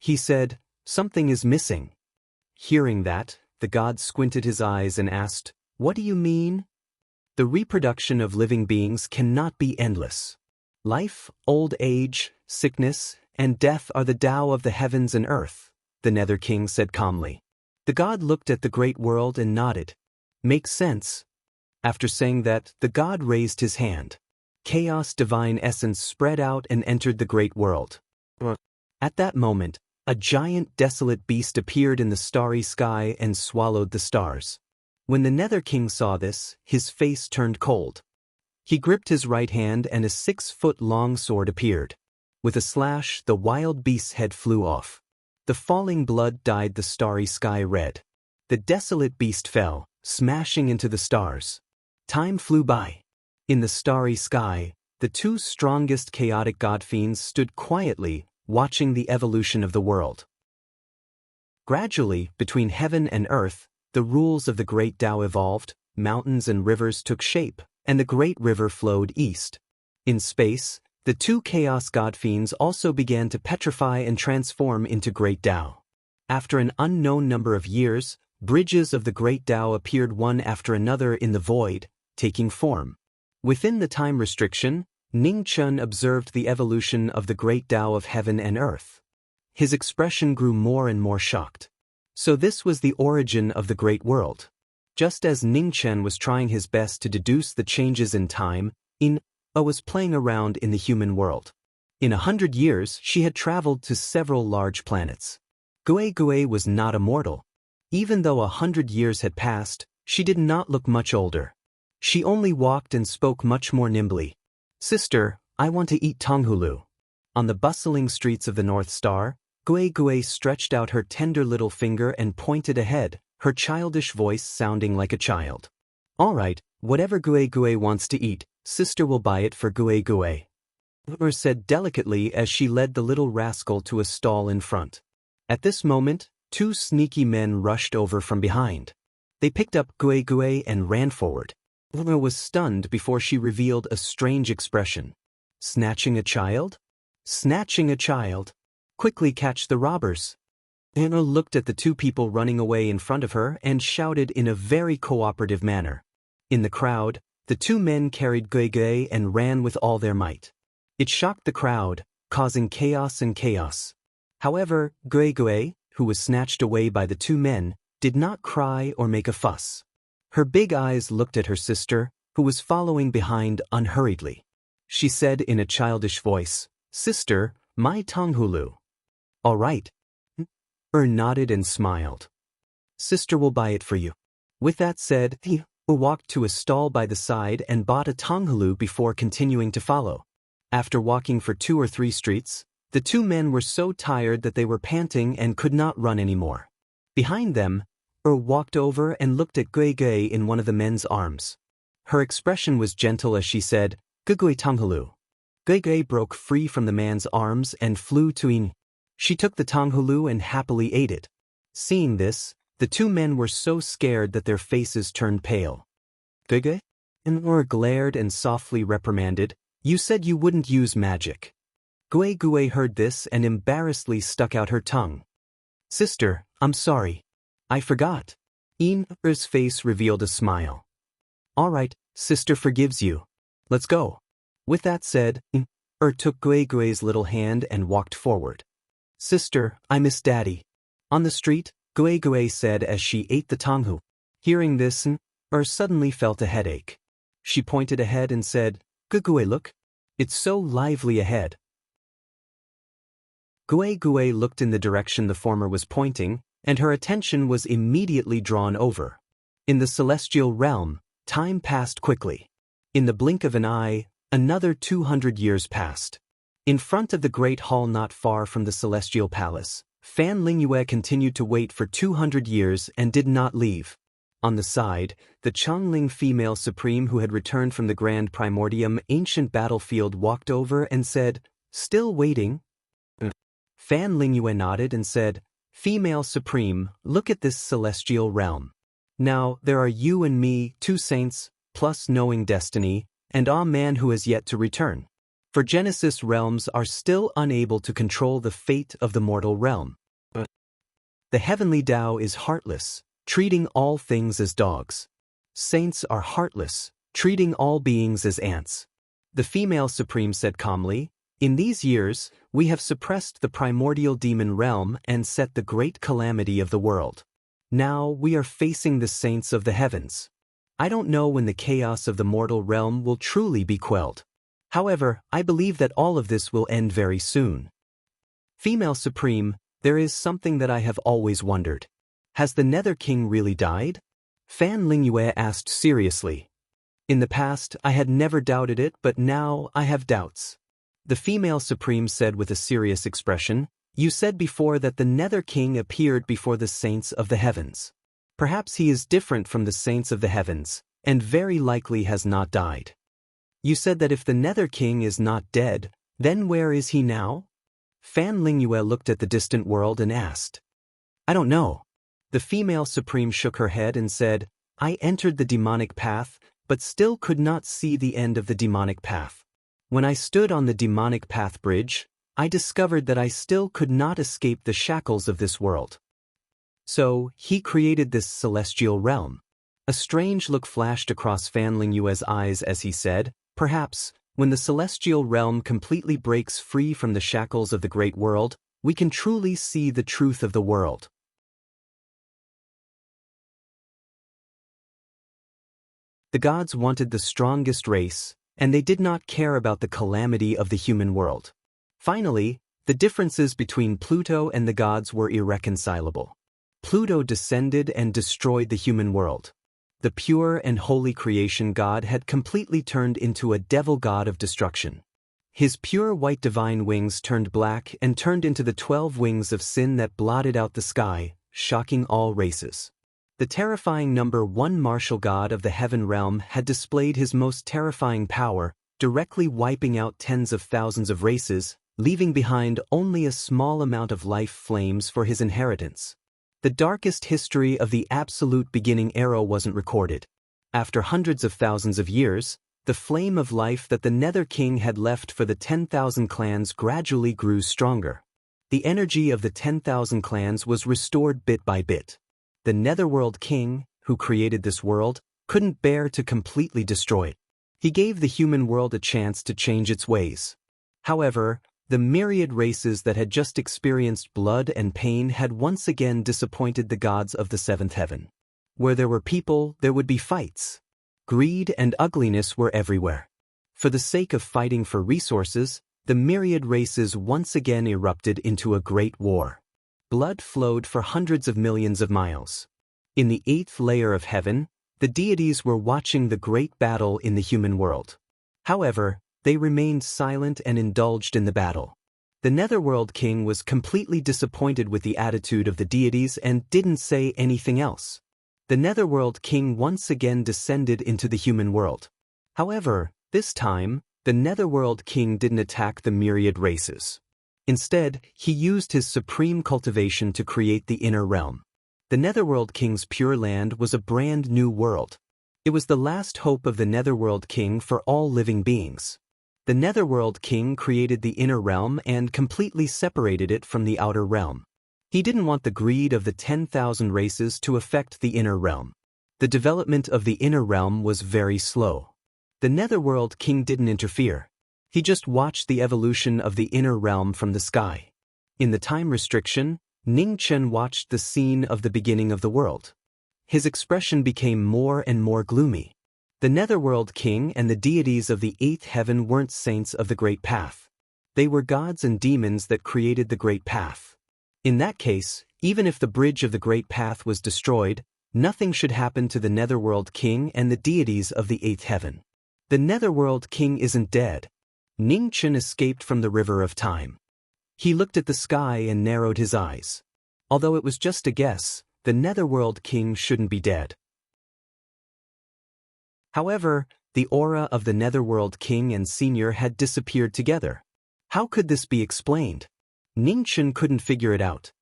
He said, "Something is missing." Hearing that, the god squinted his eyes and asked, "What do you mean?" "The reproduction of living beings cannot be endless. Life, old age, sickness, and death are the Tao of the heavens and earth," the Nether King said calmly. The god looked at the great world and nodded. "Makes sense." After saying that, the god raised his hand. Chaos divine essence spread out and entered the great world. At that moment, A giant desolate beast appeared in the starry sky and swallowed the stars. When the Nether King saw this, his face turned cold. He gripped his right hand and a 6-foot-long sword appeared. With a slash, the wild beast's head flew off. The falling blood dyed the starry sky red. The desolate beast fell, smashing into the stars. Time flew by. In the starry sky, the two strongest chaotic god-fiends stood quietly, watching the evolution of the world. Gradually, between heaven and earth, the rules of the great Tao evolved, mountains and rivers took shape, and the great river flowed east. In space, the two chaos god-fiends also began to petrify and transform into great Tao. After an unknown number of years, bridges of the great Tao appeared one after another in the void, taking form. Within the time restriction, Ning Chun observed the evolution of the great Tao of heaven and earth. His expression grew more and more shocked. So this was the origin of the great world. Just as Ning Chen was trying his best to deduce the changes in time, In-a was playing around in the human world. In 100 years, she had traveled to several large planets. Gue was not immortal. Even though 100 years had passed, she did not look much older. She only walked and spoke much more nimbly. "Sister, I want to eat tonghulu." On the bustling streets of the North Star, Gue stretched out her tender little finger and pointed ahead, her childish voice sounding like a child. "All right, whatever Gue wants to eat, sister will buy it for Gue," said delicately as she led the little rascal to a stall in front. At this moment, two sneaky men rushed over from behind. They picked up Gue and ran forward. Luna was stunned before she revealed a strange expression. "Snatching a child? Snatching a child? Quickly catch the robbers." Anna looked at the two people running away in front of her and shouted in a very cooperative manner. In the crowd, the two men carried Gue and ran with all their might. It shocked the crowd, causing chaos and chaos. However, Gue, who was snatched away by the two men, did not cry or make a fuss. Her big eyes looked at her sister, who was following behind unhurriedly. She said in a childish voice, "Sister, my tonghulu." "All right." Nodded and smiled. "Sister will buy it for you." With that said, he walked to a stall by the side and bought a tonghulu before continuing to follow. After walking for 2 or 3 streets, the two men were so tired that they were panting and could not run anymore. Behind them, walked over and looked at Gue in one of the men's arms. Her expression was gentle as she said, "Gue tonghulu." Gue broke free from the man's arms and flew to In. She took the tonghulu and happily ate it. Seeing this, the two men were so scared that their faces turned pale. "Gue?" glared and softly reprimanded, "You said you wouldn't use magic." Gue heard this and embarrassedly stuck out her tongue. "Sister, I'm sorry. I forgot." In's face revealed a smile. "All right, sister forgives you. Let's go." With that said, took Gue's little hand and walked forward. "Sister, I miss Daddy." On the street, Gue said as she ate the tonghulu. Hearing this, suddenly felt a headache. She pointed ahead and said, "Gue, look. It's so lively ahead." Gue looked in the direction the former was pointing, and her attention was immediately drawn over. In the celestial realm, time passed quickly. In the blink of an eye, another 200 years passed. In front of the great hall not far from the celestial palace, Fan Lingyue continued to wait for 200 years and did not leave. On the side, the Changling female supreme who had returned from the Grand Primordium ancient battlefield walked over and said, "Still waiting?" Fan Lingyue nodded and said, "Female supreme, look at this celestial realm. Now, there are you and me, 2 saints, plus knowing destiny, and a man who has yet to return. For Genesis realms are still unable to control the fate of the mortal realm. The heavenly Tao is heartless, treating all things as dogs. Saints are heartless, treating all beings as ants." The female supreme said calmly, "In these years, we have suppressed the primordial demon realm and set the great calamity of the world. Now we are facing the saints of the heavens. I don't know when the chaos of the mortal realm will truly be quelled. However, I believe that all of this will end very soon." Female supreme, There is something that I have always wondered. Has the Nether King really died? Fan Lingyue asked seriously. In the past, I had never doubted it, but now I have doubts. The female supreme said with a serious expression, "You said before that the Nether King appeared before the saints of the heavens. Perhaps he is different from the saints of the heavens, and very likely has not died. You said that if the Nether King is not dead, then where is he now?" Fan Lingyue looked at the distant world and asked. "I don't know." The female supreme shook her head and said, "I entered the demonic path, but still could not see the end of the demonic path. When I stood on the demonic path bridge, I discovered that I still could not escape the shackles of this world. So, he created this celestial realm." A strange look flashed across Fan Lingyue's eyes as he said, "Perhaps, when the celestial realm completely breaks free from the shackles of the great world, we can truly see the truth of the world." The gods wanted the strongest race, and they did not care about the calamity of the human world. Finally, the differences between Pluto and the gods were irreconcilable. Pluto descended and destroyed the human world. The pure and holy creation god had completely turned into a devil god of destruction. His pure white divine wings turned black and turned into the 12 wings of sin that blotted out the sky, shocking all races. The terrifying number 1 martial god of the heaven realm had displayed his most terrifying power, directly wiping out tens of thousands of races, leaving behind only a small amount of life flames for his inheritance. The darkest history of the absolute beginning era wasn't recorded. After hundreds of thousands of years, the flame of life that the Nether King had left for the 10,000 clans gradually grew stronger. The energy of the 10,000 clans was restored bit by bit. The Netherworld King, who created this world, couldn't bear to completely destroy it. He gave the human world a chance to change its ways. However, the myriad races that had just experienced blood and pain had once again disappointed the gods of the seventh heaven. Where there were people, there would be fights. Greed and ugliness were everywhere. For the sake of fighting for resources, the myriad races once again erupted into a great war. Blood flowed for hundreds of millions of miles. In the 8th layer of heaven, the deities were watching the great battle in the human world. However, they remained silent and indulged in the battle. The Netherworld King was completely disappointed with the attitude of the deities and didn't say anything else. The Netherworld King once again descended into the human world. However, this time, the Netherworld King didn't attack the myriad races. Instead, he used his supreme cultivation to create the inner realm. The Netherworld King's pure land was a brand new world. It was the last hope of the Netherworld King for all living beings. The Netherworld King created the inner realm and completely separated it from the outer realm. He didn't want the greed of the 10,000 races to affect the inner realm. The development of the inner realm was very slow. The Netherworld King didn't interfere. He just watched the evolution of the inner realm from the sky. In the time restriction, Ning Chen watched the scene of the beginning of the world. His expression became more and more gloomy. The Netherworld King and the deities of the 8th heaven weren't saints of the Great Path. They were gods and demons that created the Great Path. In that case, even if the bridge of the Great Path was destroyed, nothing should happen to the Netherworld King and the deities of the 8th heaven. The Netherworld King isn't dead. Ning Chen escaped from the river of time. He looked at the sky and narrowed his eyes. Although it was just a guess, the Netherworld King shouldn't be dead. However, the aura of the Netherworld King and Senior had disappeared together. How could this be explained? Ning Chen couldn't figure it out.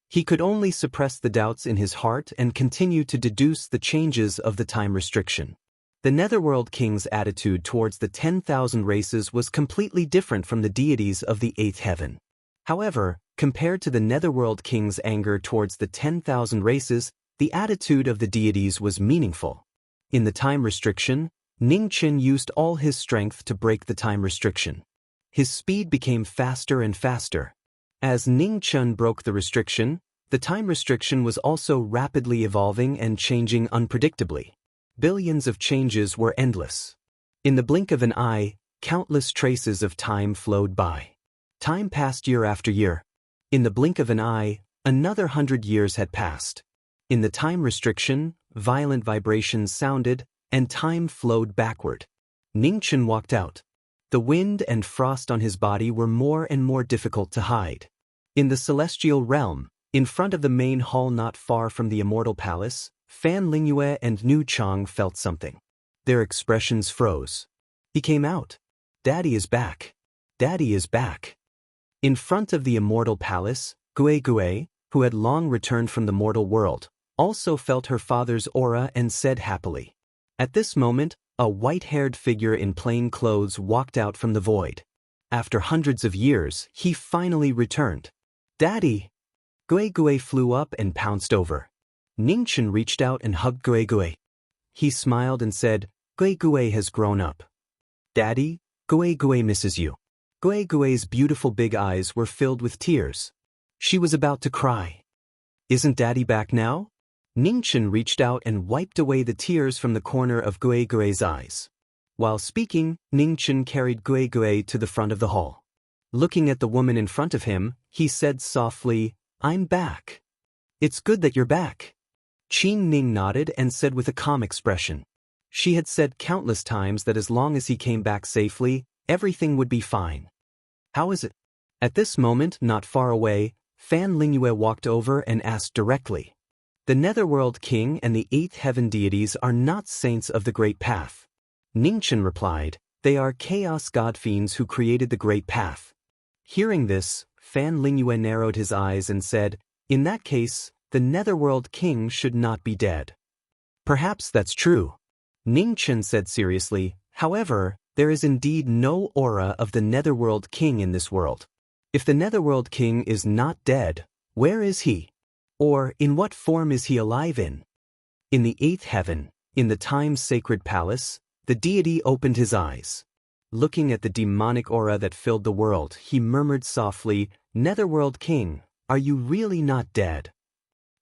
He could only suppress the doubts in his heart and continue to deduce the changes of the time restriction. The Netherworld King's attitude towards the 10,000 races was completely different from the deities of the 8th heaven. However, compared to the Netherworld King's anger towards the 10,000 races, the attitude of the deities was meaningful. In the time restriction, Ning Chen used all his strength to break the time restriction. His speed became faster and faster. As Ning Chen broke the restriction, the time restriction was also rapidly evolving and changing unpredictably. Billions of changes were endless. In the blink of an eye, countless traces of time flowed by. Time passed year after year. In the blink of an eye, another 100 years had passed. In the time restriction, violent vibrations sounded, and time flowed backward. Ningchen walked out. The wind and frost on his body were more and more difficult to hide. In the celestial realm, in front of the main hall not far from the immortal palace, Fan Lingyue and Nu Chang felt something. Their expressions froze. He came out. Daddy is back. Daddy is back. In front of the immortal palace, Gue Gue, who had long returned from the mortal world, also felt her father's aura and said happily. At this moment, a white-haired figure in plain clothes walked out from the void. After hundreds of years, he finally returned. Daddy! Gue Gue flew up and pounced over. Ningchen reached out and hugged Gue Gue. He smiled and said, Gue Gue has grown up. Daddy, Gue Gue misses you. Gue Gue's beautiful big eyes were filled with tears. She was about to cry. Isn't Daddy back now? Ningchen reached out and wiped away the tears from the corner of Gue Gue's eyes. While speaking, Ningchen carried Gue Gue to the front of the hall. Looking at the woman in front of him, he said softly, I'm back. It's good that you're back. Qin Ning nodded and said with a calm expression. She had said countless times that as long as he came back safely, everything would be fine. How is it? At this moment, not far away, Fan Lingyue walked over and asked directly. The Netherworld King and the Eighth Heaven deities are not saints of the Great Path. Ningchen replied, they are chaos god fiends who created the Great Path. Hearing this, Fan Lingyue narrowed his eyes and said, in that case, the Netherworld King should not be dead. Perhaps that's true. Ningchen said seriously, however, there is indeed no aura of the Netherworld King in this world. If the Netherworld King is not dead, where is he? Or in what form is he alive in? In the Eighth Heaven, in the time-sacred palace, the deity opened his eyes. Looking at the demonic aura that filled the world, he murmured softly, Netherworld King, are you really not dead?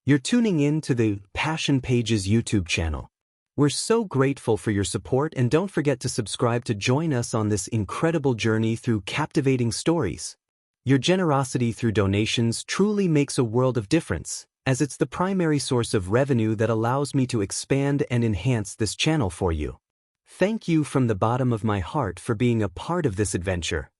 You're tuning in to the Passion Pages YouTube channel. We're so grateful for your support, and don't forget to subscribe to join us on this incredible journey through captivating stories. Your generosity through donations truly makes a world of difference, as it's the primary source of revenue that allows me to expand and enhance this channel for you. Thank you from the bottom of my heart for being a part of this adventure.